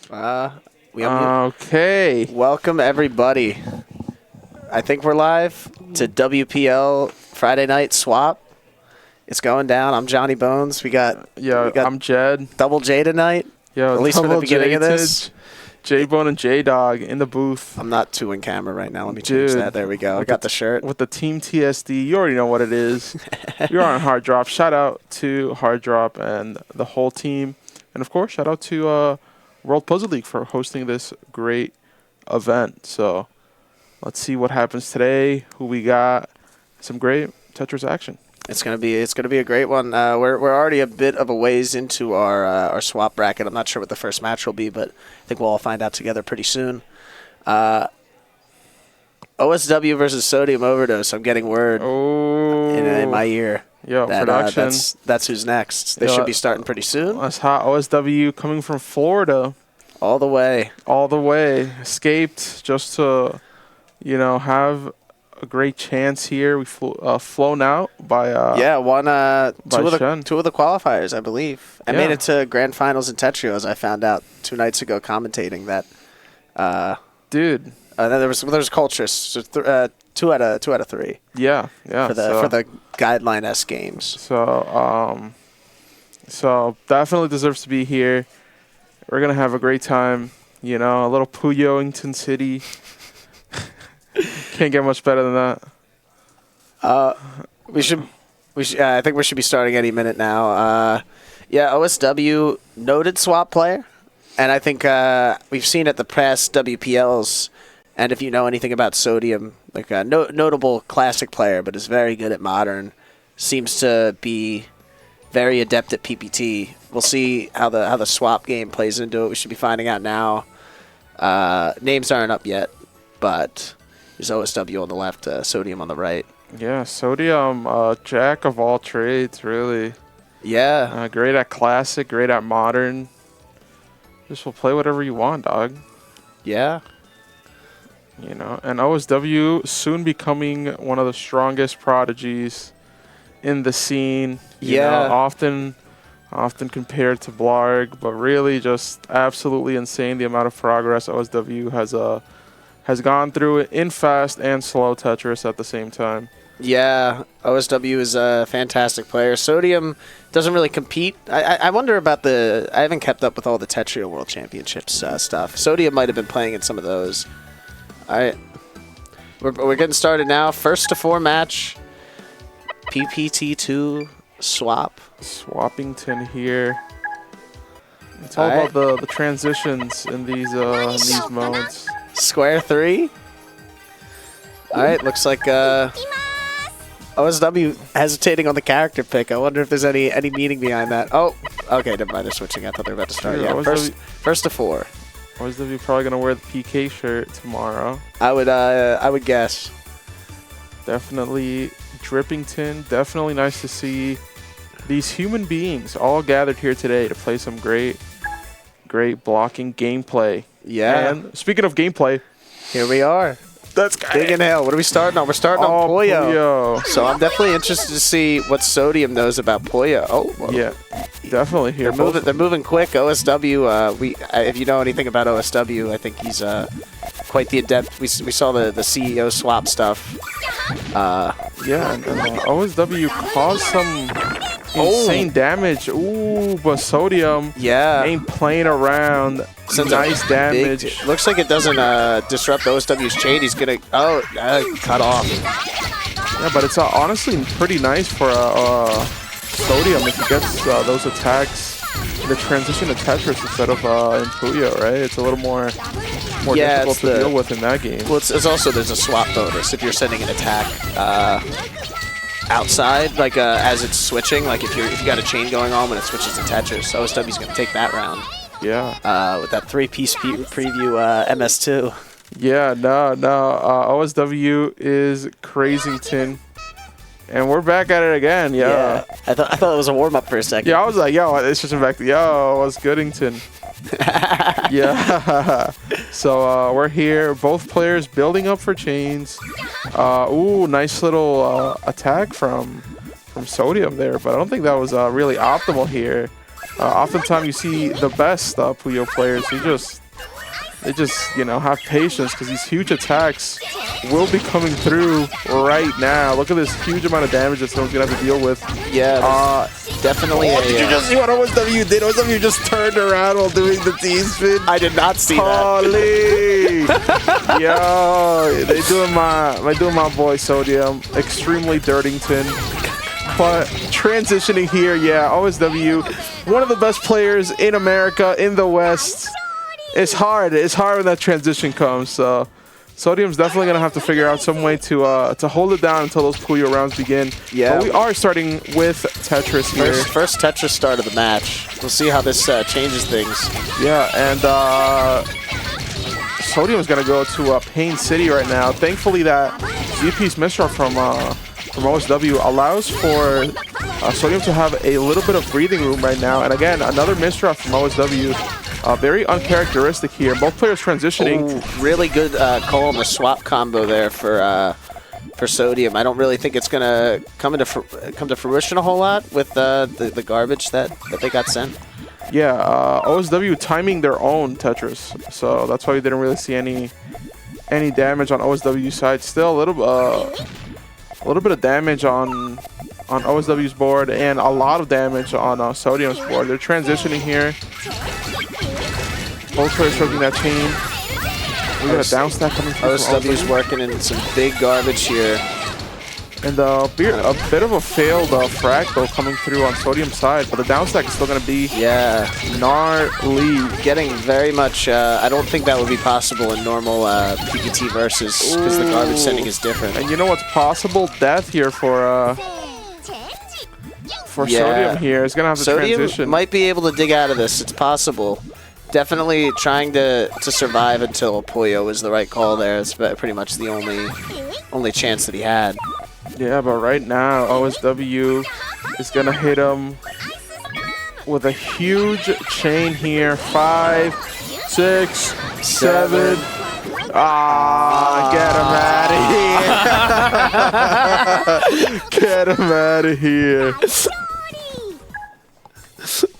We unmute. Okay. Welcome, everybody. I think we're live to WPL Friday Night Swap. It's going down. I'm Johnny Bones. We got I'm Jed. Double J tonight. Yo, at least for the beginning of this. J-Bone and J-Dog in the booth. I'm not too in camera right now. Let me change that. There we go. I got the shirt. With the Team TSD. You already know what it is. You're on Hard Drop. Shout out to Hard Drop and the whole team. And, of course, shout out to World Puzzle League for hosting this great event. So let's see what happens today. Who we got? Some great Tetris action. It's gonna be a great one. We're already a bit of a ways into our swap bracket. I'm not sure what the first match will be, but I think we'll all find out together pretty soon. OSW versus Sodium Overdose. I'm getting word in my ear. Production. That's who's next. They should be starting pretty soon. That's hot. OSW coming from Florida. All the way. Escaped just to, have a great chance here. We flown out by won two of the qualifiers, I believe. I made it to grand finals in Tetrio, as I found out 2 nights ago commentating that. Dude. There was Culturist, so 2 out of 3. Yeah. For the Guideline S games. So definitely deserves to be here. We're gonna have a great time. A little Puyoington City. Can't get much better than that. I think we should be starting any minute now. OSW, noted swap player. And I think we've seen at the past WPLs, and if you know anything about Sodium, like a notable classic player, but is very good at modern. Seems to be very adept at PPT. We'll see how the swap game plays into it. We should be finding out now. Names aren't up yet, but there's OSW on the left, Sodium on the right. Yeah, Sodium, jack of all trades, really. Yeah. Great at classic, great at modern. Just will play whatever you want, dog. Yeah. And OSW soon becoming one of the strongest prodigies in the scene. Often compared to Blarg, but really just absolutely insane the amount of progress OSW has gone through it in fast and slow Tetris at the same time. Yeah, OSW is a fantastic player. Sodium doesn't really compete. I wonder about I haven't kept up with all the Tetrio World Championships stuff. Sodium might have been playing in some of those. All right, we're getting started now. 1st to 4 match. PPT2 swap. Swappington here. It's all about the transitions in these modes. Square 3. All right, looks like OSW hesitating on the character pick. I wonder if there's any meaning behind that. Oh, okay, never mind. They're switching. I thought they were about to start. Yeah, first to 4. OSW probably gonna wear the PK shirt tomorrow. I would guess. Definitely Drippington. Definitely nice to see these human beings all gathered here today to play some great blocking gameplay. Yeah. And speaking of gameplay, here we are. That's big in hell. What are we starting on? We're starting on Puyo. So I'm definitely interested to see what Sodium knows about Puyo. Oh, whoa. Yeah, definitely here. They're moving quick. OSW. If you know anything about OSW, I think he's quite the adept. We saw the CEO swap stuff. And OSW caused some insane damage. Ooh, but Sodium ain't playing around. Nice damage. Looks like it doesn't disrupt OSW's chain. He's gonna cut off. Yeah, but it's honestly pretty nice for Sodium if he gets those attacks in the transition to Tetris instead of in Puyo, right? It's a little more difficult to deal with in that game. Well, it's also there's a swap bonus if you're sending an attack outside, like as it's switching. Like if you got a chain going on when it switches to Tetris, OSW's gonna take that round. Yeah. With that 3-piece preview MS2. Yeah, no. OSW is Crazington. And we're back at it again, yeah. I thought it was a warm-up for a second. Yeah, I was like, yo, it's just back to, yo, what's Goodington? Yeah. So we're here. Both players building up for chains. Ooh, nice little attack from Sodium there, but I don't think that was really optimal here. oftentimes you see the best Puyo players. They just have patience because these huge attacks will be coming through right now. Look at this huge amount of damage that someone's gonna have to deal with. Yeah, definitely. Did you just see what OSW did? OSW just turned around while doing the T-spin. I did not see Holy. Yo, they doing my boy Sodium, extremely Dirtington. But transitioning here, yeah, OSW, one of the best players in America, in the West. It's hard. It's hard when that transition comes. So Sodium's definitely gonna have to figure out some way to hold it down until those Puyo rounds begin. Yeah, but we are starting with Tetris here. First Tetris start of the match. We'll see how this changes things. Yeah, and Sodium's gonna go to Pain City right now. Thankfully, that Z-piece misdraw from OSW allows for Sodium to have a little bit of breathing room right now. And again, another misdraw from OSW. Very uncharacteristic here. Both players transitioning. Ooh, really good call on the swap combo there for Sodium. I don't really think it's gonna come to fruition a whole lot with the garbage that they got sent. Yeah, OSW timing their own Tetris, so that's why we didn't really see any damage on OSW's side. Still a little bit of damage on OSW's board and a lot of damage on Sodium's board. They're transitioning here. Both players stroking that chain. We got a down stack coming through. OSW's working in some big garbage here. And a bit of a failed fractal coming through on Sodium's side, but the down stack is still going to be gnarly. Getting very much, I don't think that would be possible in normal PPT versus, because the garbage sending is different. And you know what's possible? Death here for Sodium here. Is going to have to transition. Sodium might be able to dig out of this. It's possible. Definitely trying to survive until Puyo is the right call there. It's pretty much the only chance that he had. Yeah, but right now, OSW is going to hit him with a huge chain here. 5, 6, 7. Get him out of here. Get him out of here.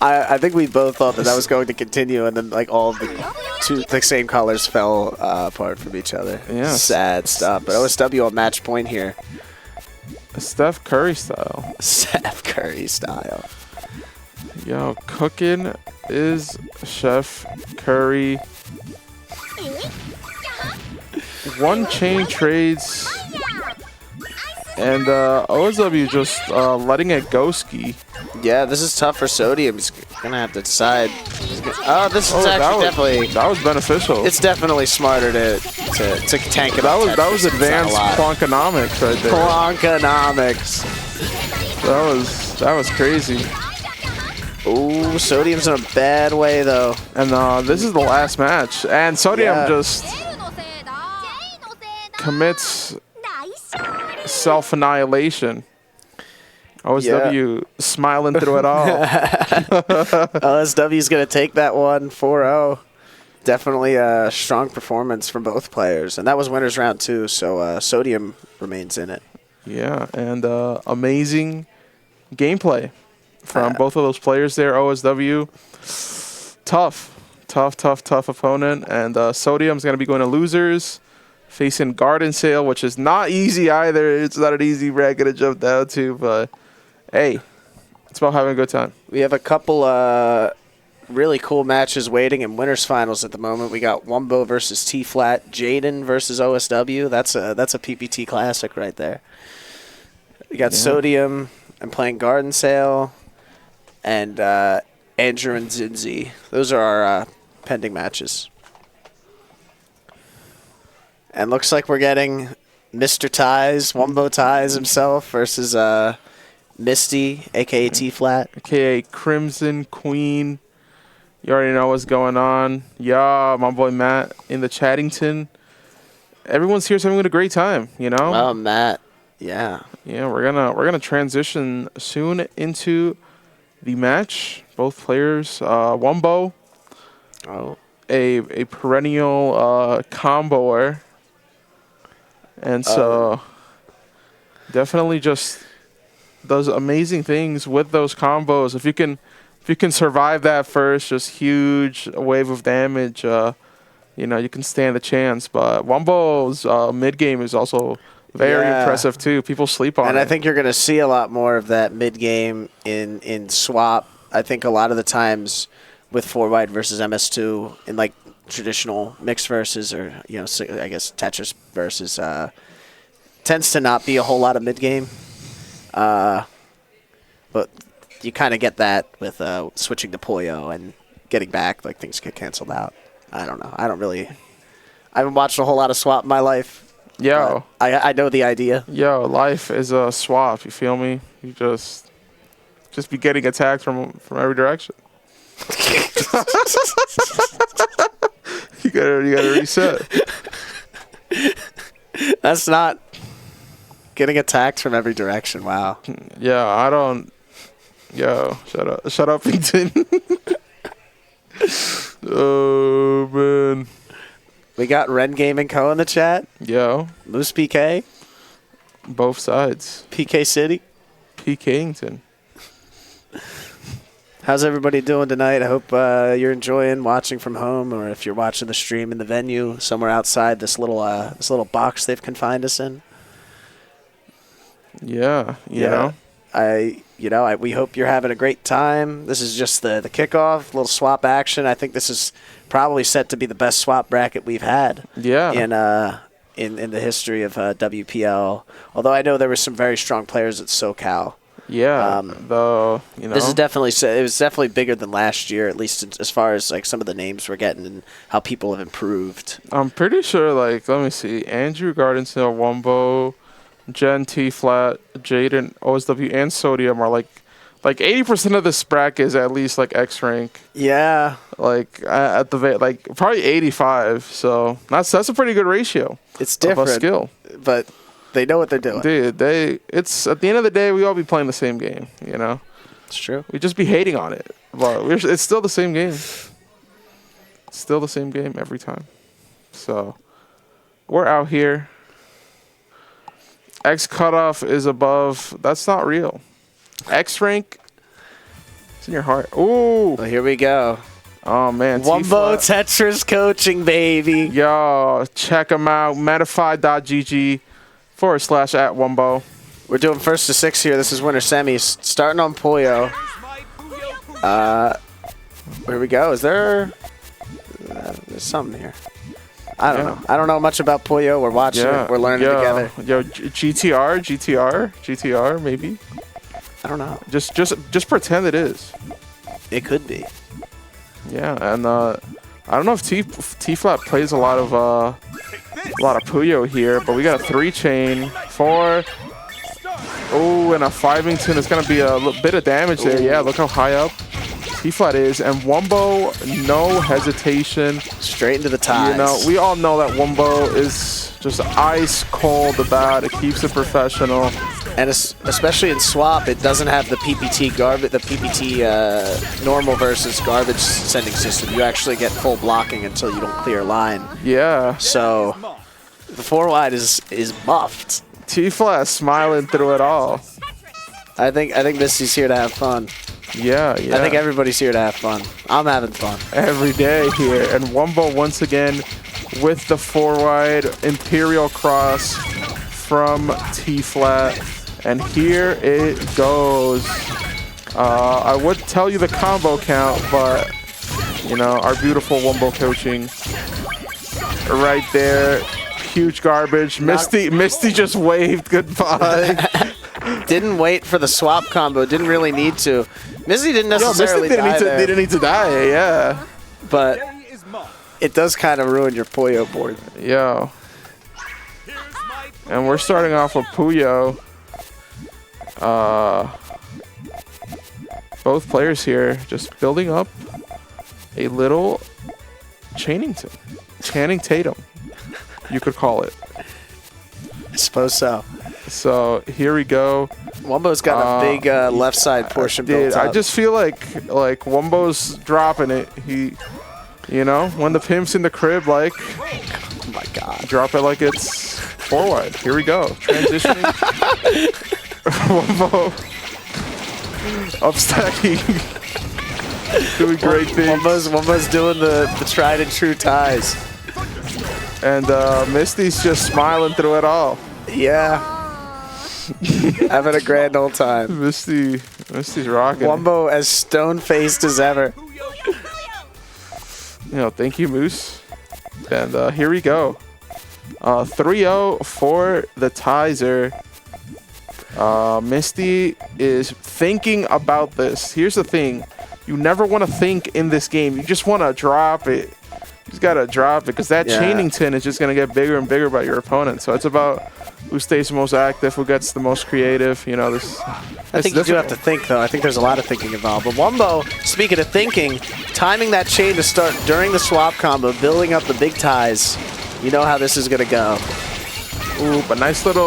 I think we both thought that was going to continue, and then like all of the same colors fell apart from each other. Yeah. Sad stuff. But OSW on match point here. Steph Curry style. Steph Curry style. Yo, cooking is Chef Curry. One chain trades. And OSW just letting it go ski. Yeah, this is tough for Sodium. He's going to have to decide. This is definitely... That was beneficial. It's definitely smarter to tank it. That was advanced plonkonomics right there. Plonkonomics. That was crazy. Ooh, Sodium's in a bad way, though. And this is the last match. And Sodium just commits self-annihilation. OSW smiling through it all. OSW's going to take that one 4-0. Definitely a strong performance from both players. And that was winner's round 2, so Sodium remains in it. Yeah, and amazing gameplay from both of those players there. OSW, tough opponent. And Sodium's going to be going to losers, facing Garden Sale, which is not easy either. It's not an easy bracket to jump down to, but hey, it's about having a good time. We have a couple really cool matches waiting in winners finals at the moment. We got Wumbo versus T-Flat, Jaden versus OSW. That's a PPT classic right there. We got Sodium and playing Garden Sale, and Andrew and Zinzi. Those are our pending matches. And looks like we're getting Mr. Ties, Wumbo Ties himself versus Misty, a.k.a. T-Flat. A.k.a. Crimson Queen. You already know what's going on. Yeah, my boy Matt in the Chattington. Everyone's here having a great time, you know? Oh, Matt. Yeah. Yeah, we're gonna transition soon into the match. Both players, Wumbo, a perennial comboer. And so definitely just does amazing things with those combos. If you can if you can survive that first just huge wave of damage, you know, you can stand a chance. But Wombo's mid game is also very impressive too. People sleep on it. And I think you're going to see a lot more of that mid game in swap. I think a lot of the times with 4 wide versus MS2 in like traditional mixed versus, or you know, I guess Tetris versus, tends to not be a whole lot of mid game. But you kind of get that with switching to Puyo and getting back, like things get canceled out. I don't know. I haven't watched a whole lot of swap in my life. Yo, I know the idea. Yo, life is a swap. You feel me? You just be getting attacked from every direction. you gotta reset. That's not getting attacked from every direction. Wow. Yeah, I don't. Yo, shut up, Eaton. Oh man. We got Ren Gaming Co in the chat. Yo. Moose PK. Both sides. PK City. PKington. How's everybody doing tonight? I hope you're enjoying watching from home, or if you're watching the stream in the venue somewhere outside this little box they've confined us in. Yeah, you know. We hope you're having a great time. This is just the kickoff, little swap action. I think this is probably set to be the best swap bracket we've had. Yeah. In the history of WPL. Although I know there were some very strong players at SoCal. Yeah. Though, you know. This is it was definitely bigger than last year, at least as far as like some of the names we're getting and how people have improved. I'm pretty sure, like, let me see, Andrew Gardensdale, Wombo, Jen, T-Flat, Jaden, OSW, and Sodium are like 80% of this bracket is at least like X rank. Yeah. Like at the probably 85. So that's a pretty good ratio. It's different. Of a skill, but they know what they're doing. Dude, it's at the end of the day, we all be playing the same game. You know. It's true. We just be hating on it, but it's still the same game. It's still the same game every time. So we're out here. X cutoff is above. That's not real. X rank. It's in your heart. Ooh. Well, here we go. Oh man. Wombo Tetris coaching, baby. Yo, check them out. Metafy.gg/@Wombo. We're doing first to 6 here. This is winter semis. Starting on Puyo. Here we go. Is there? There's something here. I don't know. I don't know much about Puyo. We're watching it. We're learning together. Yo, GTR, maybe. I don't know. Just pretend it is. It could be. Yeah, and I don't know if T-Flat plays a lot of Puyo here, but we got a 3-chain, 4. Oh, and a 5-ington. It's gonna be a bit of damage there. Yeah, look how high up T-Flat is, and Wombo, no hesitation. Straight into the ties. You know, we all know that Wombo is just ice cold about it. Keeps it professional. And especially in swap, it doesn't have the PPT normal versus garbage sending system. You actually get full blocking until you don't clear line. Yeah. So the 4 wide is buffed. T-Flat smiling through it all. I think Misty's here to have fun. Yeah. I think everybody's here to have fun. I'm having fun. Every day here. And Wombo once again with the 4 wide Imperial Cross from T-Flat. And here it goes. I would tell you the combo count, but, you know, our beautiful Wombo coaching right there. Huge garbage. Misty just waved goodbye. Didn't wait for the swap combo. Didn't really need to. Misty didn't necessarily die there. They didn't need to die, yeah. But it does kind of ruin your Puyo board. Yo. And we're starting off with Puyo. Both players here just building up a little Channing Tatum, you could call it. I suppose so. So here we go. Wombo's got a big left side portion built up. I just feel like Wombo's dropping it. You know, when the pimp's in the crib, like, oh my God, drop it like it's 4 wide. Here we go. Transitioning. Wombo upstacking. Doing great things. Wumbo's doing the tried and true ties. And Misty's just smiling through it all. Yeah. Having a grand old time. Misty's rocking. Wumbo as stone-faced as ever. Thank you, Moose. And here we go. 3-0 for the Tizer. Misty is thinking about this. Here's the thing. You never want to think in this game. You just want to drop it. You just got to drop it because that Chainington is just going to get bigger and bigger by your opponent. So it's about who stays the most active, who gets the most creative. I think you do have to think, though. I think there's a lot of thinking involved. But Wumbo, speaking of thinking, timing that chain to start during the swap combo, building up the big ties. You know how this is going to go. Ooh, but nice little...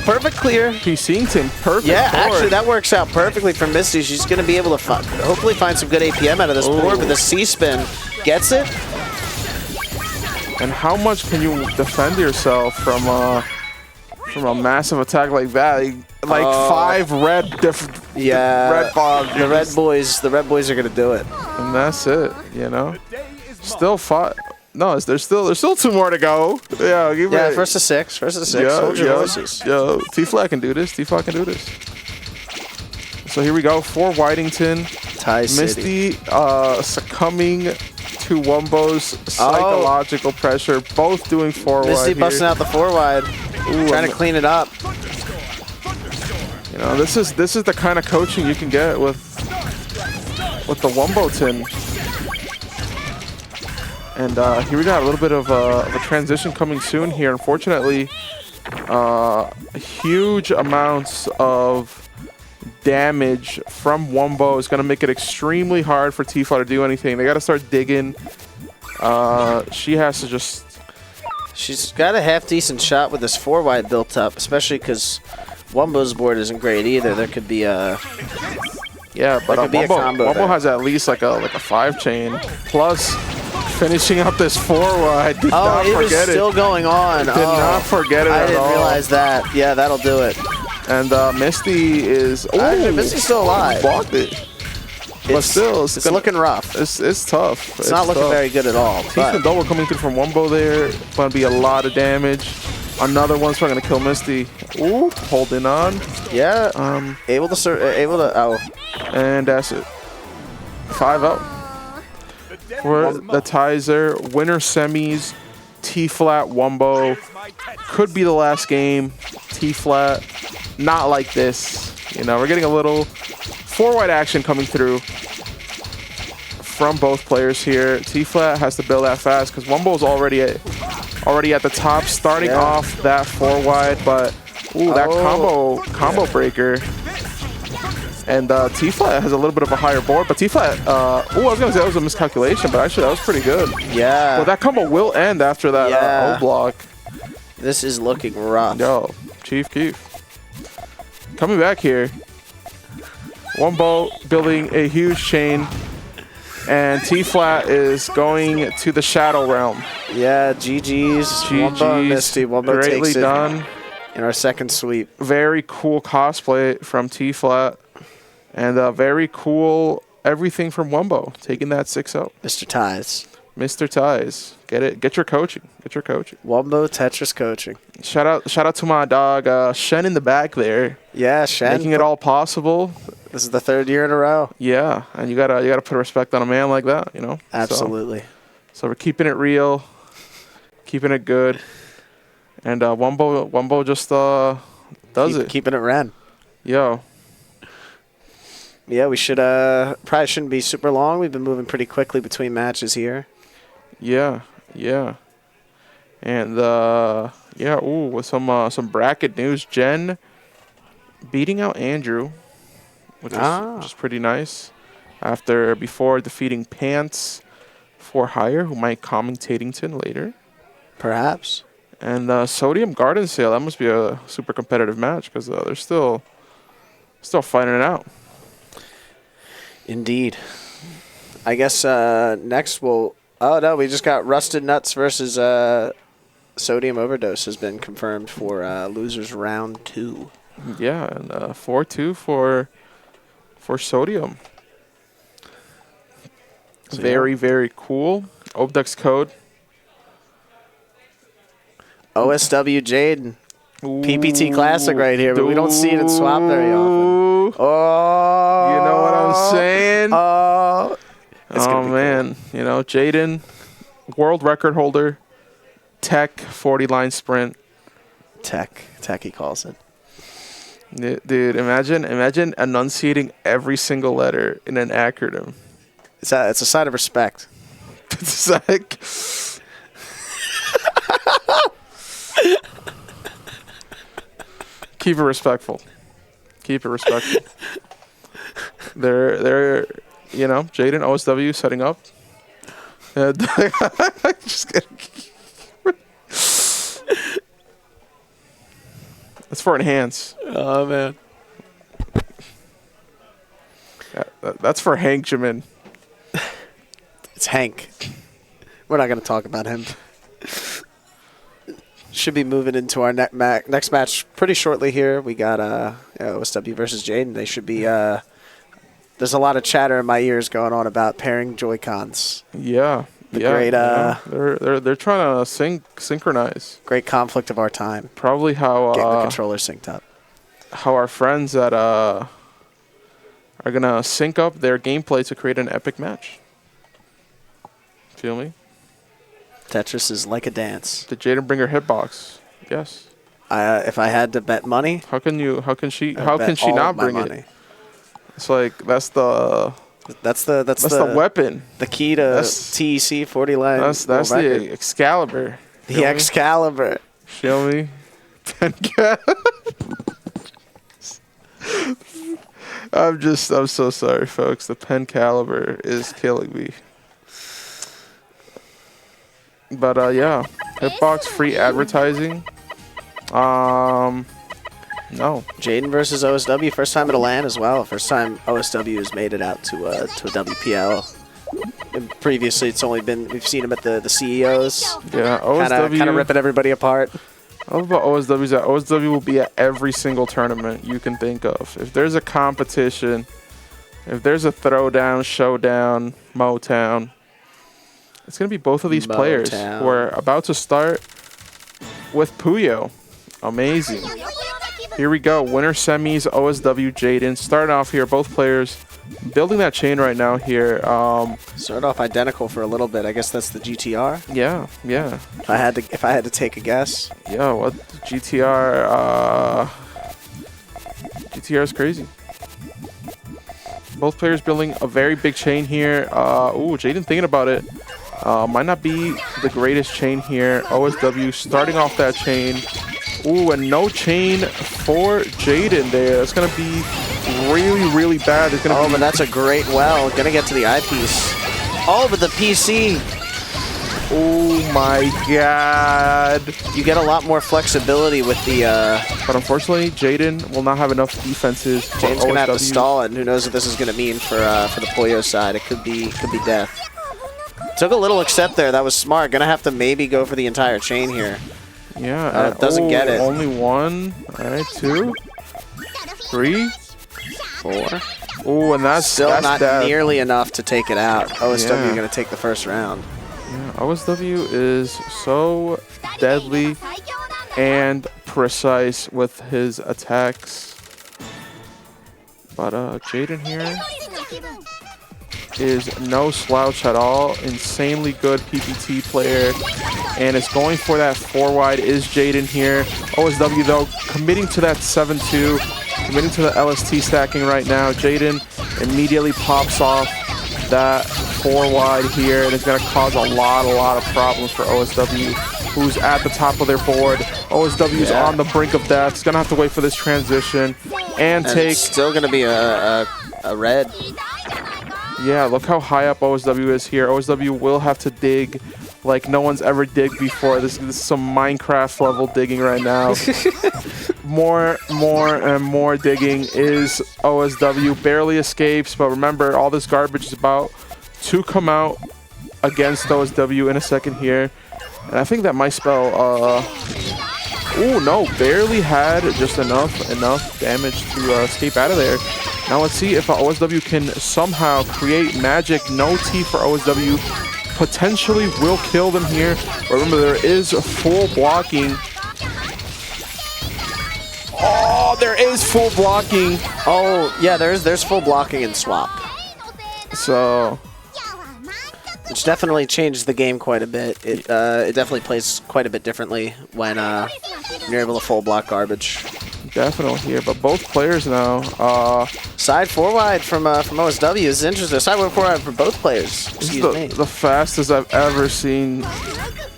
perfect clear. PCington, perfect board. Actually, that works out perfectly for Misty. She's going to be able to hopefully find some good APM out of this board, but the C-spin gets it. And how much can you defend yourself from a massive attack like that? Like 5 red red bombs. The red boys are going to do it. And that's it, Still 5... No, there's still 2 more to go. First to 6. Hold your horses. T-Flat can do this. So here we go. For Whitington. Misty succumbing to Wumbo's psychological pressure. Both doing 4-wide. Misty busting out the 4-wide. Trying to clean it up. This is the kind of coaching you can get with the Wumboton. And here we got a little bit of a transition coming soon here. Unfortunately, huge amounts of damage from Wumbo is going to make it extremely hard for Tifa to do anything. They got to start digging. She has to just... She's got a half-decent shot with this 4-wide built up, especially because Wumbo's board isn't great either. There could be a... Yeah, but Wumbo has at least like a 5-chain. Plus... finishing up this 4-wide. Did not forget it. Was still going on. Did not forget it at all. I didn't realize that. Yeah, that'll do it. And Misty is... Actually, Misty's still alive. Blocked it. But still, it's looking rough. It's tough. It's not looking very good at all. Teeth and double coming through from Wumbo there. Going to be a lot of damage. Another one's probably going to kill Misty. Ooh, holding on. Yeah. Able to... And that's it. 5-0. For the Tizer, winner semis, T-Flat, Wumbo. Could be the last game. T-Flat, not like this. We're getting a little 4-wide action coming through from both players here. T-Flat has to build that fast because Wumbo's already at the top, starting off that 4-wide. But that combo breaker. And T-Flat has a little bit of a higher board, but T-Flat, I was going to say that was a miscalculation, but actually that was pretty good. Yeah. Well, that combo will end after that O-block. This is looking rough. Yo, Chief Keef. Coming back here. Wumbo building a huge chain, and T-Flat is going to the Shadow Realm. Yeah, GG's. Wumbo and Misty. Wumbo greatly takes it done. In our second sweep. Very cool cosplay from T-Flat. And very cool everything from Wumbo, taking that 6-0. Mr. Ties. Mr. Ties. Get it. Get your coaching. Wumbo Tetris coaching. Shout out to my dog, Shen in the back there. Yeah, Shen. Making it all possible. This is the 3rd year in a row. Yeah, and you gotta put respect on a man like that, Absolutely. So we're keeping it real, keeping it good. And Wumbo just does it. Keeping it ran. Yo. Yeah, we should probably shouldn't be super long. We've been moving pretty quickly between matches here. Yeah. And with some bracket news, Jen beating out Andrew, which is pretty nice. Before defeating Pants for Hire, who might commentatington later. Perhaps. And Sodium Garden Sale, that must be a super competitive match because they're still fighting it out. Indeed. I guess next we'll... Oh, no, we just got Rusted Nuts versus Sodium Overdose has been confirmed for losers round 2. Yeah, and 4-2 for Sodium. Very, very cool. Obdex code. OSW Jaden. PPT Classic right here, but we don't see it in swap very often. Oh. You know what I'm saying? Oh. Oh, man. Cool. You know, Jaden, world record holder, tech, 40-line sprint. Tech, he calls it. Dude, imagine enunciating every single letter in an acronym. It's a sign of respect. It's like... Keep it respectful. They're you know, Jaden, OSW setting up. Just kidding. That's for enhance. Oh, man. Yeah, that's for Hank Jamin. It's Hank. We're not going to talk about him. Should be moving into our next match pretty shortly here. We got OSW versus Jaden. They should be... there's a lot of chatter in my ears going on about pairing Joy-Cons. Yeah. Great. They're trying to synchronize. Great conflict of our time. Probably how getting the controller synced up. How our friends that are gonna sync up their gameplay to create an epic match. Feel me? Tetris is like a dance. Did Jaden bring her hitbox? Yes. If I had to bet money, how can she not bring it? It's like that's the weapon. The key to TEC 40 line. That's the Excalibur. The Excalibur. Show me. I'm so sorry, folks. The pen caliber is killing me. But yeah, hitbox free advertising. No. Jaden versus OSW, first time at a LAN as well. First time OSW has made it out to a WPL. And previously, we've seen him at the CEOs. Yeah, OSW kind of ripping everybody apart. I love about OSW is that OSW will be at every single tournament you can think of. If there's a competition, if there's a throwdown, showdown, Motown, it's going to be both of these players. We're about to start with Puyo. Amazing. Here we go. Winner semis, OSW, Jaden. Starting off here, both players building that chain right now here. Start off identical for a little bit. I guess that's the GTR. Yeah. If I had to take a guess. Yeah, what GTR? GTR is crazy. Both players building a very big chain here. Ooh, Jaden thinking about it. Might not be the greatest chain here. OSW starting off that chain. Ooh, and no chain for Jaden there. It's going to be really, really bad. But that's a great well. Going to get to the eyepiece. Oh, but the PC. Oh, my God. You get a lot more flexibility with the... But unfortunately, Jaden will not have enough defenses. Jaden's going to have to stall it, and who knows what this is going to mean for the Puyo side. It could be death. Took a little accept there. That was smart. Going to have to maybe go for the entire chain here. Yeah, doesn't get it. Only one. All right, 2, 3, 4. Oh, and that's still not death. Nearly enough to take it out. OSW going to take the first round. Yeah, OSW is so deadly and precise with his attacks. But Jaden here is no slouch at all. Insanely good PPT player. And is going for that 4 wide is Jaden here. OSW, though, committing to that 7-2. Committing to the LST stacking right now. Jaden immediately pops off that 4 wide here. And it's going to cause a lot of problems for OSW, who's at the top of their board. OSW is on the brink of death. It's going to have to wait for this transition. And take... It's still going to be a red. Yeah, look how high up OSW is here. OSW will have to dig like no one's ever digged before. This is some Minecraft level digging right now. more and more digging is OSW. Barely escapes, but remember, all this garbage is about to come out against OSW in a second here. And I think that might spell... Oh, no, barely had just enough damage to escape out of there. Now let's see if OSW can somehow create magic. No T for OSW. Potentially will kill them here. But remember, there is full blocking. Oh, there is full blocking. Oh, yeah, there's full blocking in swap. So, which definitely changes the game quite a bit. It definitely plays quite a bit differently when you're able to full block garbage. definitely here, but both players now. Side 4-wide from OSW is interesting. Side 4-wide for both players. Excuse me. The fastest I've ever seen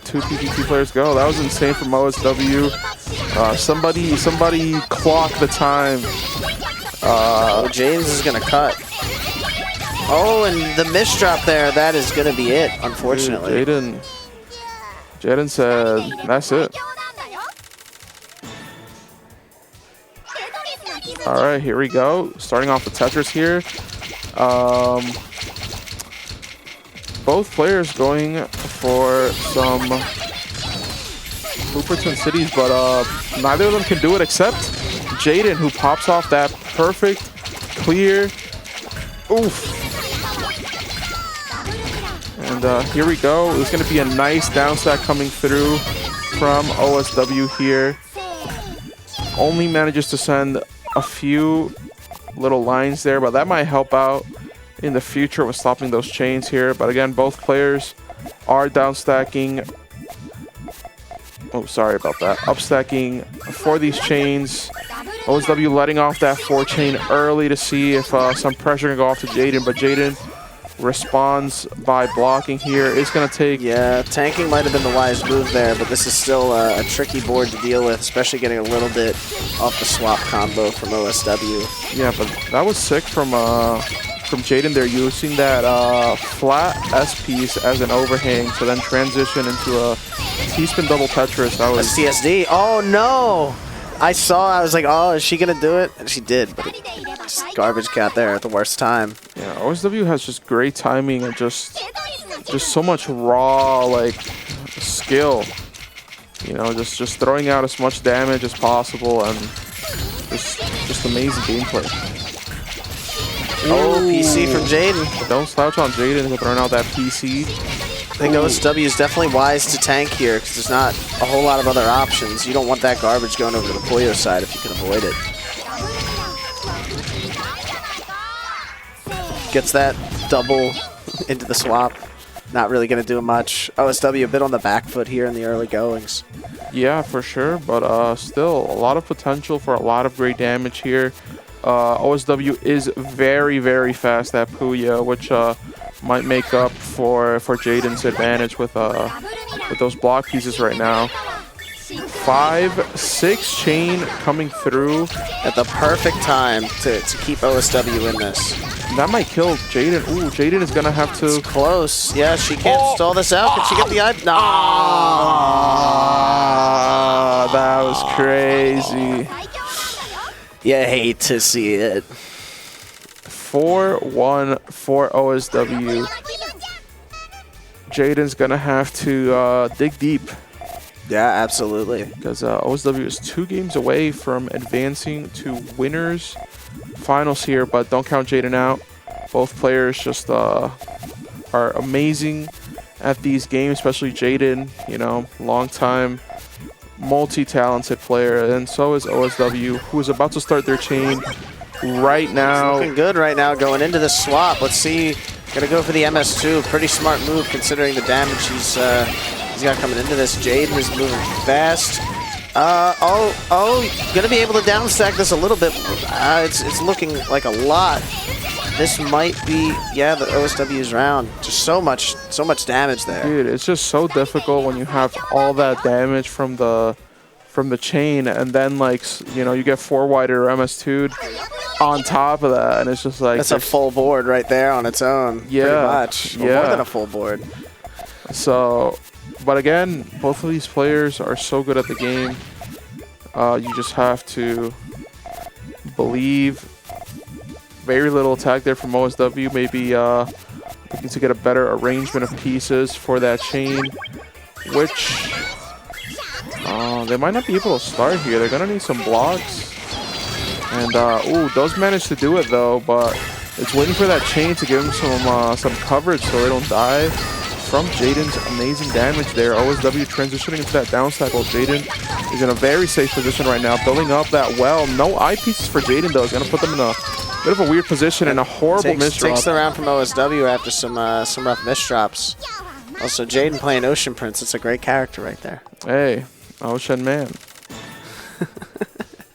two PPT players go. That was insane from OSW. Somebody clock the time. James is gonna cut. Oh, and the misdrop there. That is gonna be it, unfortunately. Jaden said, "That's it." All right, here we go. Starting off with Tetris here. Both players going for some Blooper Twin Cities, but neither of them can do it except Jaden, who pops off that perfect clear. Oof. And here we go. It's going to be a nice down stack coming through from OSW here. Only manages to send a few little lines there, but that might help out in the future with stopping those chains here. But again, both players are down stacking. Oh, sorry about that. Up stacking for these chains. OSW letting off that 4-chain early to see if some pressure can go off to Jaden, but Jaden responds by blocking here. It's going to take... Yeah, tanking might have been the wise move there, but this is still a tricky board to deal with, especially getting a little bit off the swap combo from OSW. Yeah, but that was sick from Jaden there, using that flat S piece as an overhang to then transition into a T-spin double Tetris. That was CSD. Oh, no! I was like, oh, is she going to do it? And she did, but just garbage cat there at the worst time. Yeah, OSW has just great timing and just so much raw, like, skill. You know, just throwing out as much damage as possible and just amazing gameplay. Oh, PC from Jaden. Don't slouch on Jaden for throwing out that PC. I think OSW is definitely wise to tank here because there's not a whole lot of other options. You don't want that garbage going over to the Puyo side if you can avoid it. Gets that double into the swap. Not really going to do much. OSW a bit on the back foot here in the early goings. Yeah, for sure, but still a lot of potential for a lot of great damage here. OSW is very, very fast at Puyo, which might make up for Jaden's advantage with those block pieces right now. 5-6 chain coming through at the perfect time to keep OSW in this. That might kill Jaden. Ooh, Jaden is gonna have to. It's close. Yeah, she can't stall this out. Can she get the eye? No. That was crazy. You hate to see it. 4-1 for OSW. Jaden's gonna have to dig deep. Yeah, absolutely. Because OSW is 2 games away from advancing to winners finals here, but don't count Jaden out. Both players just are amazing at these games, especially Jaden, you know, long time multi-talented player, and so is OSW, who is about to start their chain right now. It's looking good right now going into the swap. Let's see. Gonna go for the MS2. Pretty smart move considering the damage he's got coming into this. Jaden is moving fast. Gonna be able to downstack this a little bit. It's looking like a lot. This might be, yeah, the OSW's round. Just so much damage there. Dude, it's just so difficult when you have all that damage from the chain, and then, like, you know, you get 4-wide or MS2'd on top of that, and it's just like that's a full board right there on its own. Yeah, pretty much. Or more than a full board. So, but again, both of these players are so good at the game. You just have to believe. Very little attack there from OSW. Maybe looking to get a better arrangement of pieces for that chain, which they might not be able to start here. They're gonna need some blocks. And, ooh, does manage to do it, though, but it's waiting for that chain to give him some coverage so they don't die from Jaden's amazing damage there. OSW transitioning into that down cycle. Jaden is in a very safe position right now, building up that well. No eye pieces for Jaden, though. It's going to put them in a bit of a weird position and a horrible misdrop. Takes the round from OSW after some rough misdrops. Also, Jaden playing Ocean Prince. It's a great character right there. Hey, Ocean Man.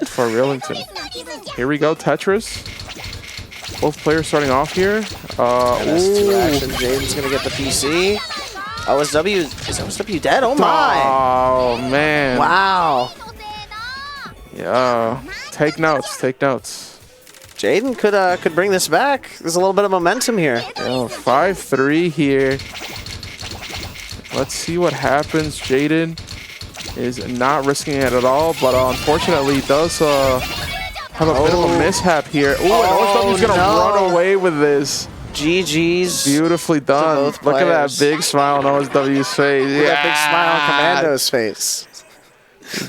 For Reelington. Here we go, Tetris. Both players starting off here. That's two action. Jaden's going to get the PC. OSW, is OSW dead? Oh my! Oh, man. Wow. Yeah. Take notes, take notes. Jaden could bring this back. There's a little bit of momentum here. Oh, 5-3 here. Let's see what happens. Jaden is not risking it at all, but unfortunately does have a bit of a mishap here. Ooh, and OSW's going to run away with this. GG's. Beautifully done. Look at that big smile on OSW's face. Look at that big smile on Commando's face.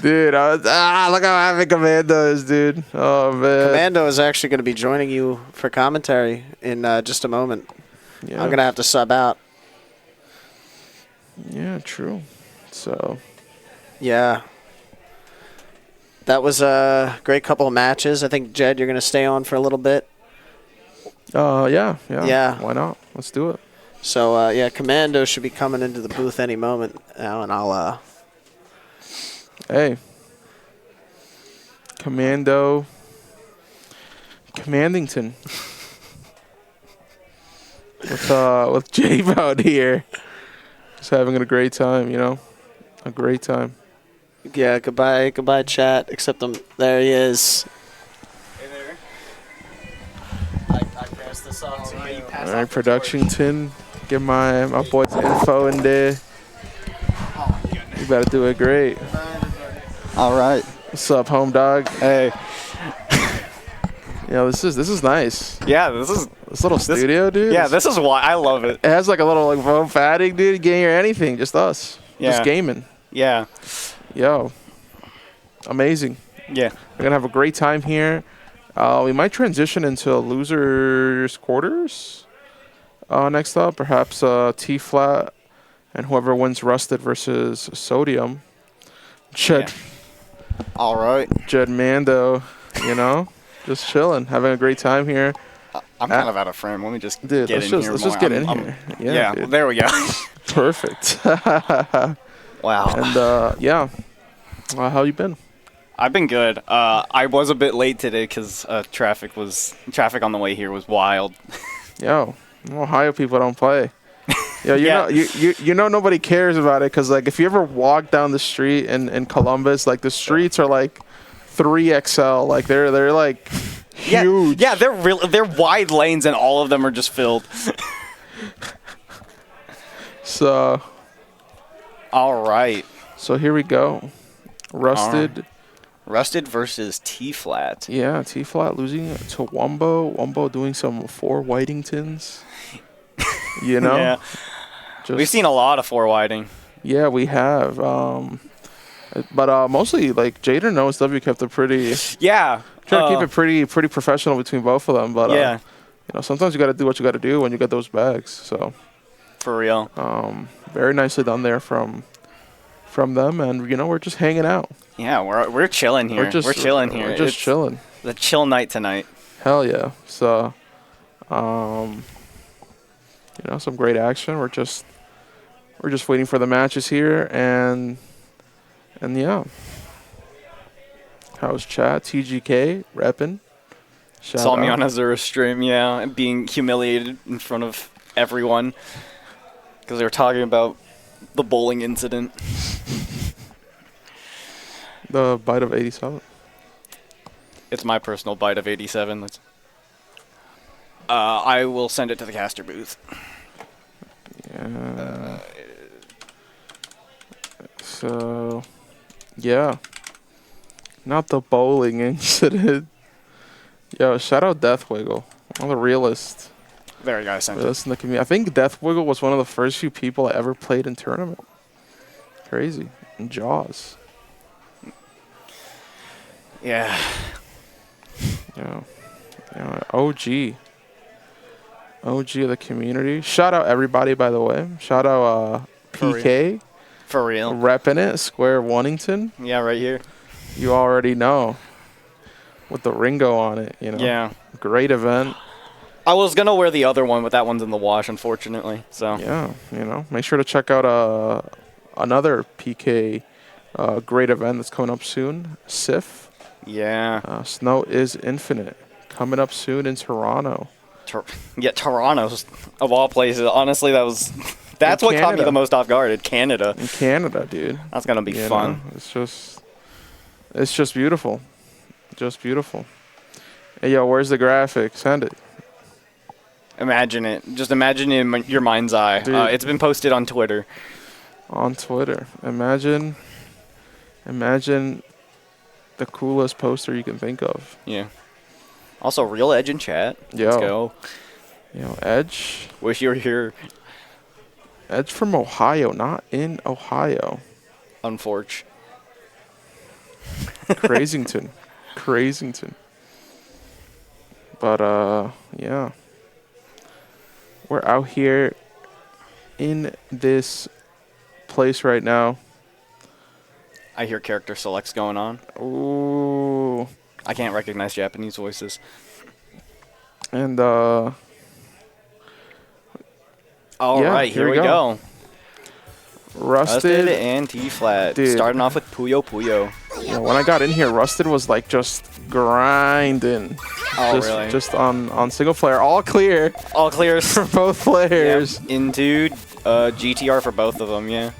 Dude, look how happy Commando is, dude. Oh, man. Commando is actually going to be joining you for commentary in just a moment. Yeah. I'm going to have to sub out. Yeah, true. So... yeah. That was a great couple of matches. I think, Jed, you're going to stay on for a little bit. Yeah. Why not? Let's do it. So, yeah, Commando should be coming into the booth any moment now, and I'll... Hey. Commandington. With Jave out here. Just having a great time, you know? A great time. Yeah, goodbye, chat. Except there he is. Hey there. I pass this on to you. All right, production tin. Get my boys info in there. You better do it great. All right. What's up, home dog? Hey. Yeah, this is nice. Yeah, this little studio, dude. Yeah, this is why I love it. It has like a little foam padding, dude. You can't hear anything, just us. Yeah. Just gaming. Yeah. Yo. Amazing. Yeah. We're gonna have a great time here. We might transition into losers quarters. Next up, perhaps T flat, and whoever wins Rusted versus Sodium. Jed. Yeah. All right. Jed Mando, you know, just chilling, having a great time here. I'm kind of out of frame. Let me just get in here. Let's just get in here. Yeah. Well, there we go. Perfect. Wow. And yeah, how you been? I've been good. I was a bit late today because traffic on the way here was wild. Yo, Ohio people don't play. Yo, you know nobody cares about it because like if you ever walk down the street in Columbus, like the streets are like 3XL, like they're like huge. Yeah, they're wide lanes and all of them are just filled. So. All right. So here we go. Rusted. Rusted versus T-Flat. Yeah, T-Flat losing to Wumbo. Wumbo doing some 4 Whitingtons. You know? Yeah. We've seen a lot of 4 Whiting. Yeah, we have. But mostly, like, Jaden and OSW kept it pretty... Yeah. Try to keep it pretty professional between both of them. But, yeah. You know, sometimes you got to do what you got to do when you get those bags. So... For real. Very nicely done there from them, and you know we're just hanging out. Yeah, we're chilling here. We're chilling here. We're just chilling. The chill night tonight. Hell yeah! So, you know, some great action. We're just waiting for the matches here, and yeah. How's chat? TGK repping. Saw me on Azura stream, yeah, being humiliated in front of everyone. Because they were talking about the bowling incident. The bite of 87. It's my personal bite of 87. I will send it to the caster booth. Yeah. So, yeah. Not the bowling incident. Yo, shout out Deathwiggle. One of the realest. There you go, I sent it. Listen to me. I think Deathwiggle was one of the first few people I ever played in tournament. Crazy. And Jaws. Yeah. OG. OG of the community. Shout out everybody, by the way. Shout out PK. For real. Repping it, Square Wannington. Yeah, right here. You already know. With the Ringo on it, Yeah. Great event. I was going to wear the other one, but that one's in the wash, unfortunately. So Yeah, make sure to check out another PK great event that's coming up soon. SIF. yeah. Snow is Infinite. Coming up soon in Toronto. Toronto's of all places. Honestly, that's what caught me the most off guard. Canada. In Canada, dude. That's gonna be fun. It's just beautiful. Just beautiful. Hey, yo, where's the graphic? Send it. Imagine it. Just imagine it in your mind's eye. It's been posted on Twitter. On Twitter. Imagine the coolest poster you can think of. Yeah. Also, real Edge in chat. Let's go. Edge. Wish you were here. Edge from Ohio, not in Ohio. Unfortunate. Crazington. But, yeah. We're out here in this place right now. I hear character selects going on. Ooh. I can't recognize Japanese voices. And, all right, here we go. Rusted and T-flat. Dude. Starting off with Puyo. Yeah, when I got in here, Rusted was like just grinding. Oh, really? Just on single player. All clear. All clears. For both players. Yep. Into GTR for both of them, yeah.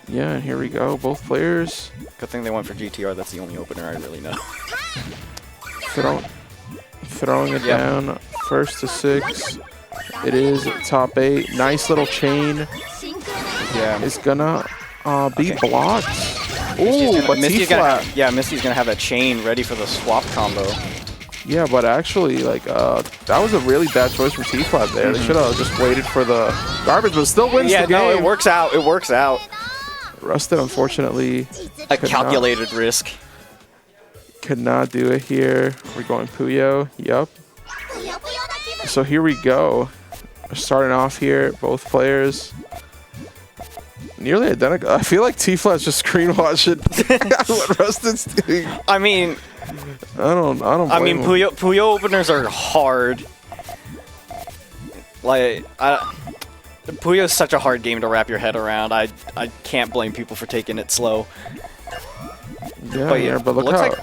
Yeah, here we go. Both players. Good thing they went for GTR. That's the only opener I really know. Throwing it down. First to 6. It is top 8. Nice little chain. Yeah. It's gonna be blocked. Ooh, but T-flat. Misty's gonna have a chain ready for the swap combo. Yeah, but actually, that was a really bad choice from T-flat there. They should have just waited for the garbage, but still wins the game. Yeah, no, it works out. Rusted, unfortunately, a calculated risk. Could not do it here. We're going Puyo. Yup. So here we go. We're starting off here, both players. Nearly identical. I feel like T-Flat's just screen watching what Rusted's doing. I mean, I mean, Puyo openers are hard. Puyo's such a hard game to wrap your head around. I can't blame people for taking it slow. Yeah, but look how...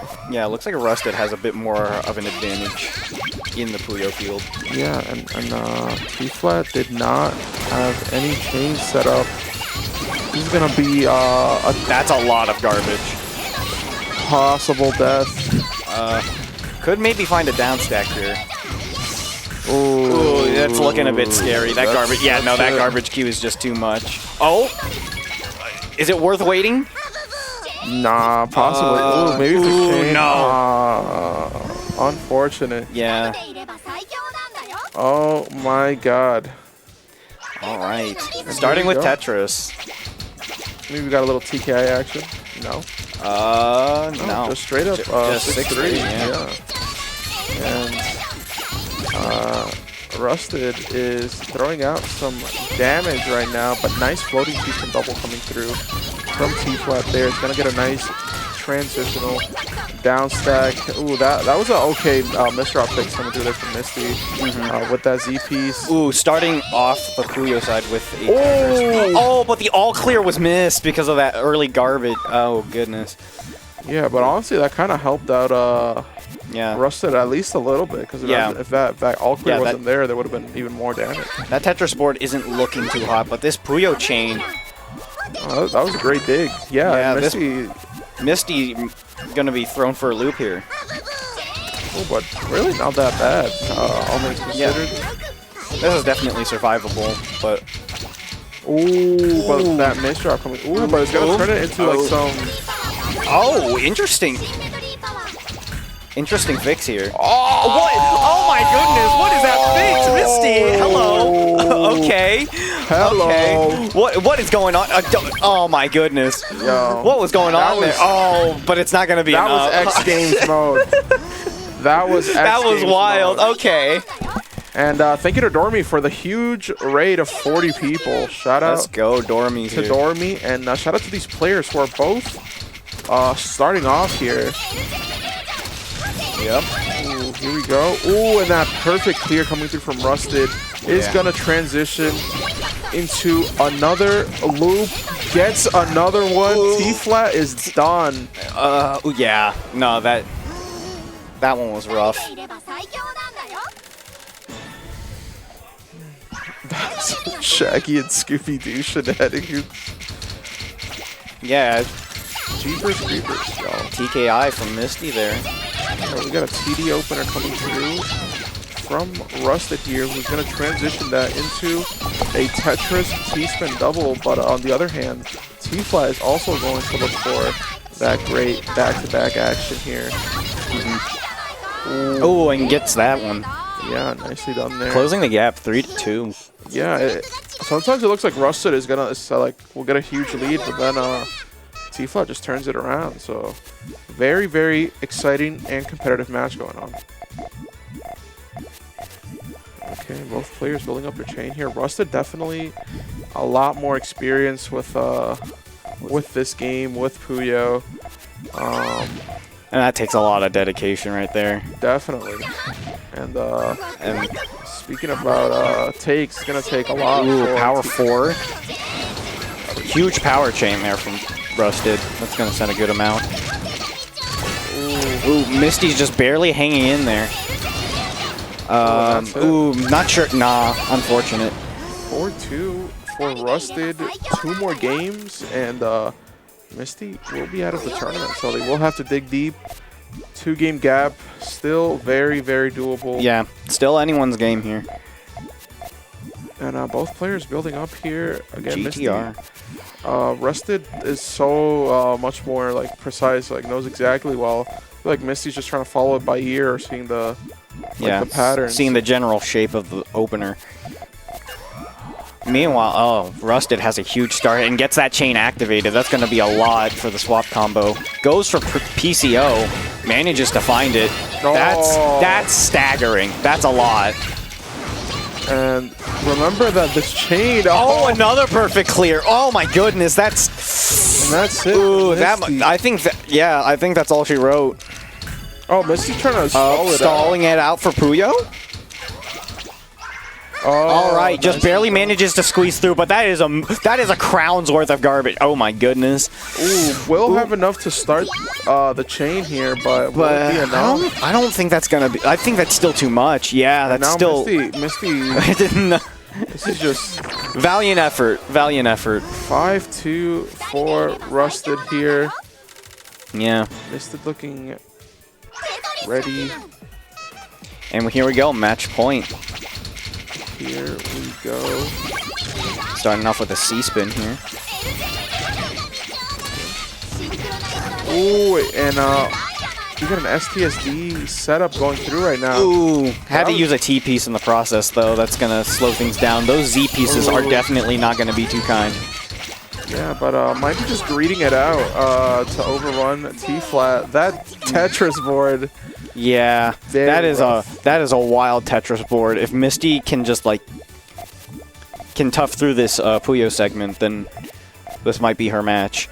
looks like Rusted has a bit more of an advantage in the Puyo field. Yeah, and T-Flat did not have any chains set up. This is gonna be that's a lot of garbage. Possible death. Could maybe find a down stack here. Ooh, that's looking a bit scary. That garbage queue is just too much. Oh, is it worth waiting? Nah, possibly. Ooh, maybe the chain. No. Unfortunate. Yeah. Oh my God. All right. Starting with Tetris. Maybe we got a little TKI action. No. No. Just straight up. Just 6-3. Yeah. And Rusted is throwing out some damage right now, but nice floating piece from double coming through from T-Flat there. It's gonna get a nice transitional down stack. Ooh, that was an okay misdrop fix coming through there from Misty with that Z piece. Ooh, starting off the Puyo side with a Oh, but the all clear was missed because of that early garbage. Oh goodness. Yeah, but honestly, that kind of helped out. Rusted at least a little bit because if that all clear wasn't there, there would have been even more damage. That Tetris board isn't looking too hot, but this Puyo chain. Oh, that was a great dig. Yeah, Misty gonna be thrown for a loop here. Oh, but really not that bad. All things considered. This is definitely survivable, but. Ooh, but that misdrop coming. Ooh, but it's gonna turn it into like some. Oh, interesting. Interesting fix here. Oh, what? Oh my goodness! What is that fix, Misty? Hello. Okay. Hello. Okay. What is going on? Oh my goodness. Yo, what was going on there? Oh, but it's not gonna be enough. That was X Games mode. That was That was wild. mode. Okay. And thank you to Dormy for the huge raid of 40 people. Shout out Let's go, Dormy. to Dormy, and shout out to these players who are both starting off here. Yep. Ooh, here we go. Ooh, and that perfect clear coming through from Rusted is going to transition into another loop. Gets another one. T-flat is done. Yeah. No, that one was rough. Shaggy and Scooby-Doo shenanigans. Yeah. Jeepers creepers, y'all. TKI from Misty there. We got a TD opener coming through from Rusted here, who's going to transition that into a Tetris T-spin double. But on the other hand, T-Flat is also going to look for that great back-to-back action here. Oh, and gets that one. Yeah, nicely done there. Closing the gap, 3-2. Yeah, sometimes it looks like Rusted is gonna will get a huge lead, but then T-Flat just turns it around. So very, very exciting and competitive match going on. Okay, both players building up their chain here. Rusted definitely a lot more experience with this game, with Puyo. And that takes a lot of dedication right there. Definitely. And speaking about takes, it's gonna take a lot. Ooh, for power 4. Huge power chain there from Rusted. That's gonna send a good amount. Ooh, Misty's just barely hanging in there. Ooh, not sure. Nah, unfortunate. 4-2 for Rusted. 2 more games, and Misty will be out of the tournament, so they will have to dig deep. 2-game gap, still very, very doable. Yeah, still anyone's game here. And both players building up here. Again, GTR. Misty, Rusted is so much more like precise, like knows exactly well. I feel like Misty's just trying to follow it by ear or seeing the the patterns. Seeing the general shape of the opener. Meanwhile, Rusted has a huge start and gets that chain activated. That's going to be a lot for the swap combo. Goes for PCO, manages to find it. Oh. That's staggering. That's a lot. And remember that this chain. Oh, another perfect clear. Oh my goodness, that's. And that's it. Ooh, Misty. I think that's all she wrote. Oh, Misty's trying to stall it Stalling it out for Puyo. Oh, All right, just nice. barely manages to squeeze through, but that is a crown's worth of garbage. Oh my goodness. Ooh, we'll have enough to start the chain here, but will it be enough? I don't think that's gonna be. I think that's still too much. Yeah, that's Now still. Misty, I didn't. this is just Valiant effort. Valiant effort. 5-2 for Rusted here. Yeah. Misty looking ready. And here we go. Match point. Here we go. Starting off with a C-spin here. Ooh, and we got an STSD setup going through right now. Ooh, had to use a T piece in the process though. That's gonna slow things down. Those Z pieces are definitely not gonna be too kind. Yeah, but might be just greeting it out to overrun T-flat. That Tetris board. Yeah, Very that is rough. a wild Tetris board. If Misty can just can tough through this Puyo segment, then this might be her match.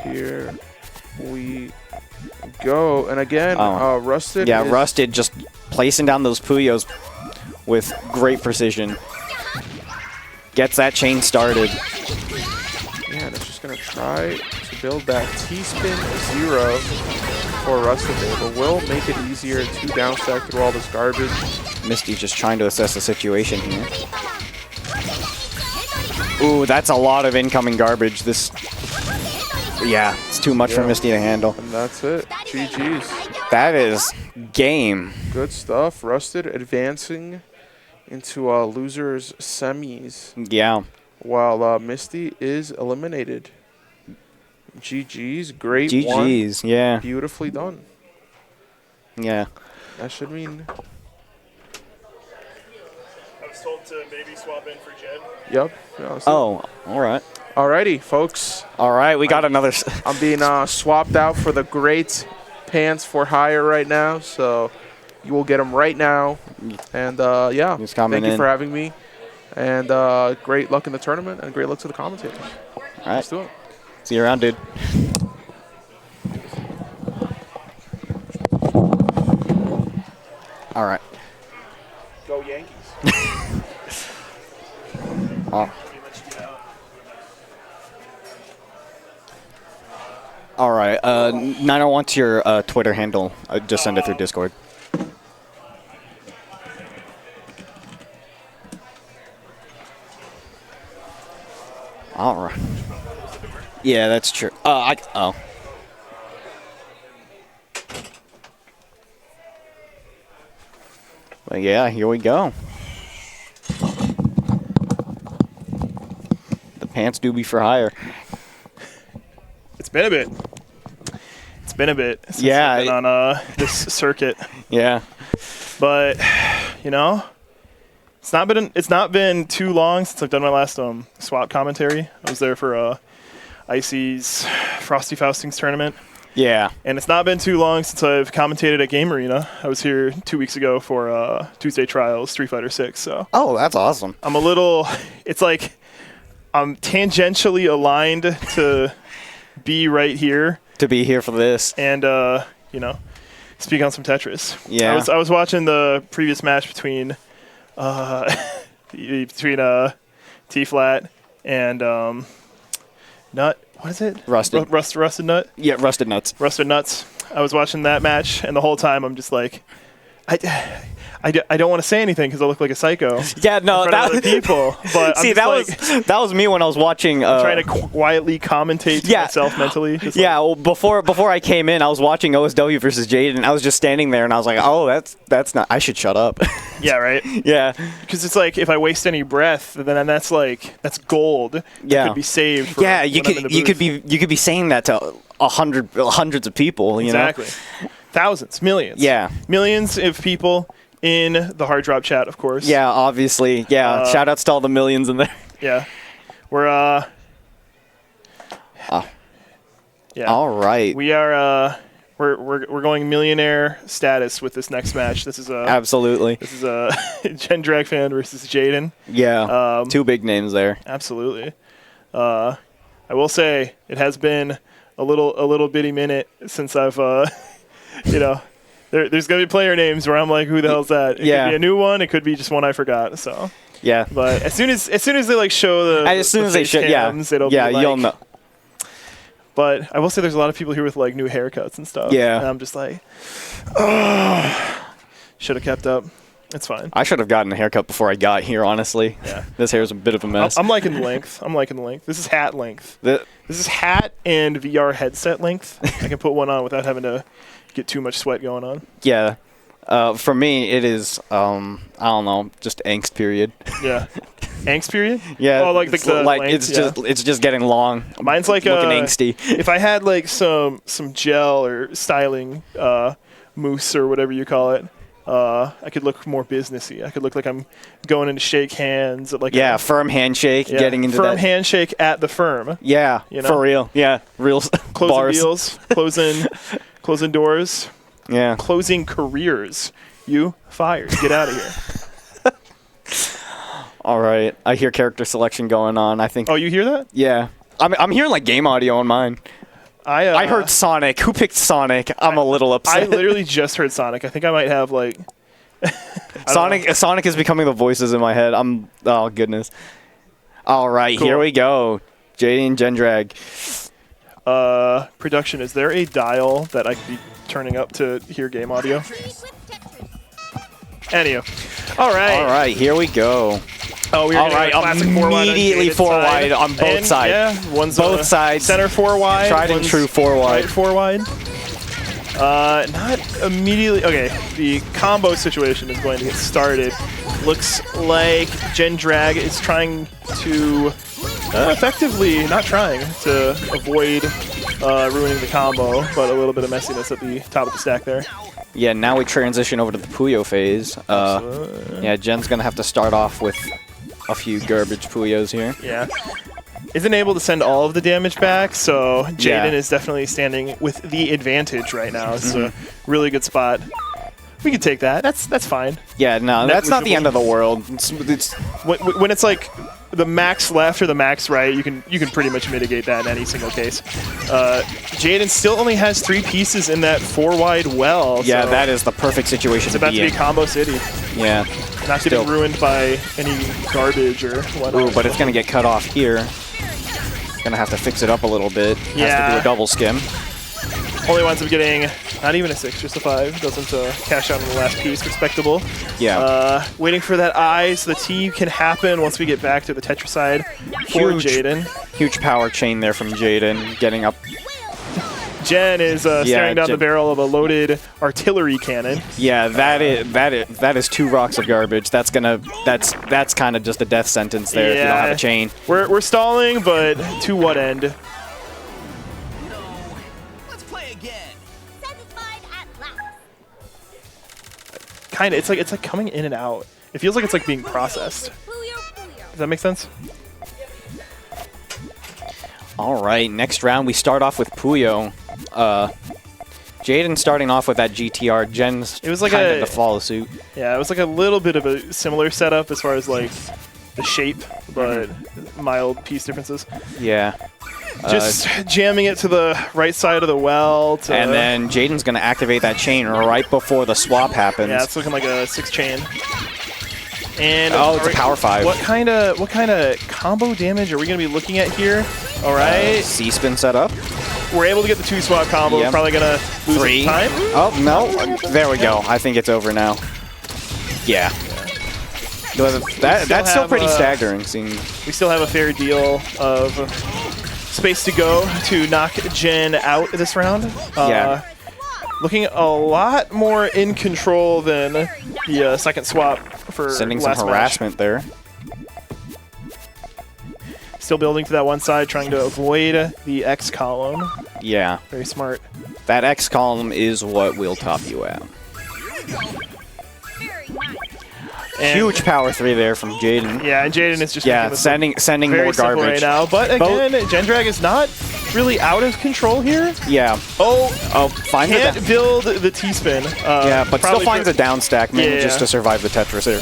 Here we go, and again, Rusted. Yeah, Rusted just placing down those Puyos with great precision. Gets that chain started. Yeah, and it's just gonna try to build that T-spin 0 for Rusted there, but will make it easier to down stack through all this garbage. Misty's just trying to assess the situation here. Ooh, that's a lot of incoming garbage. Yeah, it's too much for Misty to handle. And that's it. GG's. That is game. Good stuff. Rusted advancing into losers semis, Yeah. while Misty is eliminated. GG's. Great one. GG's, yeah. Beautifully done. Yeah. That should mean... I was told to maybe swap in for Jed. Yep. Yeah, Oh, all right. Alrighty, folks. All right, we got another. I'm being swapped out for the great pants for hire right now, so you will get them right now. And yeah, He's coming thank you in. for having me. And great luck in the tournament, and great luck to the commentators. All right. Let's do it. See you around, dude. All right. Go Yankees. All right. Nino wants your Twitter handle. Just send it through Discord. All right. Yeah, that's true. Oh. Well, yeah, here we go. The pants do be for hire. It's been a bit. It's been a bit since Yeah, I've been on this circuit. Yeah. But you know, it's not been too long since I've done my last SWAT commentary. I was there for Icy's Frosty Faustings tournament. Yeah. And it's not been too long since I've commentated at Game Arena. I was here 2 weeks ago for Tuesday Trials, Street Fighter 6. So Oh, that's awesome. I'm a little. It's like I'm tangentially aligned to be right here To be here for this. and you know, speak on some Tetris. Yeah. I was watching the previous match between T Flat and Nut. What is it? Rusted. Rusted Nut. Yeah, Rusted Nuts. Rusted Nuts. I was watching that match, and the whole time I'm just like, I don't want to say anything because I look like a psycho. Yeah, no, in front of other people. But See, that was me when I was watching. trying to quietly commentate to myself mentally. Just Yeah, well, before I came in, I was watching OSW versus Jade, and I was just standing there, and I was like, "Oh, that's not. I should shut up." Yeah, right. Yeah, Because it's like if I waste any breath, then that's gold. That Yeah. could be saved. For yeah. when I'm in the You could booth. be saying that to hundreds of people. You Exactly. Thousands, millions. Yeah. Millions of people in the hard drop chat, of course. know. Yeah, obviously. Yeah. Shout outs to all the millions in there. Yeah. We're yeah. All right. We are we're going millionaire status with this next match. This is Absolutely. this is Jen Drag fan versus Jaden. Yeah. Two big names there. Absolutely. I will say it has been a little bitty minute since I've you know, there's gonna be player names where I'm like, who the hell's that? It Yeah. could be a new one. It could be just one I forgot. So, Yeah. but as soon as they like show As soon as they show, cams, it'll yeah, be like, you'll know. But I will say there's a lot of people here with like new haircuts and stuff. Yeah. And I'm just like, oh, should have kept up. It's fine. I should have gotten a haircut before I got here. Honestly. Yeah. This hair is a bit of a mess. I'm liking the length. This is hat length. The- This is hat and VR headset length. I can put one on without having to get too much sweat going on. Yeah. For me, it is, I don't know, just angst period. Yeah. Angst period? Yeah. Oh, like it's the like length, it's just getting long. Mine's like looking angsty. If I had like some gel or styling mousse or whatever you call it, I could look more businessy. I could look like I'm going in to shake hands at like Yeah, firm handshake, yeah, getting into firm that. handshake at the firm. Yeah, you know? for real. Yeah, real Closing bars. deals, closing doors, Yeah. closing careers. You fired. Get out of here. All right. I hear character selection going on. I think. Oh, you hear that? Yeah. I'm hearing like game audio on mine. I heard Sonic. Who picked Sonic? I'm a little I upset. literally just heard Sonic. I think I might have like Sonic is becoming the voices in my head. Oh goodness. All right, Cool. here we go. JD and Gendrag. production. Is there a dial that I could be turning up to hear game audio? Anywho. All right. All right, here we go. Oh, we're All right, immediately four wide on both and, sides. Yeah, one's Both sides. Center 4 wide. Tried and one's true 4 wide. Right 4 wide. Not immediately. Okay, the combo situation is going to get started. Looks like Gendrag is trying to effectively, not trying to avoid ruining the combo, but a little bit of messiness at the top of the stack there. Yeah, now we transition over to the Puyo phase. Yeah, Jen's going to have to start off with a few garbage Puyos here. Yeah. isn't able to send all of the damage back, so Jaden Yeah. is definitely standing with the advantage right now. It's a really good spot. We can take that. That's fine. Yeah, no, that's not the end of the world. It's When it's like the max left or the max right, you can pretty much mitigate that in any single case. Jaden still only has 3 pieces in that 4-wide well. yeah, so that is the perfect situation it's to about be to be in. Combo City. Yeah. Not Still. getting ruined by any garbage or whatnot. Ooh, but it's gonna get cut off here. Gonna have to fix it up a little bit. Has to do Yeah. a double skim. Only winds up getting not even a 6, just a 5. Doesn't cash out on the last piece. Respectable. Yeah. Waiting for that eye so the T can happen once we get back to the Tetra side for Huge. Jaden. Huge power chain there from Jaden, getting up. Jen is staring down Jen- the barrel of a loaded artillery cannon. Yeah, that is 2 rocks of garbage. That's kind of just a death sentence there if you don't have a chain. We're stalling, but to what end? Let's play again. Satisfied at last. Kind of. It's like coming in and out. It feels like it's like being processed. Does that make sense? All right, next round we start off with Puyo. Jaden starting off with that GTR. Jen's It was like kind a- of to follow suit. Yeah, it was like a little bit of a similar setup as far as like the shape, but mild piece differences. Yeah. Just jamming it to the right side of the well. To, And then Jaden's going to activate that chain right before the swap happens. yeah, it's looking like a 6 chain. And Oh, it's a power 5. What kind of combo damage are we going to be looking at here? All right, C-spin set up. we're able to get the 2 swap combo. Yep. We're probably going to lose 3. some time. Oh, no. There we go. I think it's over now. Yeah. That's still have, pretty staggering. Seeing We still have a fair deal of space to go to knock Jen out this round. Yeah. Looking a lot more in control than the second swap for sending some last match. harassment there. Still building to that one side, trying to avoid the X column. Yeah. Very smart. That X column is what will top you out. And Huge power 3 there from Jaden. Yeah, and Jaden is just Yeah, making this sending very more simple garbage. right now. But again, Gendrag is not really out of control here. Yeah. Oh, Finds it. can't build the T-spin. Yeah, but still probably finds for, a down stack, manages Yeah. to survive the Tetris there.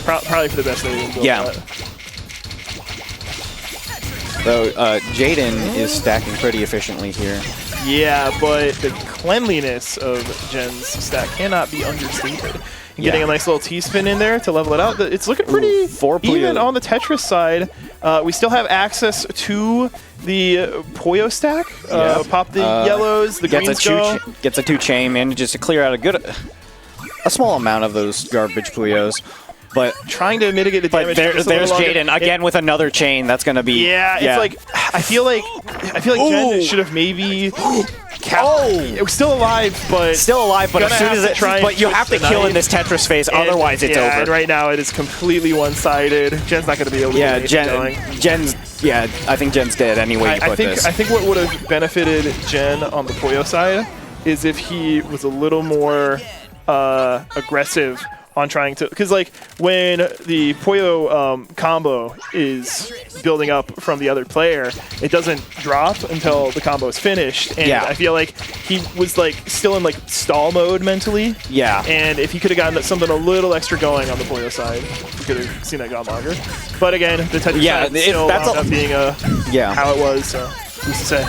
Probably for the best that he can build Yeah. that. So Jaden is stacking pretty efficiently here. Yeah, but the cleanliness of Jen's stack cannot be understated. Getting a nice little T-spin in there to level it out. It's looking pretty 4 even Puyo. on the Tetris side. We still have access to the Puyo stack. Yeah. Pop the yellows, the greens go. Gets a 2 chain, manages to clear out a small amount of those garbage Puyos. But Trying to mitigate the damage. there's just a little longer. Jaden again with another chain. That's gonna be Yeah, it's like I feel like Jen Ooh. should have maybe. Oh! It was still alive, but still alive, but gonna as soon have as to try and but you twist have to the kill knife. in this Tetris phase, And- otherwise it's yeah, and over. right now it is completely one-sided. Jen's not going to be able to Yeah, get anything going. I think Jen's dead anyway you I put think this. I think what would have benefited Jen on the Puyo side is if he was a little more aggressive on trying to, because like when the Puyo combo is building up from the other player, it doesn't drop until the combo is finished, and Yeah. I feel like he was like still in like stall mode mentally. Yeah. And if he could have gotten something a little extra going on the Puyo side, we could have seen that gone longer. But again, the Tetris Yeah, side still that's wound up being Yeah. how it was. So who's to say?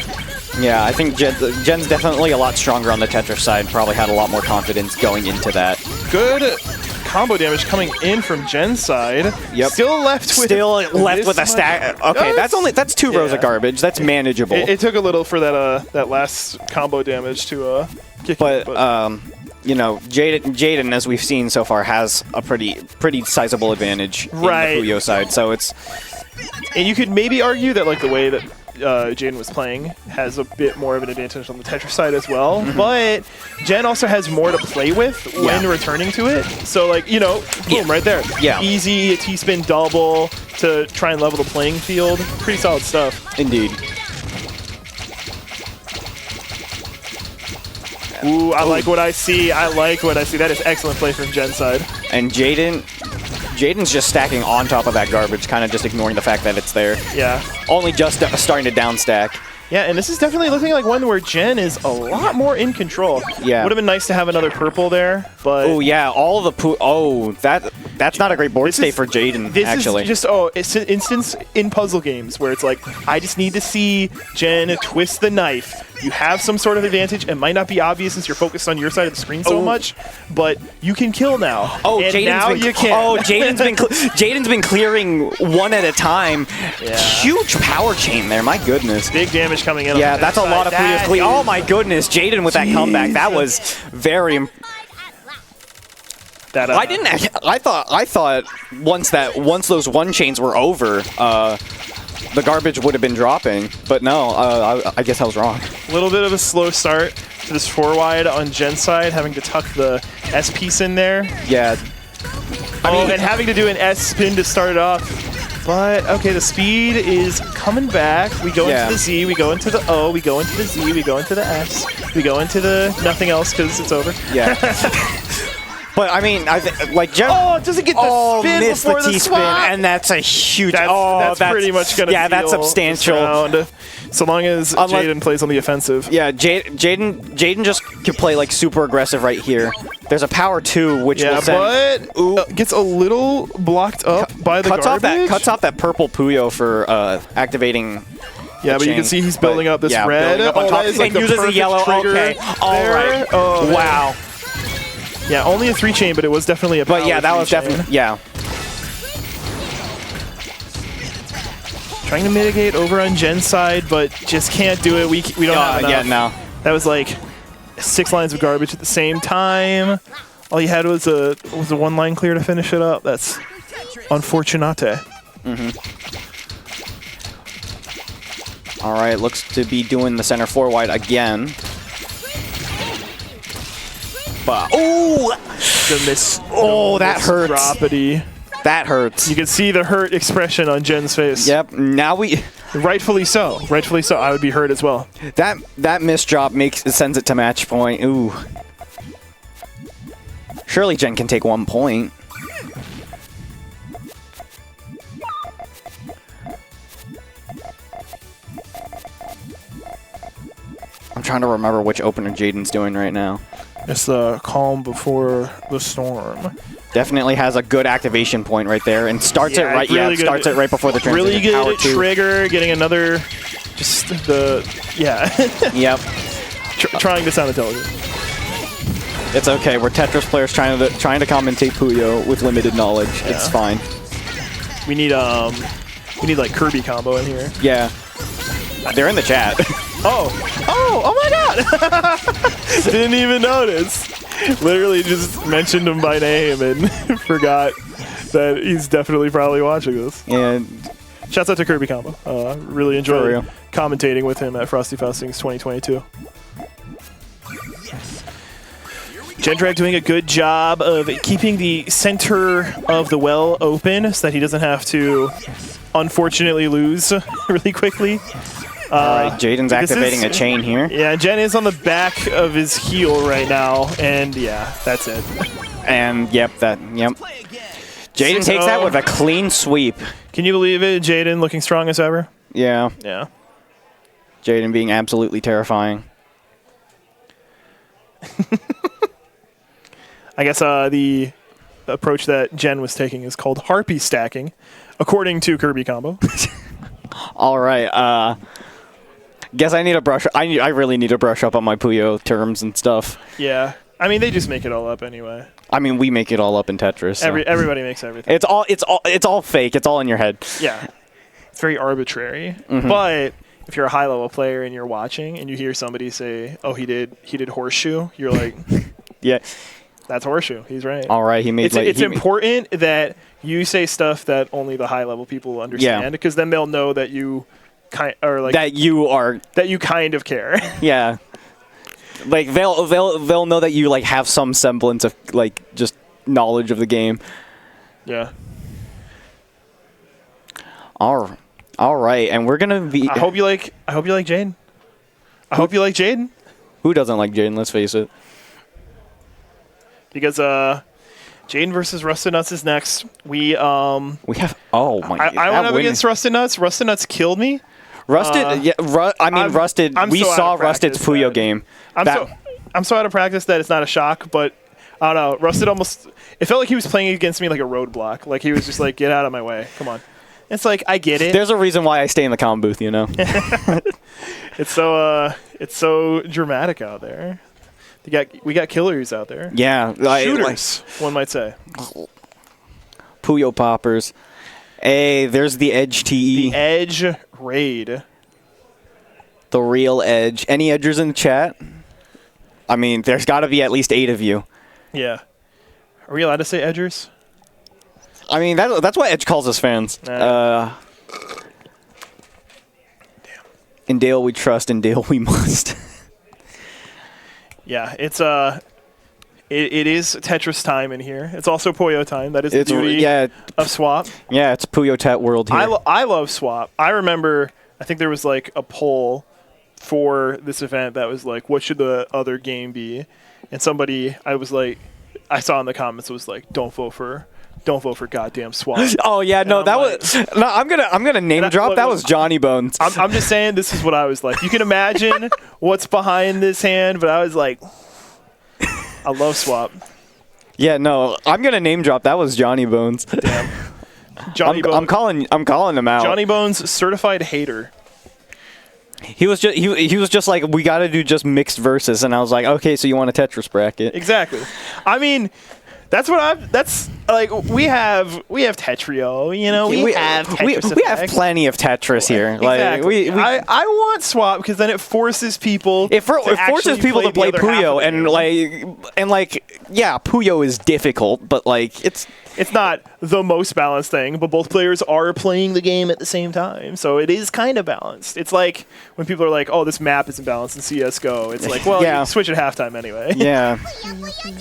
Yeah, I think Jen's definitely a lot stronger on the Tetris side. Probably had a lot more confidence going into that. Good combo damage coming in from Jen's side. Yep. Still left with a stack. Okay, that's 2 rows of yeah. garbage. That's manageable. It took a little for that last combo damage to kick in, but you know, Jaden, as we've seen so far, has a pretty sizable advantage Right. in the Puyo side. So it's and you could maybe argue that like the way that Jaden was playing has a bit more of an advantage on the Tetris side as well, but Jen also has more to play with when returning to it. So like, you know, boom, right there. Yeah. Easy T-spin double to try and level the playing field. Pretty solid stuff. indeed. Ooh, I like what I see. I like what I see. That is excellent play from Jen's side. And Jaden Jaden's just stacking on top of that garbage, kind of just ignoring the fact that it's there. Yeah. Only just starting to down stack. Yeah, and this is definitely looking like one where Jen is a lot more in control. Yeah. Would have been nice to have another purple there, but... Oh, yeah, all the that's not a great board state for Jaden, This actually. is just, it's an instance in puzzle games where it's like, I just need to see Jen twist the knife. You have some sort of advantage. It might not be obvious since you're focused on your side of the screen so much, but you can kill now. Oh, and Jaden's now been, you can. Oh, Jaden's been clearing one at a time. Yeah. Huge power chain there, my goodness. Big damage coming in. Yeah, on that's a side. lot of previous clean. Oh my goodness, Jaden with that comeback. That was very. That, I didn't. I thought once those one chains were over, the garbage would have been dropping. But no, I guess I was wrong. A little bit of a slow start to this 4-wide on Jen's side, having to tuck the S piece in there. Yeah. And having to do an S spin to start it off. But, okay, the speed is coming back. We go into the Z, we go into the O, we go into the Z, we go into the S, we go into the nothing else because it's over. Yeah. But, I mean, like, Jen... Oh, it doesn't get the spin missed before the the T-spin, swap. and that's a huge... That's pretty much going to Yeah, that's substantial. Round, so long as Jaden plays on the offensive. Yeah, Jaden just can play, like, super aggressive right here. There's a power 2, which will send... but gets a little blocked up by the garbage. Cuts off that purple Puyo for activating... Yeah, but you can see he's building up this red. Up on top, that is like and uses the yellow. Okay, all right. Oh, wow. Yeah, only a 3-chain, but it was definitely a power. But yeah, that was definitely, yeah. Trying to mitigate over on Jen's side, but just can't do it. We don't have enough. Yeah, no. That was like 6 lines of garbage at the same time. All you had was a 1-line clear to finish it up. That's unfortunate. All right, looks to be doing the center 4-wide again. But The miss. that hurts. Droppity. That hurts. You can see the hurt expression on Jen's face. Yep. Now we. Rightfully so. Rightfully so. I would be hurt as well. That miss drop sends it to match point. Ooh. Surely Jen can take 1 point. I'm trying to remember which opener Jaden's doing right now. It's the calm before the storm. Definitely has a good activation point right there, and starts it right. Really Yeah, starts it right before the transition. Really good Power at 2. trigger, getting another. Just the Yep. trying to sound intelligent. It's okay. We're Tetris players trying to commentate Puyo with limited knowledge. Yeah. It's fine. We need like Kirby combo in here. Yeah. They're in the chat. Oh my God! Didn't even notice. Literally just mentioned him by name and forgot that he's definitely probably watching this. And shouts out to Kirby combo. Really For enjoyed real. commentating with him at Frosty Faustings 2022. Gendrag doing a good job of keeping the center of the well open so that he doesn't have to, unfortunately, lose really quickly. all right, Jaden's activating a chain here. Yeah, Jen is on the back of his heel right now, and yeah, that's it. And yep. Jaden takes that with a clean sweep. Can you believe it? Jaden looking strong as ever. Yeah. Yeah. Jaden being absolutely terrifying. I guess the approach that Jen was taking is called harpy stacking, according to Kirby combo. All right. Guess I need a brush. I really need to brush up on my Puyo terms and stuff. Yeah. I mean, they just make it all up anyway. I mean, we make it all up in Tetris. So. Everybody makes everything. It's all fake. It's all in your head. Yeah. It's very arbitrary. But if you're a high level player and you're watching and you hear somebody say, "Oh, he did horseshoe," you're like, Yeah. "That's horseshoe. He's right." All right. He made. It's important that you say stuff that only the high level people understand, because then they'll know that you that you kind of care. Yeah. Like they'll know that you like have some semblance of like just knowledge of the game. Yeah. All right, and we're gonna be. I hope you like Jaden. I hope you like Jaden. Who doesn't like Jaden? Let's face it. Because Jaden versus Rusted Nuts is next. We have. Oh my! I went up against Rusted Nuts. Rusted Nuts killed me. Rusted. Rusted. We so out saw of Rusted's practice, Puyo man. game. I'm so out of practice that it's not a shock, but I don't know. Rusted almost. It felt like he was playing against me like a roadblock. Like he was just like, get out of my way. Come on. It's like I get it. There's a reason why I stay in the comm booth, you know. It's so dramatic out there. We got killers out there. Yeah, Shooters, one might say. Puyo poppers. Hey, there's the Edge TE. The Edge raid. The real Edge. Any Edgers in the chat? I mean, there's got to be at least 8 of you. Yeah. Are we allowed to say Edgers? I mean, that's what Edge calls us fans. Damn. In Dale we trust, in Dale we must. Yeah, it's it is Tetris time in here. It's also Puyo time. That is the beauty of Swap. Yeah, it's Puyo Tet world here. I love Swap. I remember, I think there was like a poll for this event that was like, what should the other game be? And somebody, I saw in the comments, it was like, don't vote for goddamn Swap. Oh yeah, no, that was. No, I'm gonna name drop. That was Johnny Bones. I'm just saying, this is what I was like. You can imagine what's behind this hand, but I was like, I love Swap. Yeah, no, I'm gonna name drop. That was Johnny Bones. Damn. Johnny Bones. I'm calling him out. Johnny Bones, certified hater. He was just like, we got to do just mixed verses, and I was like, okay, so you want a Tetris bracket? Exactly. I mean, that's like we have Tetrio, you know. We have Tetris we have plenty of Tetris here. Exactly. Like I want Swap because then it forces people. It forces people to play Puyo, and yeah, Puyo is difficult, but like it's not the most balanced thing, but both players are playing the game at the same time, so it is kind of balanced. It's like when people are like, "Oh, this map isn't balanced in CS:GO." It's like, well, you switch at halftime anyway. Yeah,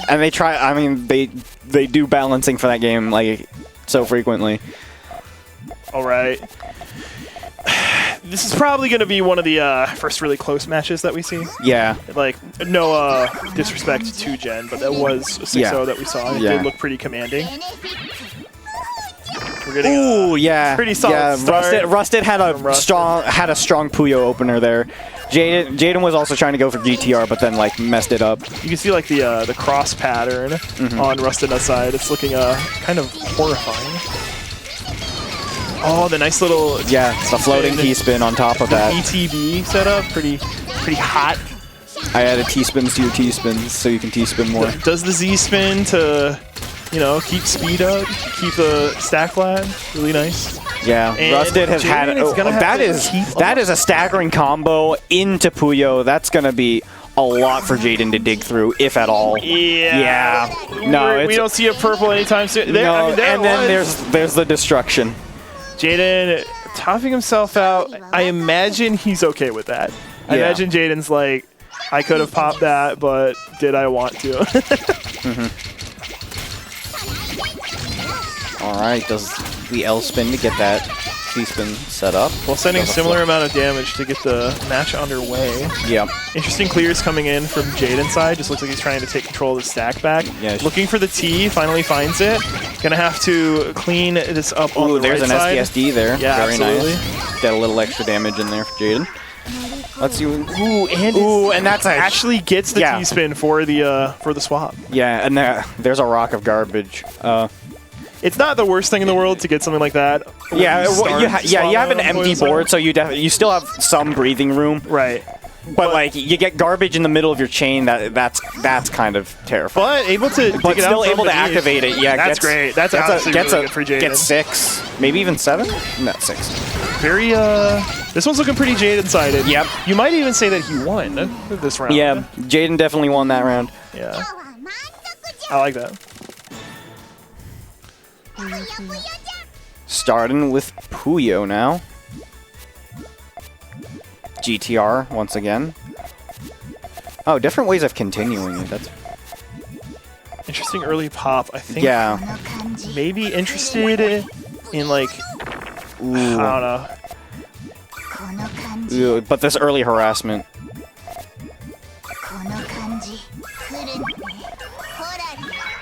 and they try. I mean, they do balancing for that game like so frequently. All right. This is probably going to be one of the first really close matches that we see. Yeah. Like, no disrespect to Jen, but that was a 6-0 that we saw. It did look pretty commanding. We're getting pretty solid start. Rusted had a strong Puyo opener there. Jaden was also trying to go for GTR, but then like messed it up. You can see like the cross pattern on Rusted Nut's side. It's looking kind of horrifying. Oh, the nice little it's the floating T-spin on top of that. ETB setup, pretty hot. I added T-spins to your T-spins so you can T-spin more. Does the Z-spin to, keep speed up, keep the stack flat, really nice. Yeah, and Rusted has had that is a staggering combo into Puyo. That's gonna be a lot for Jaden to dig through, if at all. Yeah. No, we don't see a purple anytime soon. Then there's the destruction. Jaden toughing himself out. I imagine he's okay with that. I imagine Jaden's like, I could have popped that, but did I want to? All right, does the L spin to get that C-spin set up? While sending a similar amount of damage to get the match underway. Yep. Interesting clears coming in from Jaden's side. Just looks like he's trying to take control of the stack back. Yeah, looking for the T, finally finds it. Gonna have to clean this up on the right side. There's an SDSD there. Yeah, very absolutely. Nice. Got a little extra damage in there for Jaden. Let's see. And that's actually gets the T-spin for the swap. Yeah, and there's a rock of garbage. It's not the worst thing in the world to get something like that. Yeah, you have an empty board, so you still have some breathing room. Right. But like you get garbage in the middle of your chain, that's kind of terrifying. But still able to activate it. Yeah, that's great. That's really good for Jaden. Gets 6, maybe even 7. No, 6. Very this one's looking pretty Jaden-sided. Yep. You might even say that he won this round. Yeah, Jaden definitely won that round. Yeah. I like that. Starting with Puyo now. GTR once again. Oh, different ways of continuing it. That's interesting early pop. I think. Yeah. Maybe interested in like. I don't know. But this early harassment.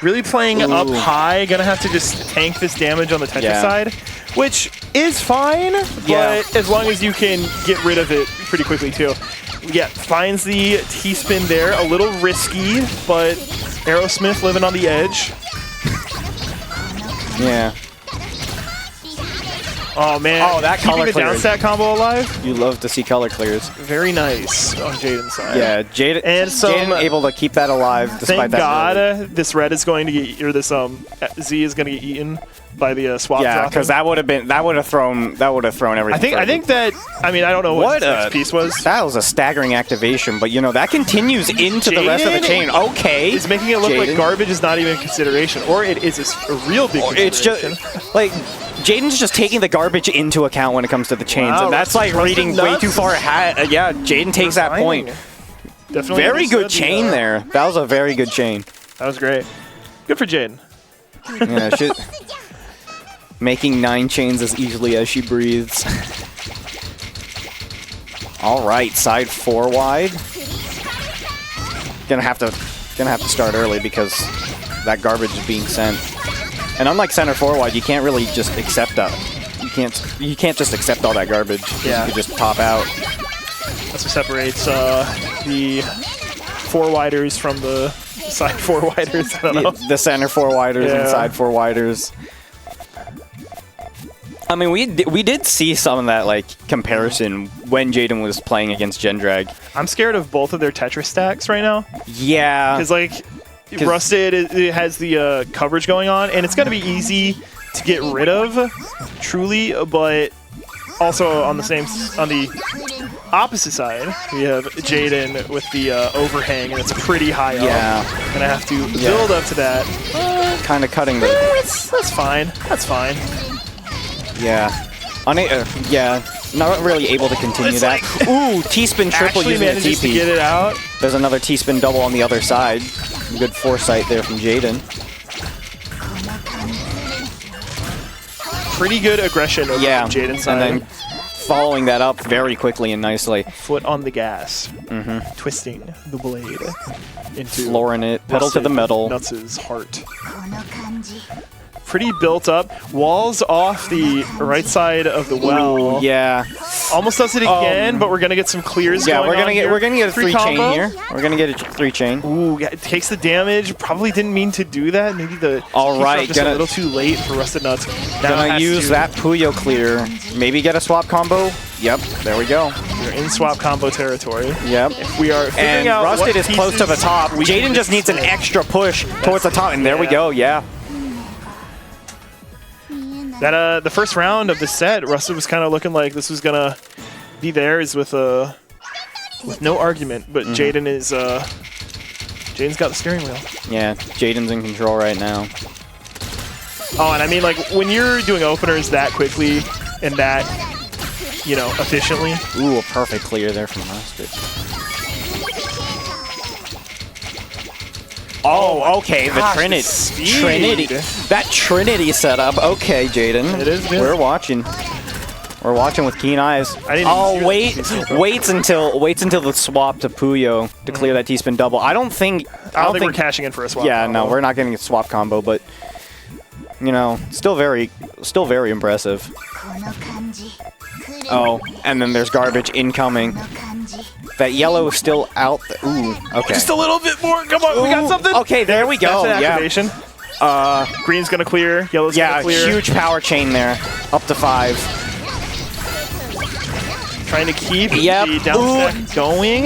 Really playing up high, gonna have to just tank this damage on the Tetris side, which is fine, but as long as you can get rid of it pretty quickly too. Yeah, finds the T-spin there, a little risky, but Aerosmith living on the edge. Yeah. Oh man, Oh, that keeping color the clear. down stack combo alive. You love to see color clears. Very nice on Jaden's side. Yeah, Jaden And some- Jaden able to keep that alive despite Thank that. God this red is going to get, or this Z is going to get eaten by the swap. Yeah, dropping. because that would have thrown everything. I think that, I mean, I don't know what, this next piece was. That was a staggering activation, but you know that continues into the rest of the Jaden chain. Okay, It's making it look like Jaden. garbage is not even a consideration, or it is a real big It's consideration. just like Jaden's just taking the garbage into account when it comes to the chains, Wow, and that's like Rusted reading way nuts. too far ahead. Yeah, Jaden takes that point. Definitely Very good understood the, chain there. That was a very good chain. That was great. Good for Jaden. Yeah, making 9 chains as easily as she breathes. All right, side 4 wide. Gonna have to start early because that garbage is being sent. And unlike center 4 wide, you can't really just accept that. You can't just accept all that garbage. Yeah. You can just pop out. That's what separates the 4-widers from the side 4-widers. I don't know. The center 4 widers and Yeah. side 4 widers. I mean, we did see some of that like comparison when Jaden was playing against Gendrag. I'm scared of both of their Tetris stacks right now. Yeah. Because, like, Rusted it has the coverage going on, and it's going to be easy to get rid of, truly, but also on the opposite side, we have Jaden with the overhang, and it's pretty high up. Gonna have to build up to that. Kind of cutting the... That's fine. That's fine. Yeah. Yeah. Not really able to continue It's that. Ooh, T-spin triple Actually using a manages to TP. get it out. There's another T-spin double on the other side. Good foresight there from Jaden. Pretty good aggression over Yeah. from Jaden's side. And then following that up very quickly and nicely. Foot on the gas. Twisting the blade into Flooring it. Pedal to the metal. Nuts' heart. Pretty built up. Walls off the right side of the well. Yeah. Almost does it again, but we're gonna get some clears. Yeah, going we're on gonna get here. a 3 chain here. We're gonna get a 3 chain. Ooh, yeah, it takes the damage. Probably didn't mean to do that. Maybe the All keys right, are just a little too late for Rusted Nuts. Now Gonna has use to- that Puyo clear. Maybe get a swap combo. Yep, there we go. We're in swap combo territory. Yep. We are figuring And out Rusted what is close to the pieces top. we can Jaden just needs an extra push towards the top, and there we yeah. go. Yeah. That the first round of the set, Rusted was kind of looking like this was gonna be theirs with no argument, but Jaden is Jaden's got the steering wheel. Yeah, Jaden's in control right now. Oh, and I mean, like, when you're doing openers that quickly and that, you know, efficiently. Ooh, a perfect clear there from Rusted. Oh, okay, the gosh, Trinity. the speed. Trinity. That Trinity setup. Okay, Jaden. It is good. We're watching. We're watching with keen eyes. I didn't Oh, even see that. waits until the swap to Puyo to clear that T-spin double. I don't think I don't think we're cashing in for a swap. Yeah, no, combo. we're not getting a swap combo, but you know, still very impressive. Oh, and then there's garbage incoming. That yellow is still out. Ooh, okay. Just a little bit more. Come on, we got Ooh, something. Okay, there we go. That's an Yeah. activation. Green's gonna clear. Yellow's Yeah, gonna clear. huge power chain there. Up to 5. Trying to keep Yep. the down stack going.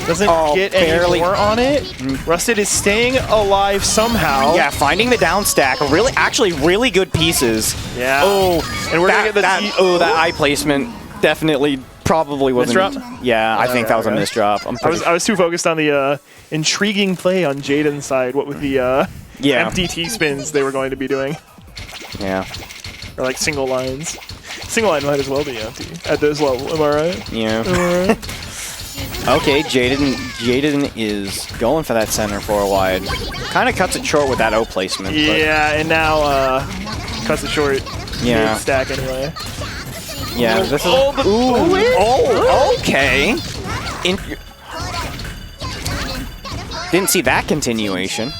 Doesn't Oh, get any barely. more on it. Rusted is staying alive somehow. Yeah, finding the down stack. Really good pieces. Yeah. Oh, And we're gonna get the that eye placement definitely probably wasn't. Misdrop? Yeah, I think that was a okay. misdrop. I was too focused on the intriguing play on Jaden's side. What with the Yeah. empty T-spins they were going to be doing. Yeah. Or like single lines. Single line might as well be empty at this level. Am I right? Yeah. Am I right? Okay, Jaden is going for that center 4 wide. Kind of cuts it short with that O placement. Yeah, and now cuts it short. Yeah. Mid-stack anyway. But yeah, this is. Oh, but Okay. Didn't see that continuation.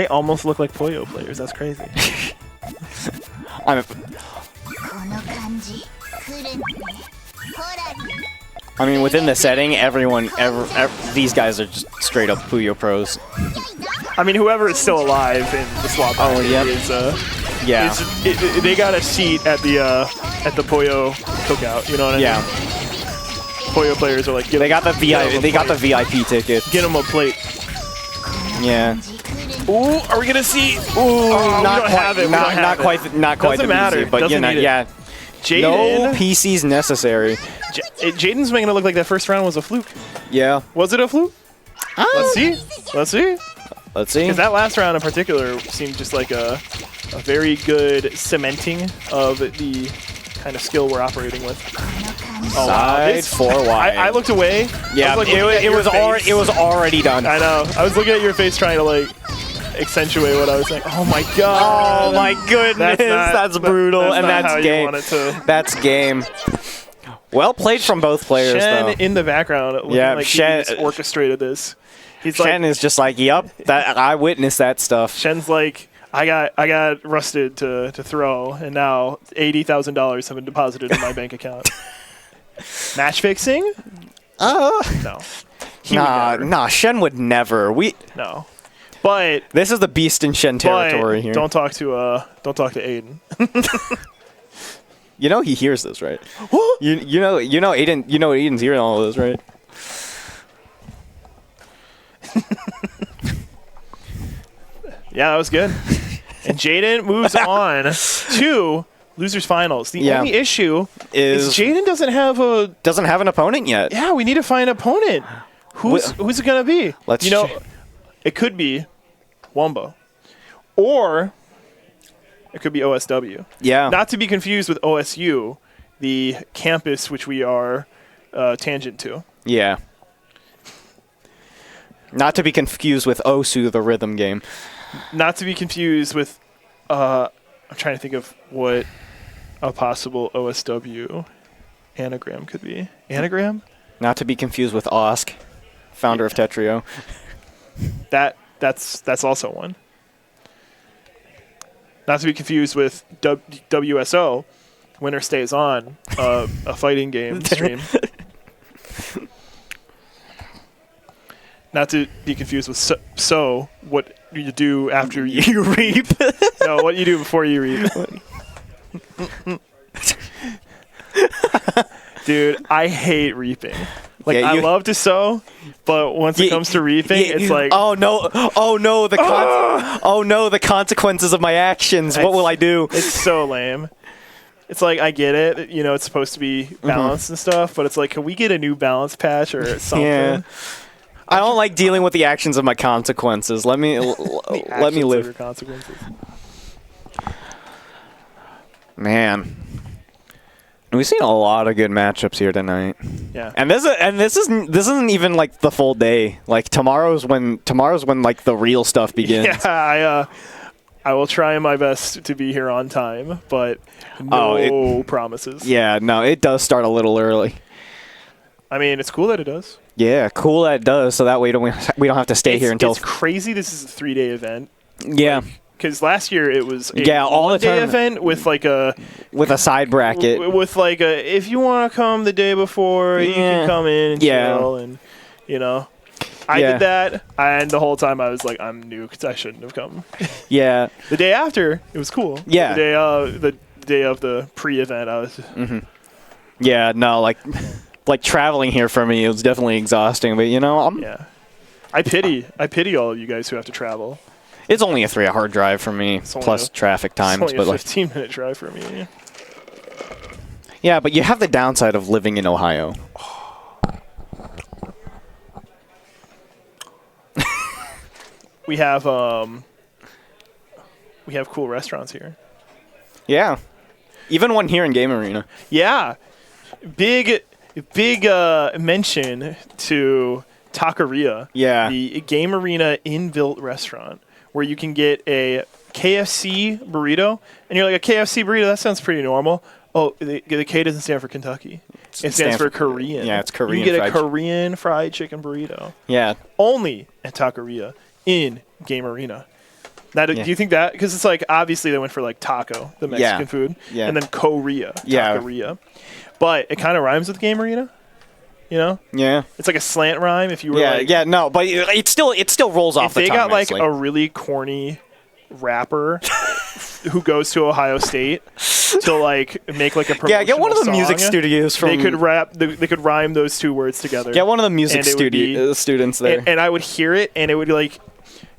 They almost look like Puyo players. That's crazy. I mean, within the setting, these guys are just straight up Puyo pros. I mean, whoever is still alive in the swap is they got a seat at the Puyo cookout. You know what I mean? Puyo players are like, they got the VIP ticket. Get them a plate. Yeah. Ooh, are we gonna see? Ooh, not quite. Not quite. Doesn't matter. But Doesn't need it. yeah. Jaden, No PCs necessary. Jaden's making it look like that first round was a fluke. Yeah. Was it a fluke? Let's see. Let's see. Because that last round in particular seemed just like a very good cementing of the kind of skill we're operating with. Oh, Side 4 wide. I looked away. Yeah, it was already done. I know. I was looking at your face trying to like accentuate what I was saying. Oh my god. Oh my goodness. That's brutal, and that's game. That's game. Well played from both players, Shen though. in the background, looking like Shen he orchestrated this. Shen is just like, yep, that I witnessed that stuff. Shen's like, I got rusted to throw, and now $80,000 have been deposited in my bank account. Match fixing? No. Nah. Shen would never. No. But this is the beast in Shen territory here. Don't talk to Aiden. You know he hears this, right? you know Aiden's hearing all of this, right? Yeah, that was good. And Jaden moves on to losers finals. The only issue is Jaden doesn't have an opponent yet. Yeah, we need to find an opponent. Who's it gonna be? It could be Wombo, or it could be OSW. Yeah. Not to be confused with OSU, the campus which we are tangent to. Yeah. Not to be confused with Osu, the rhythm game. Not to be confused with, I'm trying to think of what a possible OSW anagram could be. Anagram? Not to be confused with Osk, founder of Tetrio. That's also one. Not to be confused with WSO, Winner Stays On, a fighting game stream. Not to be confused with so what you do after you reap. No, what you do before you reap. Dude, I hate reaping. Like, I love to sow, but once it comes to reaping, it's like, oh no, the consequences of my actions. What will I do? It's so lame. It's like, I get it, it's supposed to be balanced and stuff, but it's like, can we get a new balance patch or something? Yeah. I don't like dealing with the actions of my consequences. Let me live. Your consequences. Man, we've seen a lot of good matchups here tonight. Yeah. And this isn't even like the full day. Like tomorrow's when like the real stuff begins. Yeah, I will try my best to be here on time, but no promises. Yeah, no, it does start a little early. I mean, it's cool that it does. Yeah, cool that it does. So that way we don't have to stay here until. It's crazy. This is a 3-day event. Yeah. Because last year it was a all the day event with like a side bracket with like a, if you want to come the day before, you can come in and chill, and I did that, and the whole time I was like, I'm new because I shouldn't have come. Yeah. The day after, it was cool. Yeah. The day of the pre-event, I was. Mm-hmm. Yeah. No, like traveling here for me, it was definitely exhausting, but Yeah. I pity all of you guys who have to travel. It's only a 3-hour drive for me, plus traffic times. It's only a 15-minute drive for me. Yeah, but you have the downside of living in Ohio. We have cool restaurants here. Yeah. Even one here in Game Arena. Yeah. Big mention to Taqueria. Yeah. The Game Arena inbuilt restaurant where you can get a KFC burrito, and you're like, a KFC burrito, that sounds pretty normal. Oh, the K doesn't stand for Kentucky. It stands for Korean. Yeah, it's Korean. You can get a Korean fried chicken burrito. Yeah. Only at Taqueria in Game Arena. Now, do you think that? Because it's like, obviously they went for like taco, the Mexican food, and then Korea, taqueria. But it kind of rhymes with Game Arena, you know? Yeah. It's like a slant rhyme if you were no, but it still rolls off the tongue. If they got like nicely. a really corny rapper who goes to Ohio State to like make like a promotional get one of the song, music studios from... They could rhyme those two words together. Get one of the music students there. And I would hear it, and it would like...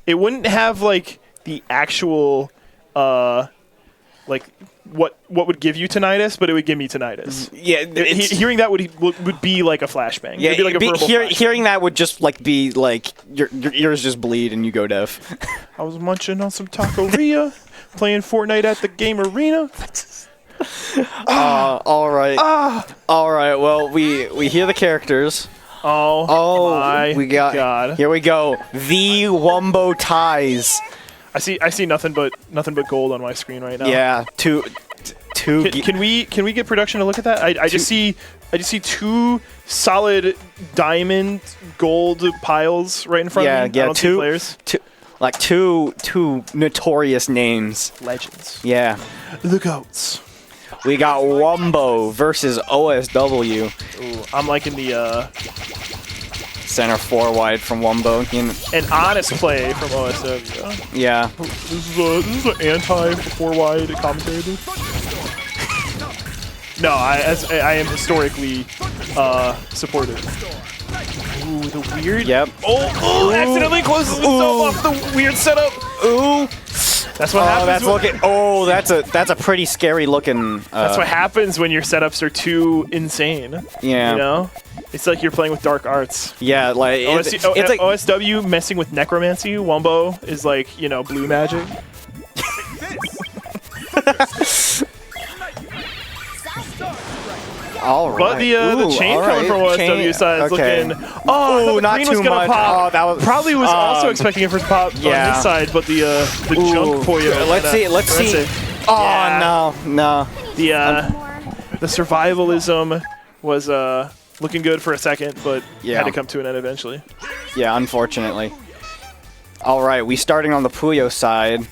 It wouldn't have like the actual like what would give you tinnitus, but it would give me tinnitus. Yeah, hearing that would be like a flashbang. Yeah, it'd be like a verbal flashbang. Hearing that would just like be like your ears just bleed and you go deaf. I was munching on some taqueria, playing Fortnite at the Game Arena. All right. All right. Well, we hear the characters. Oh my we got God. Here we go. The Wumbo ties. I see nothing but gold on my screen right now. Yeah, two. Can we get production to look at that? I just see two solid diamond gold piles right in front of me. Yeah, I don't see players. Two notorious names. Legends. Yeah. The GOATs. We got Wumbo versus OSW. Ooh, I'm liking the center 4 wide from Wumbo. An honest play from OSW. Yeah. This is an anti 4 wide commentary booth. No, I am historically supportive. Ooh, the weird. Yep. Oh! Accidentally closes himself off the weird setup. Ooh. That's what happens. That's a pretty scary looking. That's what happens when your setups are too insane. Yeah. You know, it's like you're playing with dark arts. Yeah, like it's like OSW messing with necromancy. Wumbo is like blue magic. All right. But the chain coming from OSW side is looking. Oh, not green too was gonna much. pop. Oh, that was probably was also expecting it for to pop on his side, but the junk Poyo. Let's see. Oh no. The survivalism was looking good for a second, but had to come to an end eventually. Yeah, unfortunately. All right, we starting on the Puyo side.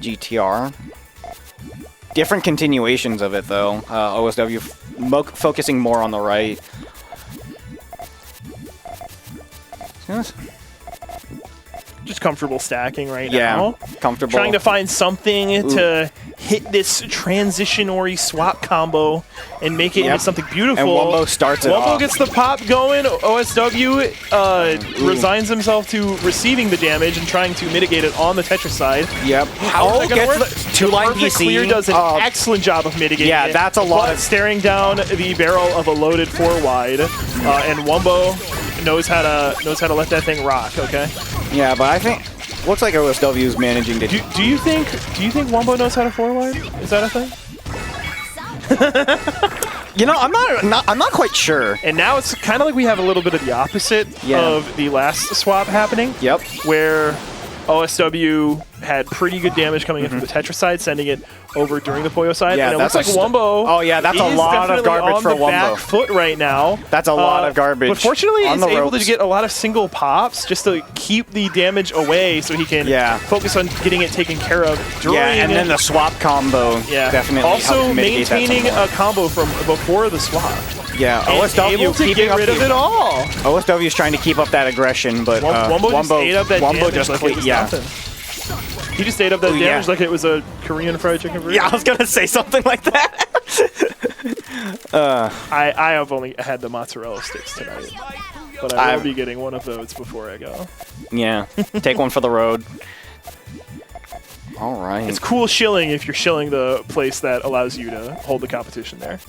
GTR. Different continuations of it, though. OSW focusing more on the right. Just comfortable stacking right Yeah, now. comfortable. Trying to find something to hit this transition-ori swap combo and make it into something beautiful. And Wumbo starts it off. Wumbo gets the pop going. OSW resigns himself to receiving the damage and trying to mitigate it on the Tetris side. Yep. How is that gonna work? The two-line Perfect PC. Clear does an excellent job of mitigating it. Yeah, that's a lot of... staring down the barrel of a loaded 4-wide. And Wumbo knows how to let that thing rock, okay? Yeah, but I think... Looks like OSW is managing to... Do you think Wumbo knows how to 4-wide? Is that a thing? I'm not quite sure. And now it's kind of like we have a little bit of the opposite of the last swap happening. Yep. Where OSW had pretty good damage coming in from the Tetris side, sending it over during the Poyo side. Yeah, and it looks like Wumbo. Oh yeah, that's a lot of garbage for on the Wumbo. back foot right now. That's a lot of garbage. But fortunately, on he's the able to ropes. get a lot of single pops just to keep the damage away, so he can focus on getting it taken care of during. Yeah, and then the swap combo. Definitely. Also maintaining a combo from before the swap. Yeah, OSW able to get rid of it all. OSW is trying to keep up that aggression, but Wumbo just ate up that Wumbo damage just like it was nothing. He just ate up that damage like it was a Korean fried chicken burger. Yeah, I was gonna say something like that. I have only had the mozzarella sticks tonight, but I will be getting one of those before I go. Yeah, take one for the road. All right. It's cool shilling if you're shilling the place that allows you to hold the competition there.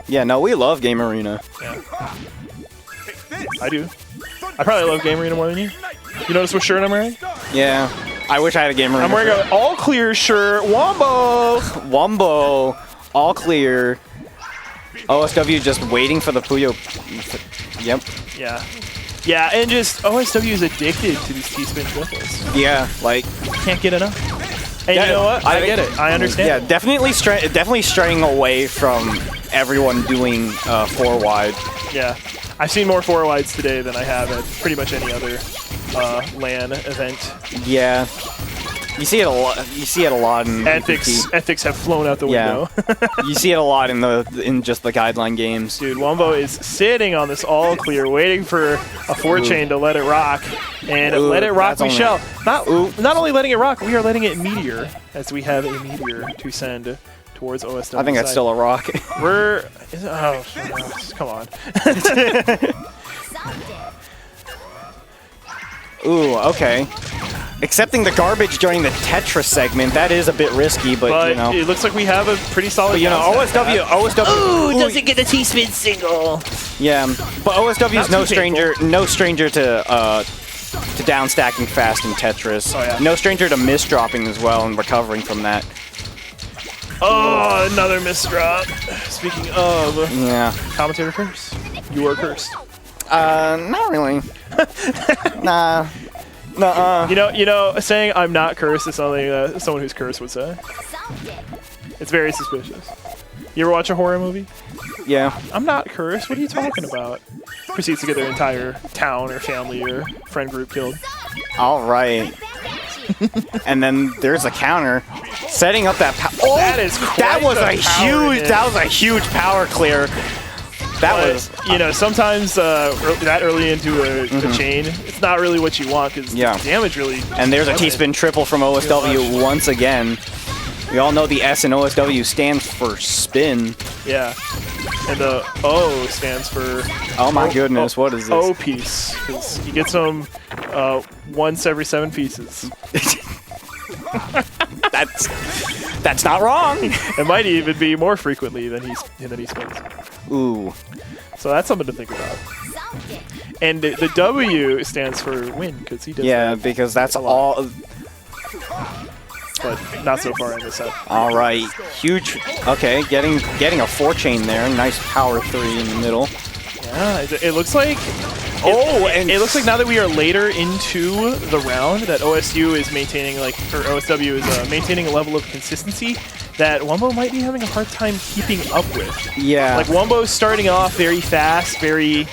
Yeah, no, we love Game Arena. Yeah. I do. I probably love Game Arena more than you. You notice what shirt I'm wearing? Yeah. I wish I had a Game Arena. I'm wearing an all clear shirt. Wumbo! Wumbo. All clear. OSW just waiting for the Puyo. Yep. Yeah. Yeah, and just OSW is addicted to these T-spin triples. Yeah, like... Can't get enough. And you know what? I get it. I understand. Yeah, definitely straying away from everyone doing 4-wide. Yeah. I've seen more 4-wides today than I have at pretty much any other LAN event. Yeah. You see it a lot. You see it a lot in Ethics have flown out the window. You see it a lot in just the guideline games. Dude, Wombo is sitting on this all clear, waiting for a 4-chain to let it rock. And let it rock we shall. Not only letting it rock, we are letting it meteor, as we have a meteor to send towards OSW. I think that's still a rock. Come on. Ooh, okay. Accepting the garbage during the Tetris segment, that is a bit risky, but you know. It looks like we have a pretty solid. But, you know, OSW. Ooh, doesn't get a T-spin single. Yeah, but OSW is no stranger to down stacking fast in Tetris. Oh, yeah. No stranger to misdropping as well and recovering from that. Oh, another misdrop. Speaking of, Yeah. commentator curse. You are cursed. Not really. Nah. Nuh-uh. You know, saying I'm not cursed is something someone who's cursed would say. It's very suspicious. You ever watch a horror movie? Yeah. I'm not cursed. What are you talking about? Proceeds to get their entire town or family or friend group killed. All right. And then there's a counter, setting up that. That is that was a huge power clear. That was, you know, sometimes that early into a chain, it's not really what you want because the damage really. And there's a T-spin triple from OSW once again. We all know the S in OSW stands for spin. Yeah. And the O stands for. Oh my goodness, what is this? O piece, because he gets them once every 7 pieces. That's not wrong. It might even be more frequently than he spins. Ooh. So that's something to think about. And the W stands for win because he does. Yeah, because that's all. But not so far in the set. All right, huge. Okay, getting a 4-chain there. Nice power 3 in the middle. Yeah, it looks like. It looks like now that we are later into the round, that OSU is maintaining OSW is maintaining a level of consistency that Wombo might be having a hard time keeping up with. Yeah. Like Wombo's starting off very fast, very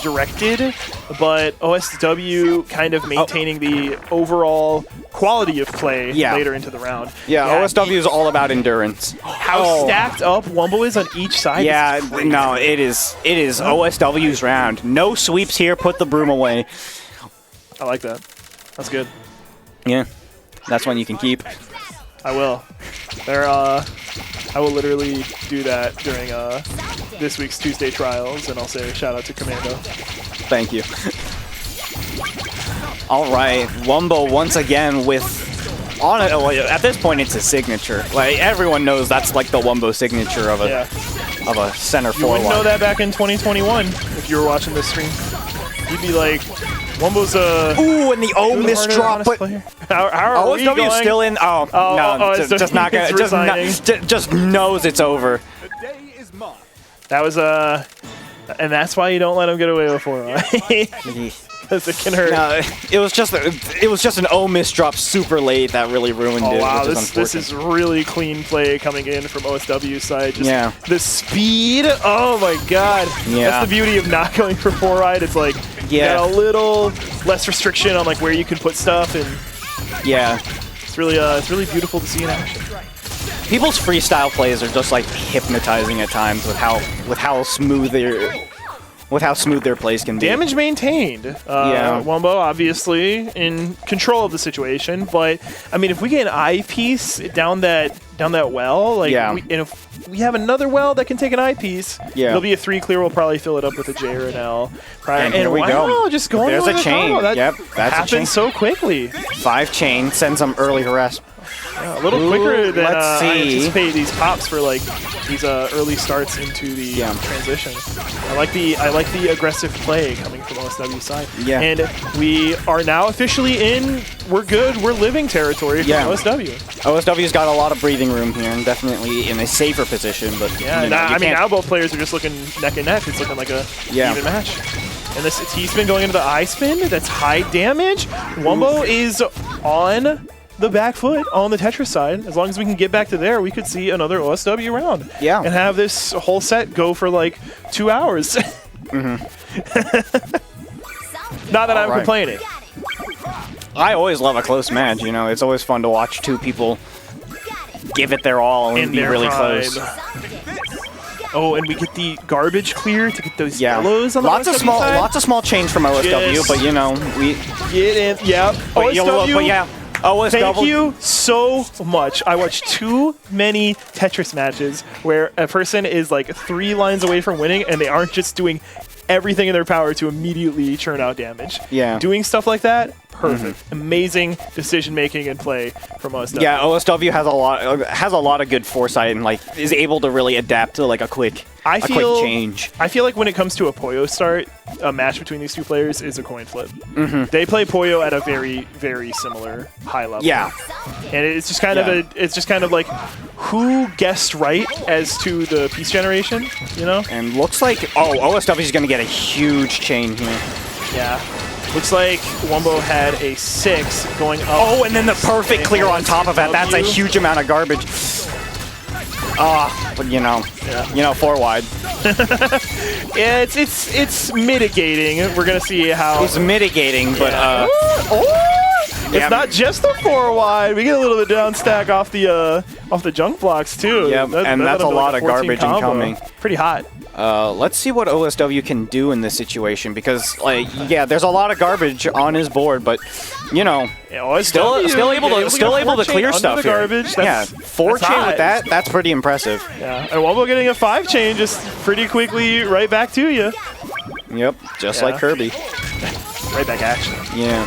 directed, but OSW kind of maintaining the overall quality of play later into the round. Yeah, OSW is all about endurance. How stacked up Wombo is on each side. Yeah, no, it is OSW's round. No sweeps here, put the broom away. I like that. That's good. Yeah, that's one you can keep. I will. I will literally do that during this week's Tuesday trials, and I'll say shout out to Commando. Thank you. All right, Wombo once again with at this point it's a signature. Like everyone knows that's like the Wombo signature of a center You forward. wouldn't know that back in 2021 if you were watching this stream. You'd be like, Wombo's ooh, and the O miss drop, but how are we going? still in. Oh, no, just not gonna. Just knows it's over. That was and that's why you don't let him get away with 4, because it can hurt. No, it was just an O miss drop super late that really ruined it. Wow, which is this is really clean play coming in from OSW's side. Just the speed. Oh my god. Yeah. That's the beauty of not going for 4-ride. It's like you got a little less restriction on like where you can put stuff, and it's really beautiful to see in action. People's freestyle plays are just like hypnotizing at times with how smooth their plays can be. Damage maintained. Wombo obviously in control of the situation, but I mean, if we get an eyepiece down that well, like, and if we have another well that can take an eyepiece, it'll be a 3 clear. We'll probably fill it up with a J or an L. And here we go. Just going. There's a chain. That's happens a chain. so quickly. 5-chain sends some early harass. A little quicker than let's see. I anticipate these pops for like these early starts into the transition. I like the aggressive play coming from OSW's side. Yeah. And we are now officially in we're living territory for OSW. OSW's got a lot of breathing room here and definitely in a safer position, but now both players are just looking neck and neck. It's looking like a even match. And this T-spin going into the I-spin, that's high damage. Wombo is on the back foot on the Tetris side. As long as we can get back to there, we could see another OSW round. Yeah. And have this whole set go for like 2 hours. Not that I'm right. complaining. I always love a close match. You know, it's always fun to watch two people give it their all and In be their really prime. close. Oh, and we get the garbage clear to get those Yeah, yellows on the lots of OSW small, side. lots of small change from OSW, Yes. but you know, we. Get in. Yeah. But, OSW. but yeah, OSW. Thank you so much. I watched too many Tetris matches where a person is like 3 lines away from winning and they aren't just doing everything in their power to immediately churn out damage. Yeah. Doing stuff like that, perfect. Amazing decision making and play from OSW. Yeah, OSW has a lot of good foresight and like is able to really adapt to like a quick quick change. I feel like when it comes to a Poyo start, a match between these two players is a coin flip. They play Poyo at a very, very similar high level. Yeah. And it's just kind of like who guessed right as to the piece generation, you know? And looks like OSW is going to get a huge chain here. Yeah. Looks like Wumbo had a 6 going up. Oh, and then the perfect clear on top of that. That's a OSW. huge amount of garbage. But you know, 4 wide. Yeah, it's mitigating. We're gonna see how It's mitigating, but it's yeah. not just the 4 wide. We get a little bit down stack off the junk blocks too. Yep, and that's a lot of 14 garbage combo. incoming. Pretty hot. Let's see what OSW can do in this situation because, like, yeah, there's a lot of garbage on his board, but you know, Yeah, OSW, still able yeah, to get 4 clear chain stuff under the here. garbage. Yeah, That's, 4 that's chain hot. with that. That's pretty impressive. Yeah, and Wumbo getting a 5 chain just pretty quickly right back to you. Yep, just Yeah. like Kirby. Right back action. Yeah.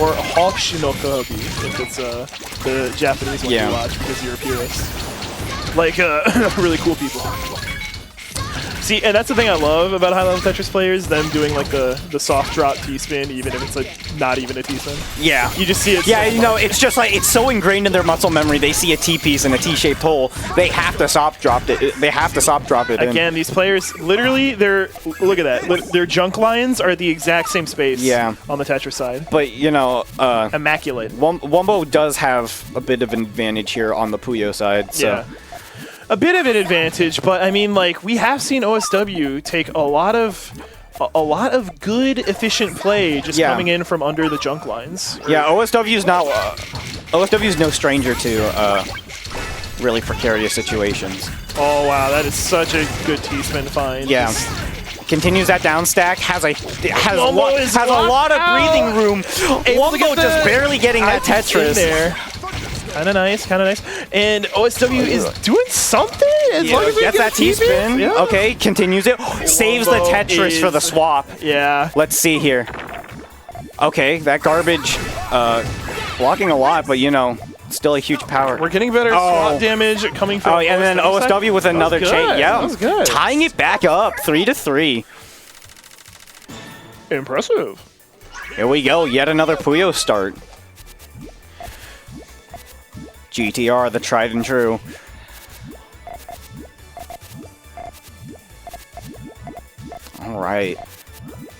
Or Hawkshi no Kirby, if it's the Japanese one Yeah. you watch because you're a purist. Like, really cool people. See, and that's the thing I love about high-level Tetris players, them doing like the soft drop T-spin, even if it's like not even a T-spin. Yeah. You just see it Yeah, so you know, much. it's just like it's so ingrained in their muscle memory. They see a T-piece and a T-shaped hole. They have to soft drop it. They have to soft drop it in. Again, these players, literally, look at that. Their junk lines are the exact same space Yeah. on the Tetris side. But, you know, Immaculate. Wumbo does have a bit of an advantage here on the Puyo side. So. Yeah. A bit of an advantage, but I mean, like, we have seen OSW take a lot of good, efficient play just Yeah. coming in from under the junk lines. Yeah, OSW's no stranger to really precarious situations. Oh, wow, that is such a good T-spin find. Yeah. Just- Continues that down stack, has a Wumbo is lot locked of breathing room. Able to Wumbo get just the barely getting that IPs in Tetris. there. Kind of nice, kind of nice. And OSW is doing something. As long as we Gets get that T-spin. Yeah. Okay, continues it. Saves the Wumbo Tetris for the is- swap. Yeah. Let's see here. Okay, that garbage blocking a lot, but you know, still a huge power. We're getting better swap damage coming from Oh, and then side. OSW with another That was chain. good. Yeah, That was good. tying it back up, 3-3. Impressive. Here we go, yet another Puyo start. GTR, the tried and true. All right.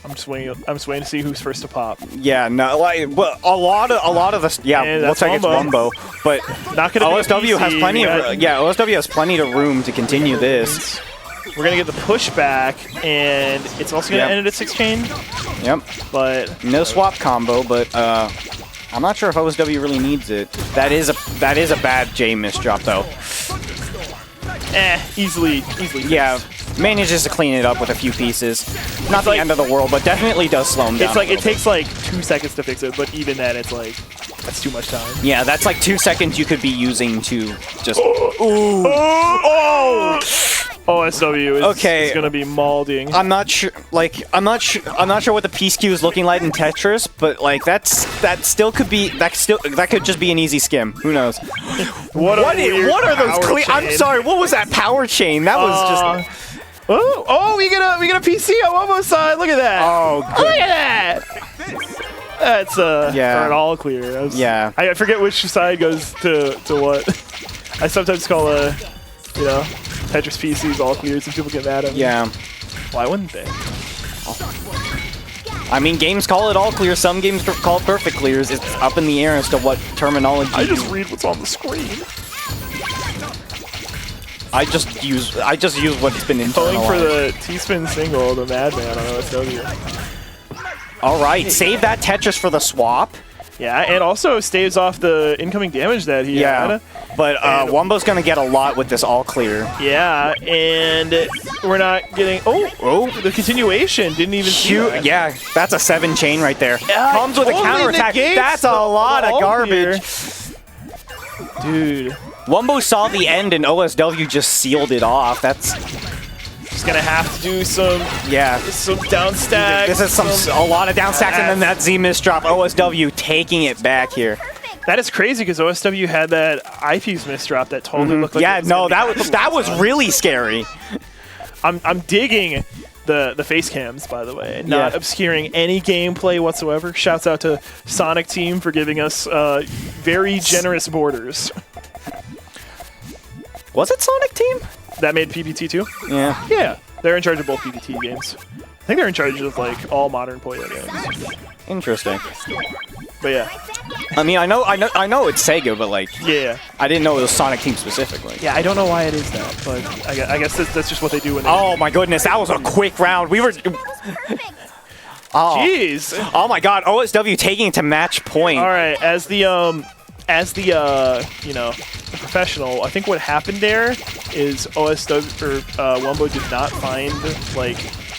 I'm just waiting to see who's first to pop. Yeah, no, like, but a lot of the Yeah, looks that's like it's Wumbo. Wumbo, but Not gonna be OSW has PC. plenty of Yeah. OSW has plenty of room to continue this. We're gonna get the pushback, and it's also gonna Yep. end at 6 chain. Yep, But no swap combo, but I'm not sure if OSW really needs it. That is a bad J miss drop though. easily. Yeah, manages to clean it up with a few pieces. Not the like- end of the world, but definitely does slow him down. It's like a it little takes like 2 seconds to fix it, but even then, it's like that's too much time. bit. Yeah, that's like 2 seconds you could be using to just. OSW is, Okay. is gonna be maulding. I'm not sure. Like, I'm not sure what the piece queue is looking like in Tetris, but like that could just be an easy skim. Who knows? What What are those? I'm sorry. What was that power chain? That was just. Oh, we get a PC on Wumbo's side. Look at that. Oh, Look at that. That's Yeah. for an all clear. Yeah. I forget which side goes to what. I sometimes call Tetris PCs all clears and people get mad at me. Yeah. Why wouldn't they? I mean, games call it all clear. Some games call it perfect clears. It's up in the air as to what terminology. I just read what's on the screen. I just use what's been Going internalized. for the T-spin single, the Madman on OSW. All right, save that Tetris for the swap. Yeah, and also staves off the incoming damage that he had. But Wumbo's going to get a lot with this all clear. Yeah, and we're not getting... Oh, the continuation. Didn't even see that. Yeah, that's a 7 chain right there. Yeah, Comes with a totally counterattack. negates That's a lot of garbage. Dude. Wumbo saw the end, and OSW just sealed it off. That's... Just going to have to do some down stacks. This is a lot of down stacks, and then that Z miss drop. OSW taking it back here. That is crazy because OSW had that IP's misdrop that totally looked like that was really scary. I'm digging the face cams, by the way, not obscuring any gameplay whatsoever. Shouts out to Sonic Team for giving us very generous borders. Was it Sonic Team? That made PPT too? Yeah. Yeah, they're in charge of both PPT games. I think they're in charge of like all modern Poyo games. Interesting. But yeah. I mean, I know it's Sega, but like, Yeah. I didn't know it was Sonic Team specifically. Yeah, I don't know why it is that, but I guess that's just what they do when they... Oh my goodness, that was a quick round. We were... Oh. Jeez. Oh my god, OSW taking it to match point. All right, as the the professional, I think what happened there is OSW or Wumbo did not find like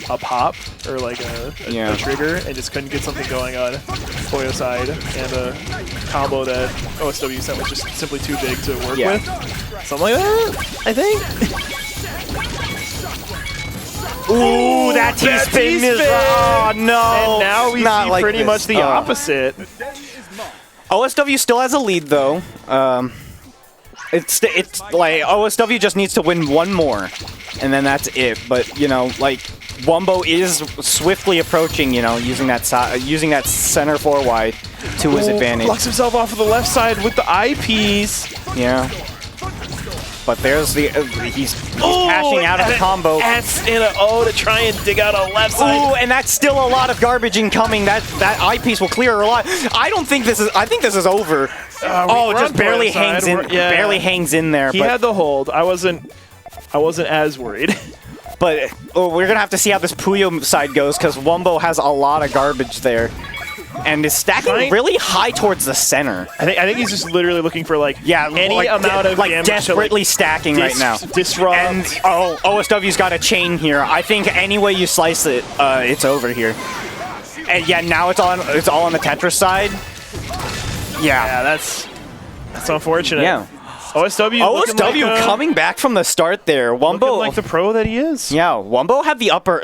a pop or like a trigger and just couldn't get something going on Poyo side, and a combo that OSW sent was just simply too big to work with. Something like that, I think. Ooh, that T-spin is... Oh, no. And now we see like pretty much the opposite. OSW still has a lead, though. It's like OSW just needs to win one more, and then that's it. But you know, like Wumbo is swiftly approaching. You know, using that center 4 wide to his advantage. Blocks himself off of the left side with the eyepiece. Yeah. But there's the he's cashing out of the combo. S and an O to try and dig out a left side. Ooh, and that's still a lot of garbage incoming. That eyepiece will clear a lot. I think this is over. Just barely hangs in. Barely hangs in there. He had the hold. I wasn't as worried. But we're gonna have to see how this Puyo side goes because Wumbo has a lot of garbage there. And is stacking really high towards the center. I think he's just literally looking for any amount of damage desperately stacking right now. Disrupt. And OSW's got a chain here. I think any way you slice it, it's over here. And yeah, now it's all on the Tetris side. Yeah, that's unfortunate. Yeah. OSW coming back from the start there. Wumbo like the pro that he is. Yeah, Wumbo had the upper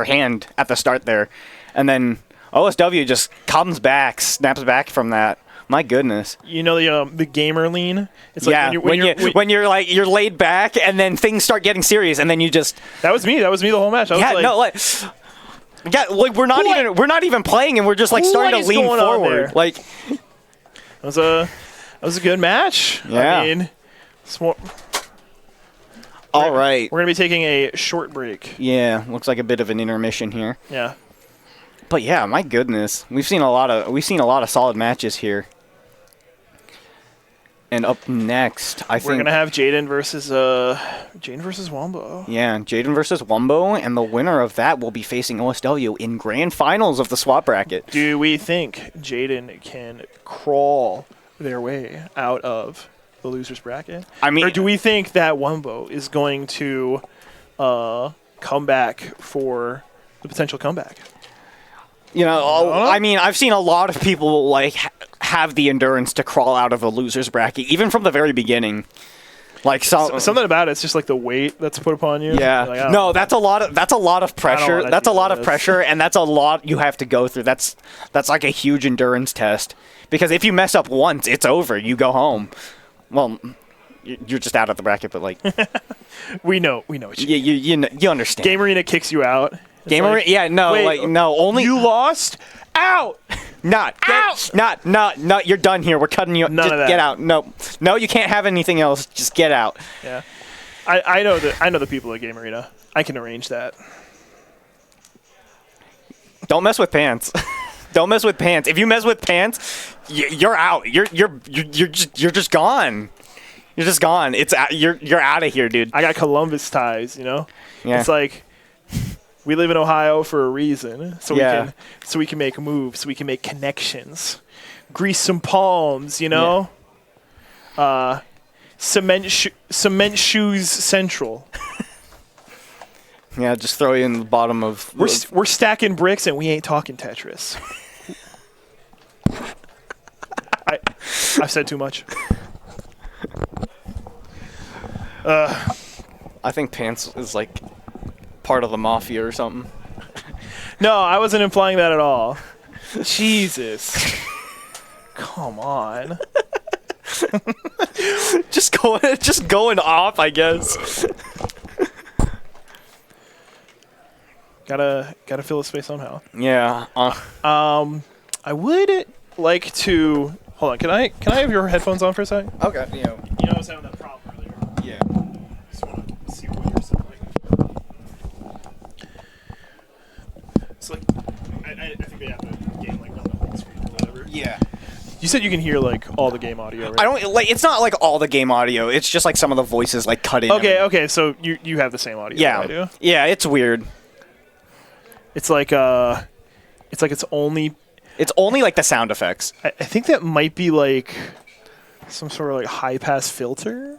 hand at the start there. And then OSW just comes back, snaps back from that. My goodness. You know the gamer lean? It's like when you're like you're laid back and then things start getting serious and then you just... That was me the whole match. We're not even playing and we're just like starting to lean forward. Like that was a good match. Yeah. I mean, all right. We're going to be taking a short break. Yeah, looks like a bit of an intermission here. Yeah. But yeah, my goodness, we've seen a lot of solid matches here. And up next, I think we're gonna have Jaden versus Wumbo. Yeah, Jaden versus Wumbo, and the winner of that will be facing OSW in grand finals of the swap bracket. Do we think Jaden can crawl their way out of the losers bracket? I mean, or do we think that Wumbo is going to come back for the potential comeback? You know, I mean, I've seen a lot of people like have the endurance to crawl out of a loser's bracket, even from the very beginning. Like something about it's just like the weight that's put upon you. Yeah, like, that's a lot of pressure. That's a lot of pressure, and that's a lot you have to go through. That's like a huge endurance test because if you mess up once, it's over. You go home. Well, you're just out of the bracket, but like we know what you understand. Game Arena kicks you out. Only you lost. Out. Not. You're done here. We're cutting you. None of that. Get out. No, you can't have anything else. Just get out. Yeah, I know the people at Game Arena. I can arrange that. Don't mess with pants. Don't mess with pants. If you mess with pants, you're out. You're just gone. You're just gone. You're out of here, dude. I got Columbus ties. You know. Yeah. It's like We live in Ohio for a reason, so Yeah. we can make moves, so we can make connections, grease some palms, you know. Cement shoes central. Yeah, just throw you in the bottom of. We're stacking bricks and we ain't talking Tetris. I've said too much. I think Pants is like part of the mafia or something. No, I wasn't implying that at all. Jesus. Come on. just going off, I guess. Gotta fill the space somehow. Yeah. I would like to hold on. Can I have your headphones on for a sec? Okay. You know I was having that problem earlier. Yeah. Just want to see what you're saying. It's like I think they have the game like on the home screen or whatever. Yeah. You said you can hear like all the game audio, right? I don't like. It's not like all the game audio. It's just like some of the voices like cut in. Okay. So you have the same audio. Yeah. that I do. Yeah. It's weird. It's like it's only. It's only like the sound effects. I think that might be like some sort of like high pass filter.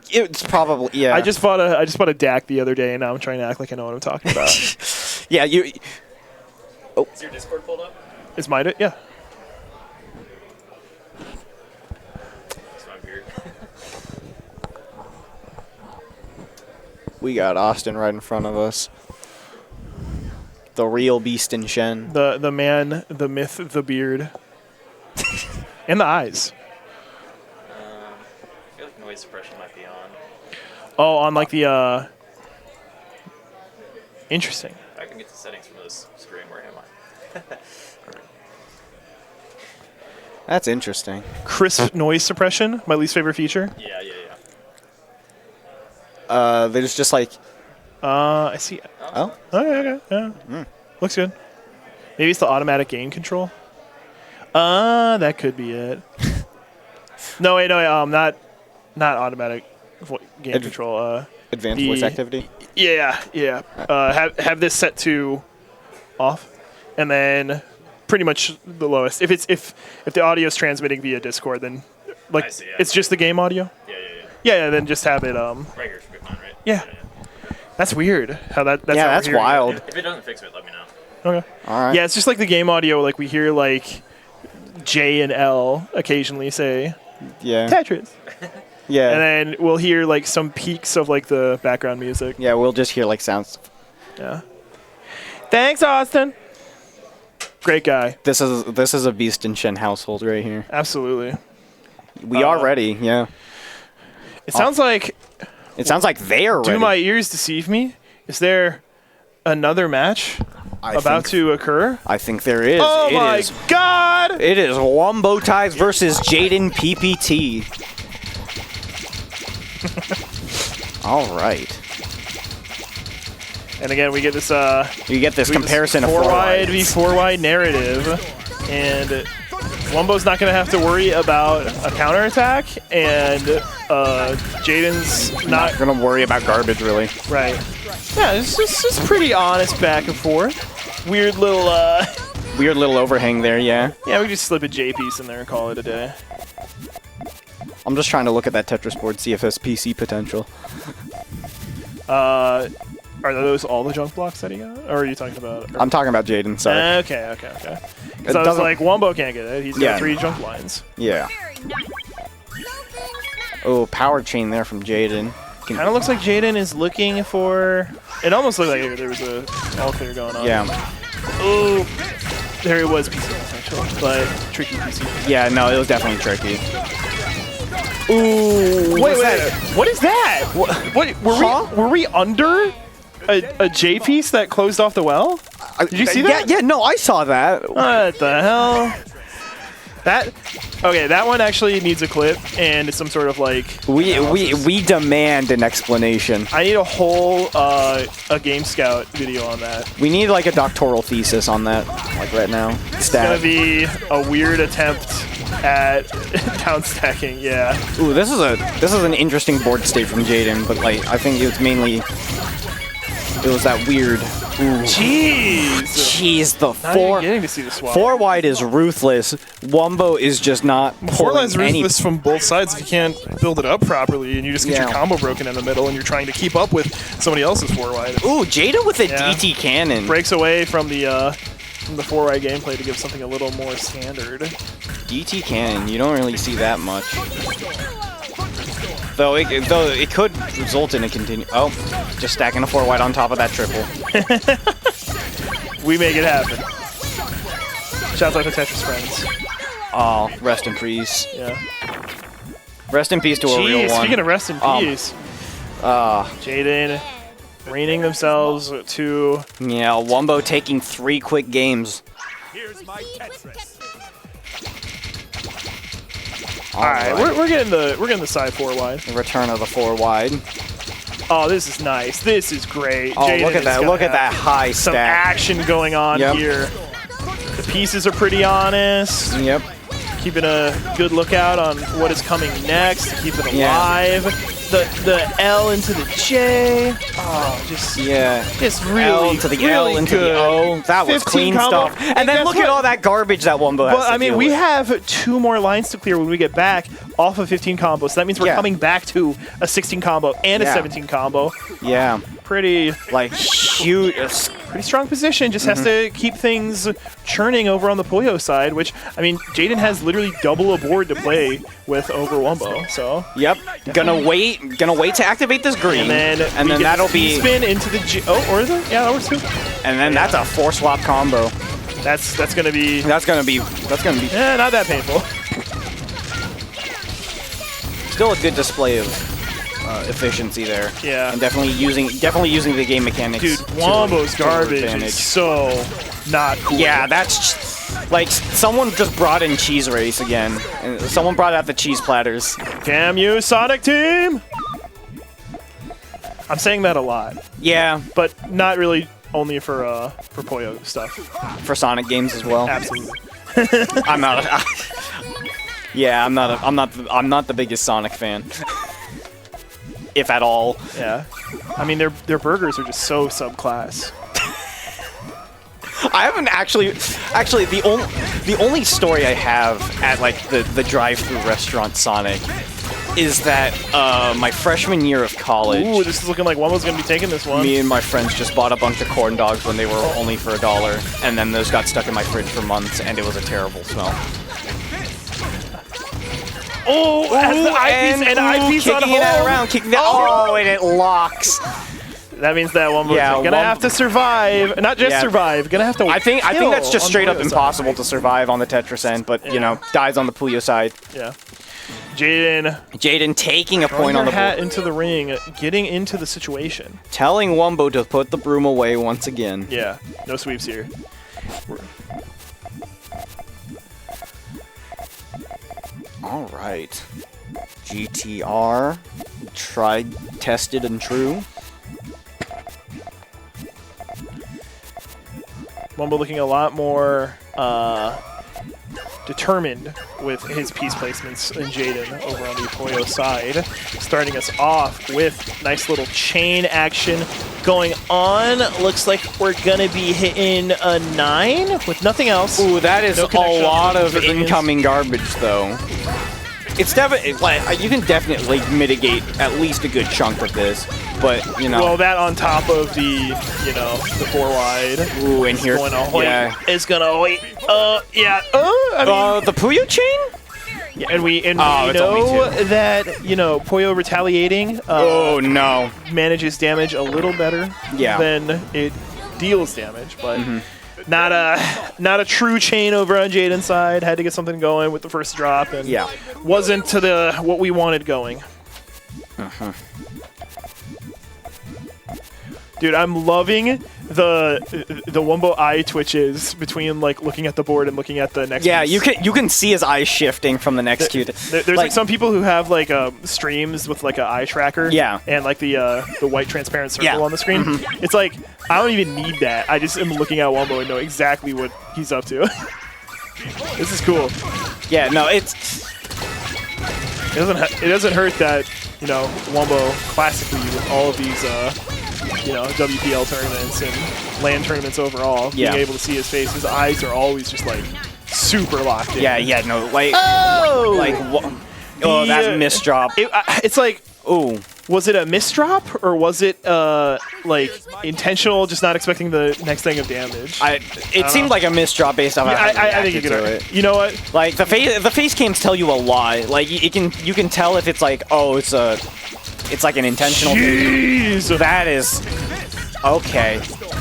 It's probably yeah. I just bought a DAC the other day, and now I'm trying to act like I know what I'm talking about. yeah. You. Is your Discord pulled up? Is mine? Yeah. So I'm here. We got Austin right in front of us. The real beast in Shen. The man, the myth, the beard, and the eyes. I feel like noise suppression might be on. Oh, on like the. Interesting. I can get the settings from this screen. Where am I? That's interesting. Crisp noise suppression, my least favorite feature. Yeah. There's just like. I see. Oh. Okay. Yeah. Looks good. Maybe it's the automatic gain control. That could be it. No, wait. Not automatic gain control. Advanced voice activity. Yeah. Have this set to off, and then pretty much the lowest. If the audio is transmitting via Discord, then like I see, yeah. it's just the game audio. Yeah. Then just have it. Right here should be fine, right? Yeah. That's weird. How that's Yeah, how we're that's hearing it. wild. If it doesn't fix it, let me know. Okay. All right. Yeah, it's just like the game audio. Like we hear like J and L occasionally say Yeah. Tetris, Yeah. and then we'll hear like some peaks of like the background music. Yeah. We'll just hear like sounds. Yeah. Thanks, Austin. Great guy. This is a beast in Shen household right here. Absolutely. We are ready. Yeah. It sounds like It sounds like they are ready. do my ears deceive me? Is there another match about to occur? I think there is. Oh my is. God! It is Wombo Ties versus Jaden PPT. All right. And again, we get this. You get this comparison of 4 four wide wides. v 4 wide narrative, and Wumbo's not going to have to worry about a counterattack, and Jaden's not gonna worry about garbage really. right. Yeah, it's just pretty honest back and forth. Weird little. Weird little overhang there, yeah. Yeah, we just slip a J piece in there and call it a day. I'm just trying to look at that Tetris board, see if it has PC potential. Are those all the junk blocks that he got, or are you talking about? I'm talking about Jaden, sorry. Okay. It So I was doesn't- like, Wumbo can't get it. He's got Yeah. 3 junk lines. Yeah. Very nice. Something Oh, power chain there from Jaden. Kind of looks like Jaden is looking for. It almost looked like there was a all clear going on. Yeah. Oh, there it was PC potential, but tricky PC. Yeah, no, it was definitely tricky. Ooh, wait, what's wait, that? what is that? What were we under a J piece that closed off the well? Did you see that? Yeah, no, I saw that. What the hell? That one actually needs a clip and some sort of like. We demand an explanation. I need a whole a Game Scout video on that. We need like a doctoral thesis on that, like right now. It's gonna Stat. be a weird attempt at down stacking. Yeah. Ooh, this is an interesting board state from Jaden, but like I think it was mainly that weird Jeez. Jeez, the Not even getting to see the swap. 4 wide is ruthless. Wumbo is just not Four pulling line's any. ruthless from both sides if you can't build it up properly and you just get your combo broken in the middle and you're trying to keep up with somebody else's 4 wide. Ooh, Jada with a Yeah. DT cannon. Breaks away from the 4 wide gameplay to give something a little more standard. DT cannon, you don't really see that much. Though it could result in a continue. Oh, just stacking a 4 wide on top of that triple. We make it happen. Shouts out to Tetris friends. Oh, rest in peace. Yeah. Rest in peace to a real Jeez, one. speaking of rest in peace, Jaden reining themselves to Yeah, Wumbo taking 3 quick games. all right. We're getting the side 4 wide. The return of the 4 wide. Oh, this is nice. This is great. Oh, Jaden look at is that! gonna Look at that have high Some stack. action going on Yep. here. The pieces are pretty honest. Yep. Keeping a good lookout on what is coming next to keep it Yeah. alive. The L into the J. Oh, just really, L into the really L into good. the O. That was 15 clean combo. stuff. And then guess look at what? all that garbage that Wumbo has But to I mean, deal we with. have 2 more lines to clear when we get back off of 15 combos. So that means we're Yeah. coming back to a 16 combo and a Yeah. 17 combo. Yeah, Pretty like huge. strong position. Just has to keep things churning over on the Puyo side, which, I mean, Jaden has literally double a board to play with over Wumbo. So, Yep. Gonna wait to activate this green, and then, we get that'll the be, spin into the J. Oh, or is it? Yeah, that works too. and then that's a 4 swap combo. That's gonna be That's gonna be not that painful. still a good display of efficiency there. Yeah. And definitely using the game mechanics. Dude, to Wombo's their garbage advantage. is so not cool. Yeah, that's like someone just brought in Cheese Race again. And someone brought out the cheese platters. Damn you, Sonic Team! I'm saying that a lot, Yeah, but not really. Only for Puyo stuff. for Sonic games as well. Absolutely. I'm not. I'm not the biggest Sonic fan, if at all. Yeah. I mean, their burgers are just so subclass. I haven't actually the only story I have at like the drive-through restaurant Sonic is that my freshman year of college. Ooh, this is looking like Wumbo's gonna be taking this one. Me and my friends just bought a bunch of corn dogs when they were only for $1, and then those got stuck in my fridge for months, and it was a terrible smell. Oh, has the eyepiece and eyepiece on kicking it hold. around, kicking that. Oh, and it locks. That means that Wumbo's Yeah, gonna have to survive. Not just Yeah. survive, gonna have to I think kill that's just on straight up Puyo's impossible side. to survive on the Tetris end, but you know, dies on the Puyo side. Yeah. Jaden taking a throwing point on her the hat board, into the ring, getting into the situation. telling Wumbo to put the broom away once again. Yeah, no sweeps here. All right. GTR. Tried, tested, and true. Wumbo looking a lot more determined with his piece placements than Jaden over on the Puyo side. Starting us off with nice little chain action going on. Looks like we're going to be hitting a 9 with nothing else. Ooh, that is No a connection lot on of the Indians. incoming garbage, though. It's definitely like you can definitely mitigate at least a good chunk of this, but you know. Well, that on top of the, you know, the 4 wide. Ooh, and here, Going to hoit. yeah. It's going to hoit. Yeah. I mean, The Puyo chain? yeah, and we Oh, it's know only 2. that, you know, Puyo retaliating Oh no. manages damage a little better Yeah. than it deals damage, but not a true chain over on Jaden's side. Had to get something going with the first drop, and Yeah. wasn't to the what we wanted going. Dude, I'm loving the Wumbo eye twitches between like looking at the board and looking at the next. Yeah, piece. you can see his eyes shifting from the next cue. There's like some people who have like streams with like an eye tracker. Yeah. And like the white transparent circle Yeah. on the screen. It's like I don't even need that. I just am looking at Wumbo and know exactly what he's up to. This is cool. Yeah, no, It doesn't hurt that, you know, Wumbo classically with all of these WPL tournaments and LAN tournaments overall. Yeah. Being able to see his face, his eyes are always just like super locked in. Yeah, no, like, The, that misdrop. It's like, Ooh. was it a misdrop or was it like intentional, just not expecting the next thing of damage? It seemed like a misdrop based on how I think you to could. it. You know what? Like the face cams tell you a lot. Like you can tell if it's like, oh, it's like an intentional. Jeez. That is okay.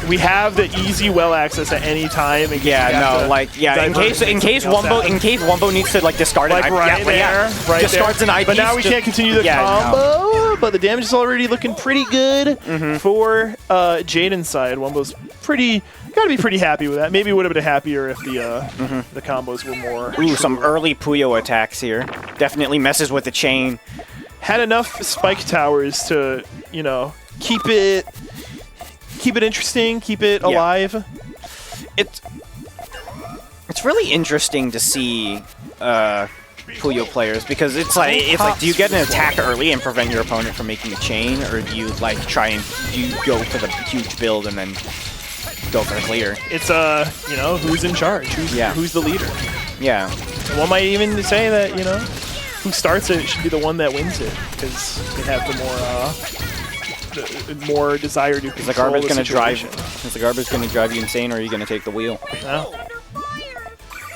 We have the easy well access at any time. In case Wumbo needs to like discard like it, right there, discards an IP. But now we can't continue the combo. But the damage is already looking pretty good for Jaden's side. Wumbo's gotta be pretty happy with that. Maybe would have been happier if the combos were more. Ooh, some early Puyo attacks here. Definitely messes with the chain. Had enough spike towers to keep it interesting, keep it alive. It's really interesting to see Puyo players because it's like do you get an attack early and prevent your opponent from making a chain, or do you like do you go for the huge build and then go for the clear? It's who's in charge, who's the leader. Yeah. And one might even say that who starts it should be the one that wins it because they have the more desire to control Is the garbage going to drive you insane, or are you going to take the wheel? No.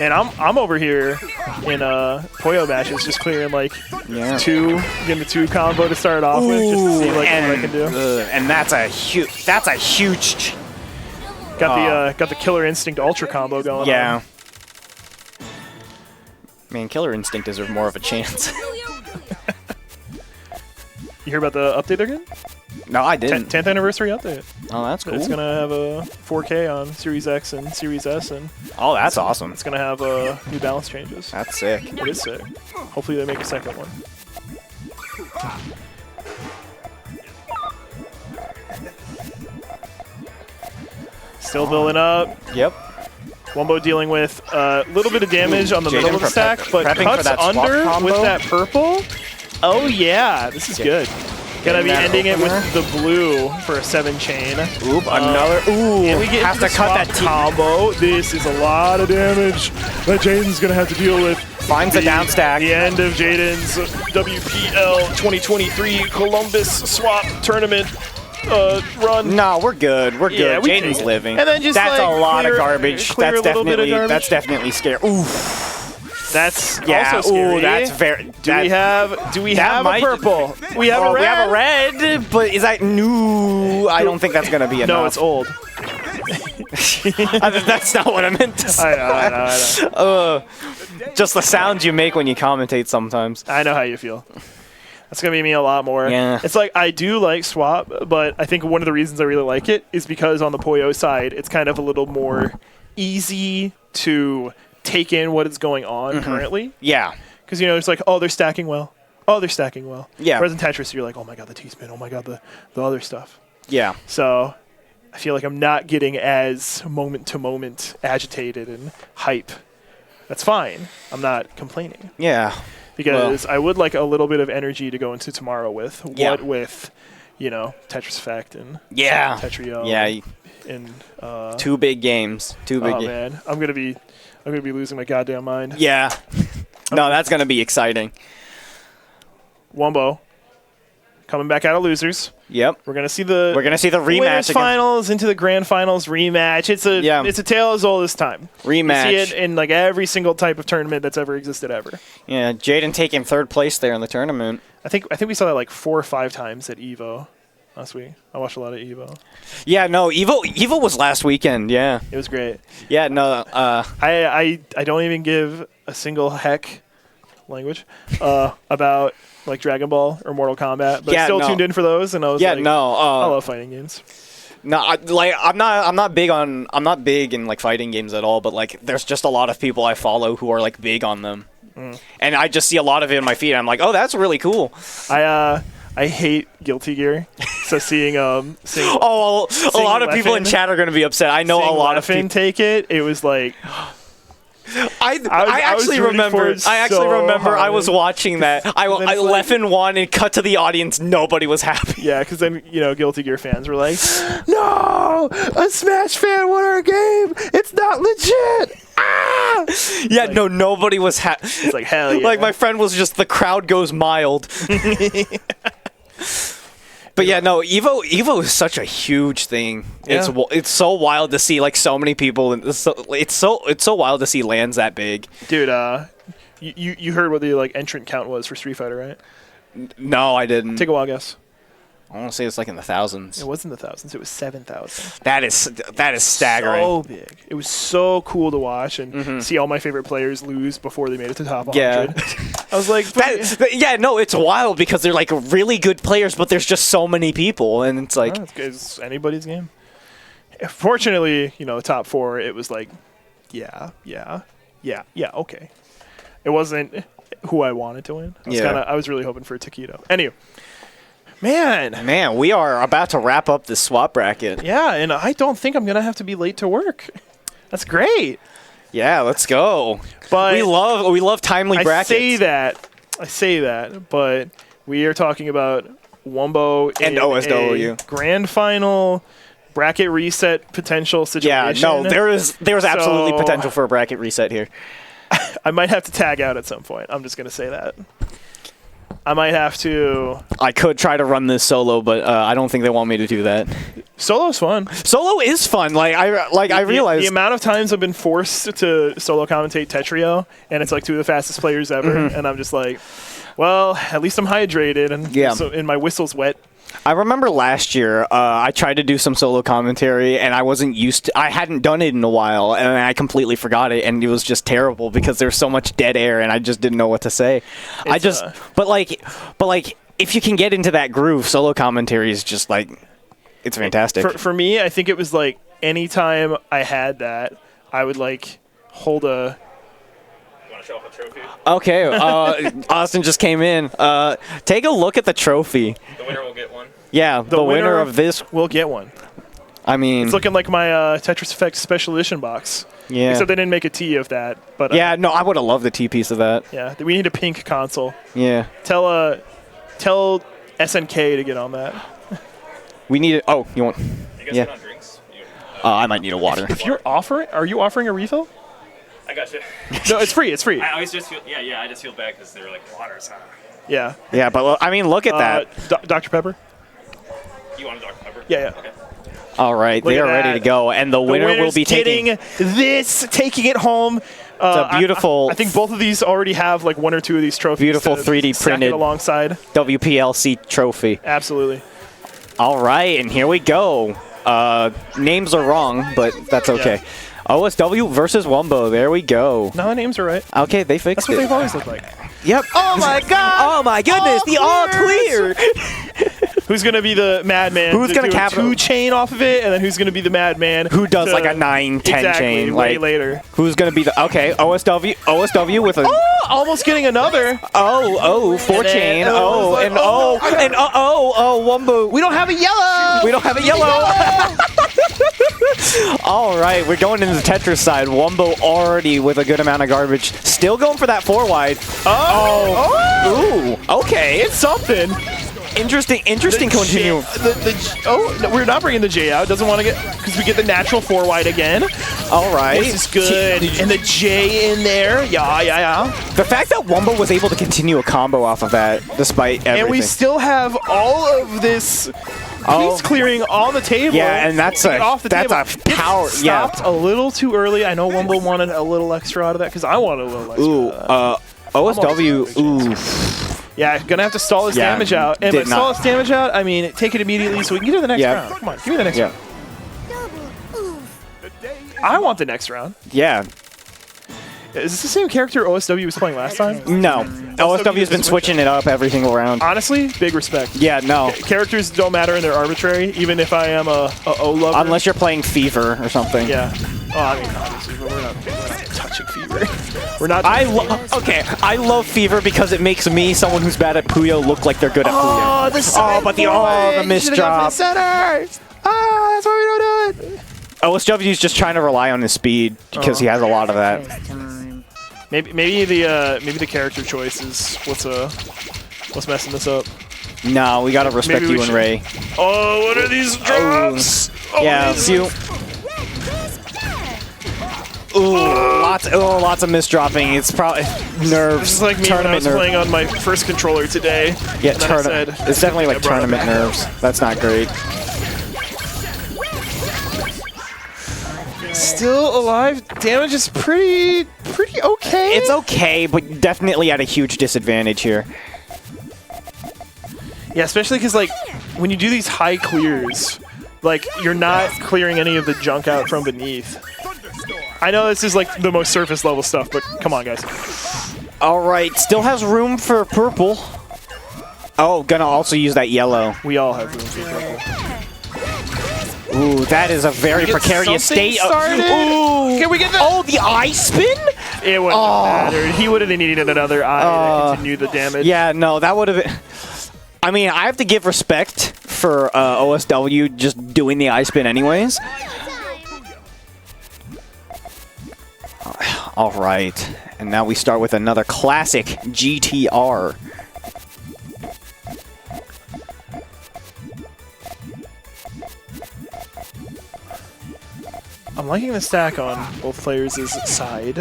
And I'm over here in Puyo matches, just clearing like getting the 2 combo to start off with, just to see like what I can do. And that's a huge. Got the Killer Instinct Ultra combo going on. Yeah. Man, Killer Instinct deserves more of a chance. You hear about the update they're getting? No, I didn't. 10th anniversary update. Oh, that's cool. It's going to have a 4K on Series X and Series S. And oh, that's awesome. It's going to have new balance changes. That's sick. It is sick. Hopefully they make a second one. Still building up. Yep. Wumbo dealing with a little bit of damage on the middle of the stack, but cuts under with that purple. Oh yeah, this is good. Gonna be ending it with the blue for a 7 chain. Oop, another. Ooh, and we get has to cut that combo. This is a lot of damage that Jaden's gonna have to deal with. Finds the down stack. The end of Jaden's WPL 2023 Columbus Swap Tournament run. No, we're good. We're good. Yeah, Jaden's living. And then just that's like, a lot of garbage. That's definitely scary. Oof. That's also scary. Ooh, that's very. Do we have a purple? We have a red. We have a red, but is that new? I don't think that's gonna be enough. No, it's old. That's not what I meant to say. I know. Just the sounds you make when you commentate sometimes. I know how you feel. That's going to be me a lot more. Yeah. It's like, I do like Swap, but I think one of the reasons I really like it is because on the Puyo side, it's kind of a little more easy to take in what is going on currently. Yeah. Because, it's like, oh, they're stacking well. Oh, they're stacking well. Yeah. Whereas in Tetris, you're like, oh my god, the T-spin. Oh my god, the other stuff. Yeah. So I feel like I'm not getting as moment-to-moment agitated and hype. That's fine. I'm not complaining. Yeah. Because I would like a little bit of energy to go into tomorrow with. Yeah. What with, Tetris Effect and Tetrio. Yeah. And 2 big games. 2 big games. Man, I'm gonna be losing my goddamn mind. Yeah. No, that's gonna be exciting. Wumbo coming back out of losers. Yep. We're gonna see the rematch winners finals into the grand finals rematch. It's a tale as old as time. Rematch. You see it in like every single type of tournament that's ever existed ever. Yeah, Jaden taking 3rd place there in the tournament. I think we saw that like 4 or 5 times at Evo last week. I watched a lot of Evo. Yeah, no, Evo was last weekend. Yeah, it was great. Yeah, no, I don't even give a single heck language about like Dragon Ball or Mortal Kombat, but I still tuned in for those, and I was I love fighting games. No, I'm not big in like fighting games at all, but like there's just a lot of people I follow who are like big on them, and I just see a lot of it in my feed. And I'm like, oh, that's really cool. I hate Guilty Gear, so seeing a lot of people in chat are going to be upset. I know a lot of people take it. It was like I actually rooting for remember. it I actually so remember. I hard. was watching that. I then it's left like- in one and cut to the audience. Nobody was happy. Yeah, because then, Guilty Gear fans were like, no, a Smash fan won our game. It's not legit. Ah! Yeah, no, nobody was happy. It's like, hell yeah. Like my friend was just the crowd goes mild. But yeah, no, Evo is such a huge thing. Yeah. It's so wild to see like so many people, and it's so wild to see lands that big. Dude, you heard what the entrant count was for Street Fighter, right? No, I didn't. Take a wild guess. I want to say it's like in the thousands. It wasn't the thousands. It was 7,000. That is staggering. So big. It was so cool to watch and see all my favorite players lose before they made it to top 100. Yeah. I was like, Yeah, no, it's wild because they're like really good players, but there's just so many people, and it's like, it's anybody's game. Fortunately, top 4, it was like, yeah, okay. It wasn't who I wanted to win. I was really hoping for a taquito. Anyway. Man, we are about to wrap up this swap bracket. yeah, and I don't think I'm gonna have to be late to work. That's great. Yeah, let's go. But we love timely brackets. I say that, but we are talking about Wumbo And in OSW. a grand final bracket reset potential Yeah, situation. no, there's absolutely So- potential for a bracket reset here. I might have to tag out at some point. I'm just gonna say that. I might have to. I could try to run this solo, but I don't think they want me to do that. Solo's fun. Solo is fun. I realized the amount of times I've been forced to solo commentate Tetrio, and it's like 2 of the fastest players ever, and I'm just like, well, at least I'm hydrated, and and my whistle's wet. I remember last year I tried to do some solo commentary, and I wasn't used to. I hadn't done it in a while, and I completely forgot it, and it was just terrible because there's so much dead air, and I just didn't know what to say. But if you can get into that groove, solo commentary is just like, it's fantastic. For me, I think it was like anytime I had that, I would hold a. You want to show off a trophy? Okay, Austin just came in. Take a look at the trophy. The winner will get one. Yeah, the winner of this. will get one. I mean, It's looking like my Tetris Effect Special Edition box. yeah. Except they didn't make a T of that. But Yeah, no, I would have loved the T piece of that. yeah, we need a pink console. Yeah. Tell SNK to get on that. We need it. Oh, you want. You guys Yeah. get on drinks? I might need a water. If you're are you offering a refill? I got you. No, it's free. It's free. I always just feel, I just feel bad because they were like, water's Yeah. Yeah, but I mean, look at that. Dr. Pepper. You want a Dr. Pepper? Yeah. Okay. All right, Look they at are ready that. to go, and the winner will winner's be taking. taking it home. a beautiful- I think both of these already have 1 or 2 of these trophies. Beautiful to 3D stack it printed. alongside. WPLC trophy. Absolutely. All right, and here we go. Names are wrong, but that's okay. OSW versus Wumbo. There we go. No, the names are right. Okay, they fixed That's what it. they've always looked like. Yep. Oh my God! Oh my goodness! The all clear. Who's going to be the madman? Who's gonna do a cap it? 2 chain off of it, and then who's going to be the madman? Who does like a 9-10 exactly, chain? way Like later. who's gonna be the OSW with a Almost getting another. 4 chain. Wumbo. We don't have a yellow. We don't have a yellow. All right, we're going into the Tetris side. Wumbo already with a good amount of garbage. Still going for that 4 wide. Ooh. Okay. It's something. Interesting continue. No, we're not bringing the J out. Doesn't want to get because we get the natural 4 wide again. All right. This is good. And the J in there. Yeah. The fact that Wumbo was able to continue a combo off of that despite everything. And we still have all of this piece clearing on the table. Yeah, and that's off the table. a power. It stopped a little too early. I know Wumbo wanted a little extra out of that because I wanted a little extra. Ooh. out of that. OSW. Ooh. Yeah, gonna have to stall his Yeah, damage out. And did by stall not. his damage out, I mean take it immediately so we can get to the next Yeah. round. Come on, give me the next Yeah. round. I want the next round. Yeah. Is this the same character OSW was playing last time? No. OSW's been switching it up every single round. Honestly, big respect. Yeah, no. Characters don't matter and they're arbitrary, even if I am a O lover. Unless you're playing Fever or something. Yeah. Oh, I mean, obviously, but we're not touching Fever. We're not. I love Fever because it makes me, someone who's bad at Puyo, look like they're good at Puyo. the miss drop. Center. That's why we don't do it. OSW's just trying to rely on his speed because he has a lot of that. Maybe the character choice is what's messing this up. No, we gotta respect Maybe we you and should- Ray. Oh, what are these drops? Oh, Yeah, these- few. Lots of misdropping. It's probably nerves. This is like me when I tournament was nerves. playing on my first controller today. Yeah, and then I said- it's definitely like I brought it tournament back. nerves. That's not great. Still alive. Damage is pretty okay. It's okay, but definitely at a huge disadvantage here. Yeah, especially because like when you do these high clears, like you're not clearing any of the junk out from beneath. I know this is like the most surface level stuff, but come on, guys. All right, still has room for purple. Oh, gonna also use that yellow. We all have room for purple. Ooh, that is a very Get precarious something state. started? Ooh. Can we get that? Oh, the eye spin? It wouldn't have mattered. He would have needed another eye to continue the damage. Yeah, no, that would have been... I mean, I have to give respect for OSW just doing the eye spin anyways. All right, and now we start with another classic GTR. I'm liking the stack on both players' side.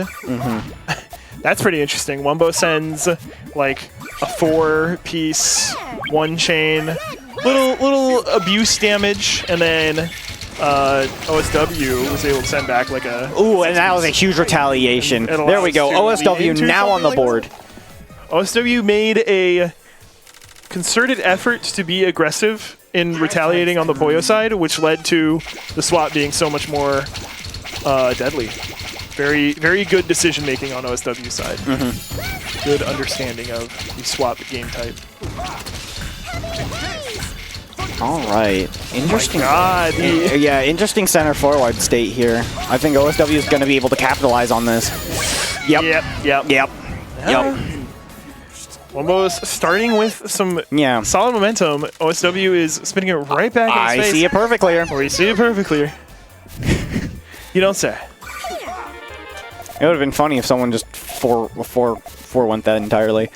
That's pretty interesting. Wumbo sends like a 4-piece, 1-chain, little abuse damage, and then OSW was able to send back like a. Ooh, and that was a huge retaliation. It There we go. allows to lead OSW into now on the something board. like OSW made a concerted effort to be aggressive in retaliating on the Poyo side, which led to the swap being so much more deadly. Very, very good decision making on OSW side. Good understanding of the swap game type. All right, interesting. God, Yeah, interesting center forward state here. I think OSW is going to be able to capitalize on this. Yep. Yep. Almost starting with some Yeah. solid momentum. OSW is spinning it right back in I his face. see it perfectly here. We see it perfectly. You don't say. It would have been funny if someone just 4-1 that entirely.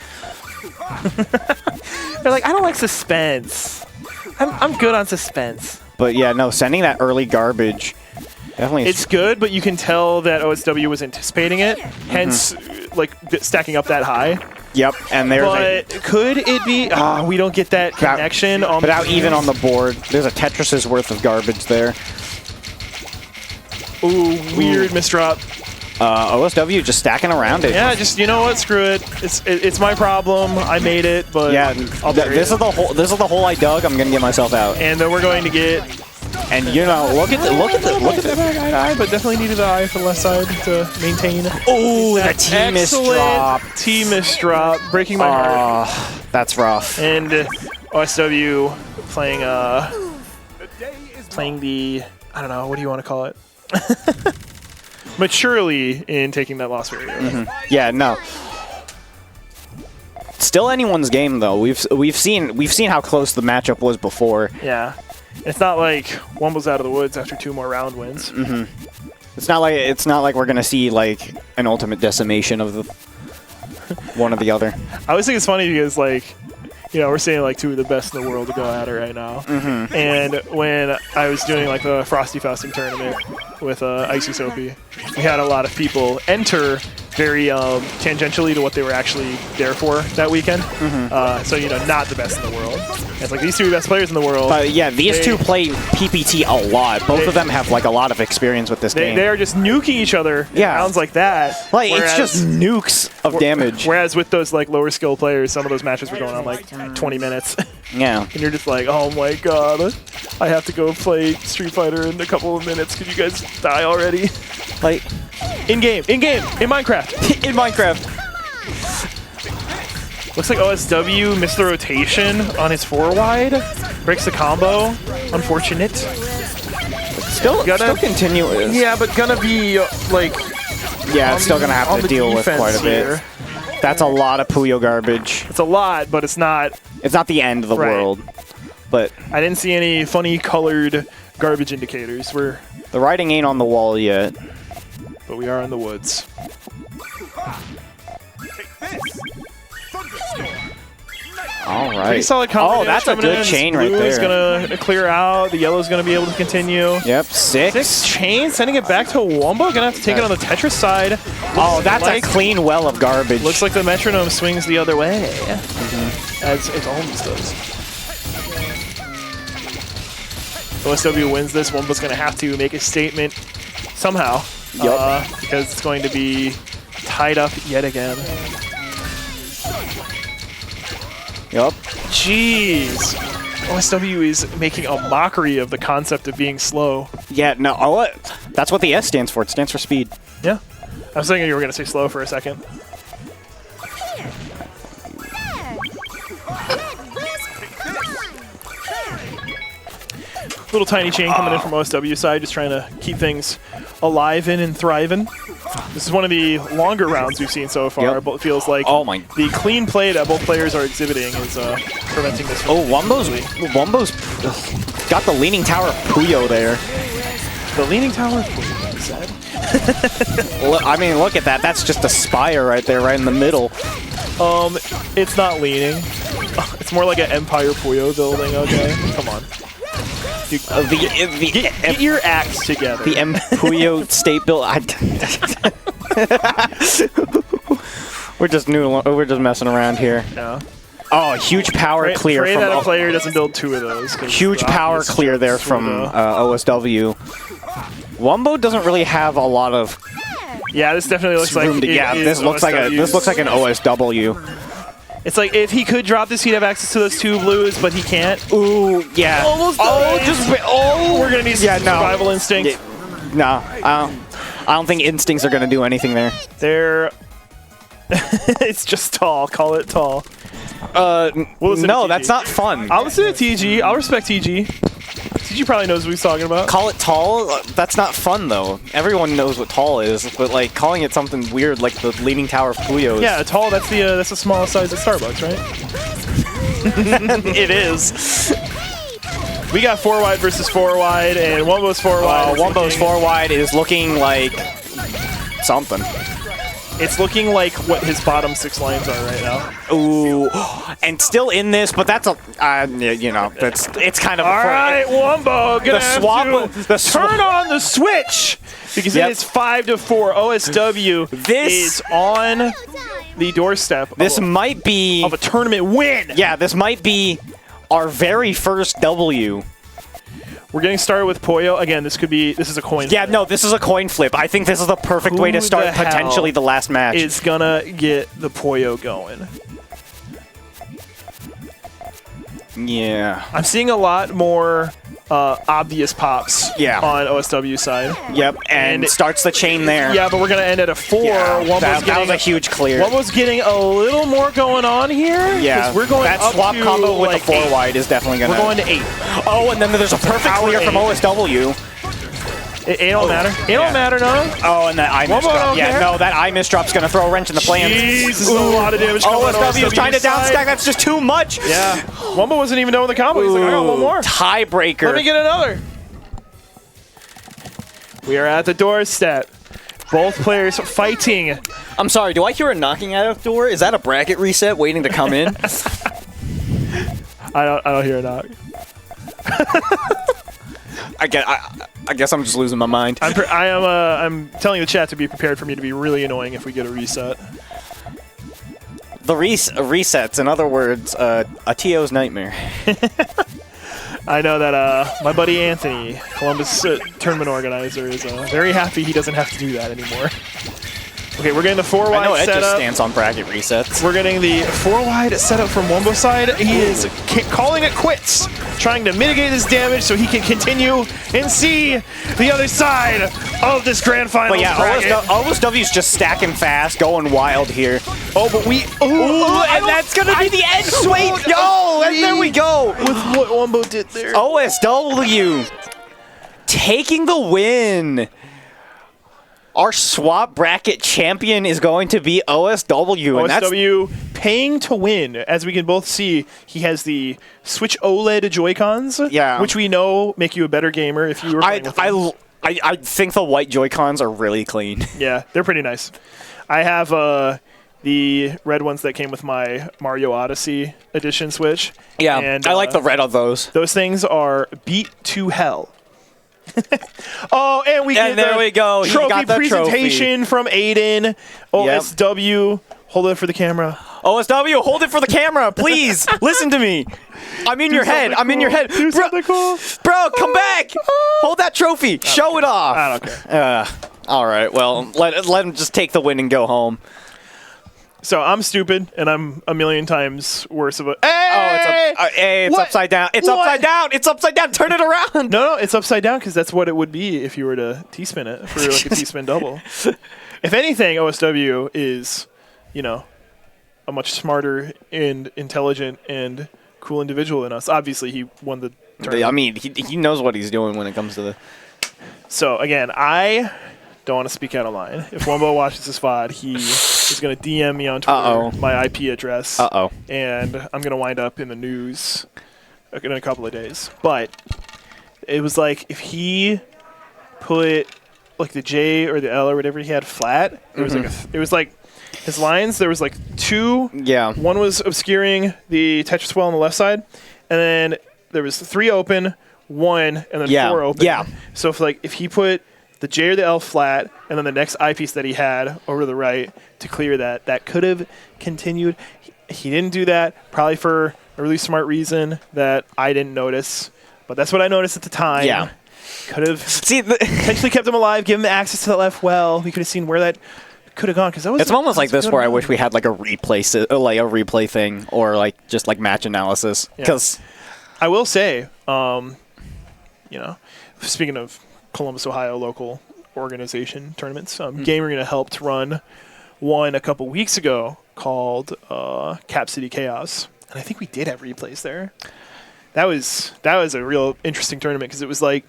They're like, I don't like suspense. I'm good on suspense. But yeah, no, sending that early garbage definitely. It's good, but you can tell that OSW was anticipating it, hence like stacking up that high. Yep, and there's But could it be? We don't get that connection on. but out even on the board. There's a Tetris's worth of garbage there. Ooh, weird misdrop. OSW just stacking around it. Yeah, just you know what? Screw it. It's my problem. I made it, but Yeah, I'll bury this it. is the hole. This is the hole I dug. I'm gonna get myself out. And then we're going to get And you know, look at the. eye, but definitely needed the eye for the left side to maintain. Oh, the T misdrop. T misdrop, breaking my heart. That's rough. And OSW playing the, I don't know, what do you want to call it? Maturely in taking that loss very early. Yeah, no. Still anyone's game though. We've seen how close the matchup was before. Yeah. It's not like Wumble's out of the woods after 2 more round wins. It's not like we're gonna see like an ultimate decimation of the one or the other. I always think it's funny because, like, you know, we're seeing like 2 of the best in the world to go at it right now. And when I was doing like the Frosty Fausting tournament with Icy Soapy, we had a lot of people enter very tangentially to what they were actually there for that weekend. So, you know, not the best in the world. And it's like these 2 best players in the world. But yeah, these They- two play PPT a lot. Both of them have like a lot of experience with this game. They are just nuking each other in Yeah. rounds like that. Like whereas- it's just nukes of damage. Whereas with those like lower skill players, some of those matches were going on like 20 minutes. Yeah. And you're just like, oh my god, I have to go play Street Fighter in a couple of minutes. Could you guys die already? Like In Minecraft. in Minecraft. Looks like OSW missed the rotation on his 4-wide. Breaks the combo. Unfortunate. Still continuous. Yeah, but gonna be like. Yeah, it's still gonna have on to the deal with defense quite a bit. here. That's a lot of Puyo garbage. It's a lot, but it's not. It's not the end of the Right. world, but I didn't see any funny colored garbage indicators. the writing ain't on the wall yet. But we are in the woods. All Pretty right. solid combo. Oh, that's a coming in. good This chain right blue is there. going to clear out. The yellow's going to be able to continue. Yep, 6. 6 chain, sending it back to Wombo. Going to have to take it on the Tetris side. Oh, that's like- a clean well of garbage. Looks like the metronome swings the other way. As it always does. OSW wins this. Wombo's going to have to make a statement somehow. Yup. Because it's going to be tied up yet again. Yup. Jeez. OSW is making a mockery of the concept of being slow. Yeah, no, that's what the S stands for. It stands for speed. Yeah. I was thinking you were going to say slow for a second. Little tiny chain coming in from OSW side, just trying to keep things alive and thriving. This is one of the longer rounds we've seen so far, Yep. but it feels like Oh my. the clean play that both players are exhibiting is preventing this. Oh, Wombo's got the leaning tower of Puyo there. The leaning tower. Said. I mean, look at that. That's just a spire right there, right in the middle. It's not leaning. It's more like an Empire Puyo building. Okay, come on. Get your acts together. The M Puyo state build. We're just We're just messing around here. Yeah. Oh, huge power clear Pray from that a player doesn't build 2 of those. huge power clear there from OSW. Wombo doesn't really have a lot of Yeah, this definitely looks like room to, yeah. This looks like an OSW. It's like if he could drop this, he'd have access to those 2 blues, but he can't. Ooh, yeah. Almost we're gonna need some survival instinct. No, I don't think instincts are gonna do anything there. They're it's just tall. Call it tall. listen to No, TG. that's not fun. I'll listen to TG. I'll respect TG. TG probably knows what he's talking about. Call it tall? That's not fun, though. Everyone knows what tall is, but like calling it something weird like the Leaning Tower of Puyo is... Yeah, tall. That's the smallest size at Starbucks, right? It is. We got 4 wide versus 4 wide, and Wombo's 4 wide. Wombo's 4 wide is looking like something. It's looking like what his bottom 6 lines are right now. Ooh, and still in this, but that's a, you know, it's kind of. All right, Wombo, gonna have to turn on the switch because it is 5-4. OSW is on the doorstep. This might be of a tournament win. Yeah, this might be our very first W. We're getting started with Puyo. Again, this is a coin Yeah, flip. no, this is a coin flip. I think this is the perfect way to Who start the hell potentially the last match. It's gonna get the Puyo going. Yeah. I'm seeing a lot more obvious pops on OSW side. Yep, and starts the chain there. Yeah, but we're going to end at a 4. Yeah, that was a huge clear. Wombo's getting a little more going on here. Yeah, we're going that up swap to combo with like the 4 8. wide is definitely going to... We're going to 8. Oh, and then there's a perfect clear from OSW. It don't matter. It don't matter, no. Oh, and that I miss drop. Yeah, no, that I miss drop's going to throw a wrench in the plans. Jeez, this is a lot of damage coming on OSW is trying to side. downstack. That's just too much. Yeah. Wombo wasn't even done with the combo. He's like, I got one more. Tiebreaker. Let me get another. We are at the doorstep. Both players fighting. I'm sorry, do I hear a knocking at a door? Is that a bracket reset waiting to come in? I don't hear a knock. I guess I'm just losing my mind. I'm telling the chat to be prepared for me to be really annoying if we get a reset. The resets, in other words, a TO's nightmare. I know that my buddy Anthony, Columbus tournament organizer, is very happy he doesn't have to do that anymore. Okay, we're getting the 4 wide I know Ed setup. just stands on bracket resets. We're getting the 4 wide setup from Wombo side. He is calling it quits, trying to mitigate this damage so he can continue and see the other side of this grand final. But yeah, OSW's just stacking fast, going wild here. Oh, but and that's gonna be the end. Sweet, and there we go. With what Wombo did there. OSW taking the win. Our swap bracket champion is going to be OSW. And OSW paying to win. As we can both see, he has the Switch OLED Joy-Cons, which we know make you a better gamer if you were playing with them. I think the white Joy-Cons are really clean. Yeah, they're pretty nice. I have the red ones that came with my Mario Odyssey edition Switch. Yeah, and, I like the red of those. Those things are beat to hell. Oh, and we And get there the we go. He trophy got the presentation from Aiden. OSW. Hold it for the camera. OSW, hold it for the camera, please. Listen to me. I'm in your head. I'm in your head. Do something cool. Bro, come back. Hold that trophy. Show it off. I don't care. All right. Well, let him just take the win and go home. So I'm stupid, and I'm a million times worse of a. Hey! Hey, it's What? upside down. It's What? upside down. It's upside down. Turn it around. No, it's upside down because that's what it would be if you were to T-spin it for like a T-spin double. If anything, OSW is, a much smarter and intelligent and cool individual than us. Obviously, he won the tournament. I mean, he knows what he's doing when it comes to the. So again, I don't want to speak out of line. If Wumbo watches this VOD, he is going to DM me on Twitter my IP address. And I'm going to wind up in the news in a couple of days. But it was like if he put like the J or the L or whatever he had flat, it was like his lines. There was like two. Yeah. One was obscuring the Tetris well on the left side, and then there was 3 open, 1, and then 4 open. Yeah. So if he put the J or the L flat, and then the next eyepiece that he had over to the right to clear that could have continued. He didn't do that, probably for a really smart reason that I didn't notice. But that's what I noticed at the time. Yeah. Could have potentially kept him alive, give him access to the left well. We could have seen where that could have gone. Because It's moments like this where I wish we had like a replay thing, or like just like match analysis. Because I will say, speaking of Columbus, Ohio local organization tournaments, Game Arena helped run one a couple weeks ago called Cap City Chaos, and I think we did have replays there. That was a real interesting tournament because it was like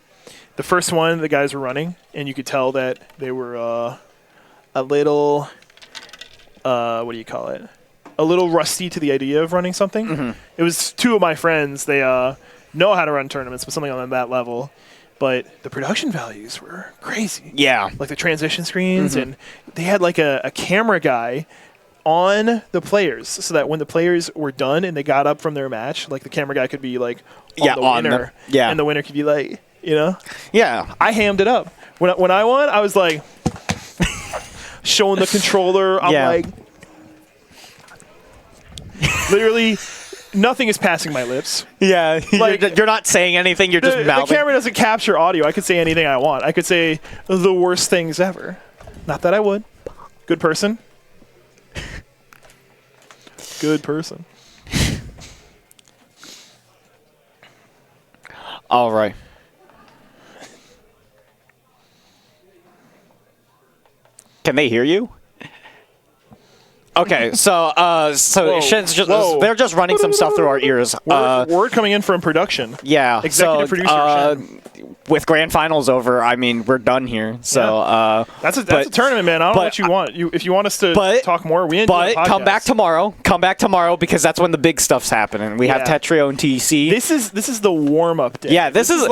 the first one the guys were running, and you could tell that they were a little what do you call it? A little rusty to the idea of running something. Mm-hmm. It was 2 of my friends. They know how to run tournaments, but something on that level. But the production values were crazy. Yeah. Like the transition screens, and they had like a camera guy on the players so that when the players were done and they got up from their match, like the camera guy could be like on the winner. And the winner could be like, Yeah. I hammed it up. When I won, I was like showing the controller. I'm like literally nothing is passing my lips. Yeah. Like, you're not saying anything. You're just mouthing. The camera doesn't capture audio. I could say anything I want. I could say the worst things ever. Not that I would. Good person. Good person. All right. Can they hear you? Okay, so Shen's they're just running some stuff through our ears. Word coming in from production. Yeah. Executive producer Shen. With grand finals over, I mean, we're done here. So that's a tournament, man. I don't know what you want. If you want us to talk more, we come back tomorrow. Come back tomorrow because that's when the big stuff's happening. We have Tetrio and TC. This is the warm up day. Yeah, this is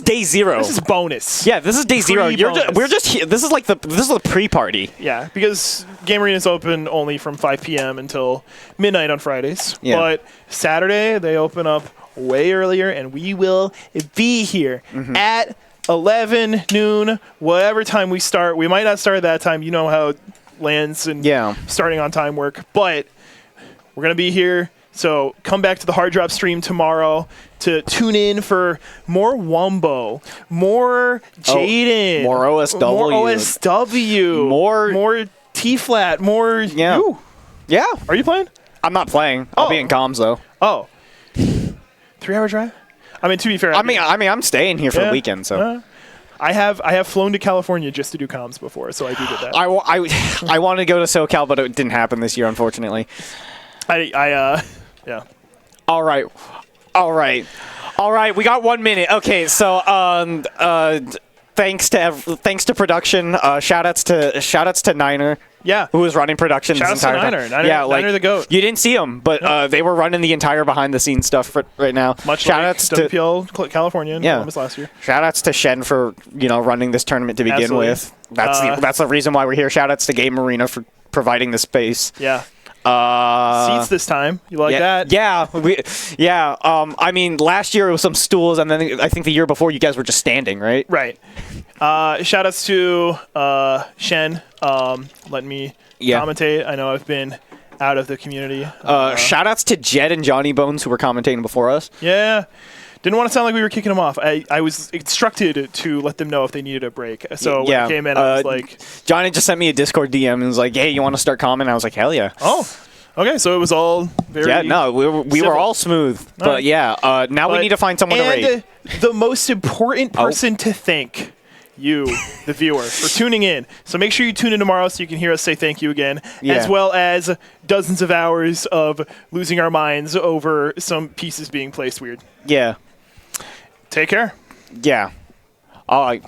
day 0. This is bonus. Yeah, this is day 0. We're just here. This is the pre-party. Yeah, because Game Arena is open only from 5 p.m. until midnight on Fridays. Yeah. But Saturday they open up way earlier, and we will be here at 11 noon, whatever time we start. We might not start at that time. You know how lands and starting on time work, but we're going to be here. So come back to the Hard Drop stream tomorrow to tune in for more Wumbo, more Jaden, more OSW, more T-Flat, more you. Yeah. Are you playing? I'm not playing. I'll be in comms, though. Oh. 3-hour drive? I mean, to be fair. I'm staying here for the weekend, so. I have flown to California just to do comms before, so I do get that. I wanted to go to SoCal, but it didn't happen this year, unfortunately. Yeah. All right. We got 1 minute. Okay, so thanks to production. Shoutouts to Niner. Yeah. Who was running production this entire time. Niner the GOAT. You didn't see him, but they were running the entire behind-the-scenes stuff right now. Much shoutouts like WPL California and Columbus last year. Shoutouts to Shen for running this tournament to begin with. That's the reason why we're here. Shoutouts to Game Arena for providing the space. Yeah. Seats this time. You like that? Yeah. I mean, last year it was some stools, and then I think the year before you guys were just standing, right? Right. Shout outs to Shen letting me commentate. I know I've been out of the community. Shout outs to Jed and Johnny Bones who were commentating before us. Yeah. Didn't want to sound like we were kicking them off. I was instructed to let them know if they needed a break. So when I came in, I was like... Johnny just sent me a Discord DM and was like, hey, you want to start commenting? I was like, hell yeah. Oh, okay. So it was all very... Yeah, no, we were all smooth. But right. yeah, now we need to find someone to rate. And the most important person to thank, you, the viewer, for tuning in. So make sure you tune in tomorrow so you can hear us say thank you again, as well as dozens of hours of losing our minds over some pieces being placed weird. Yeah. Take care. Yeah. All right.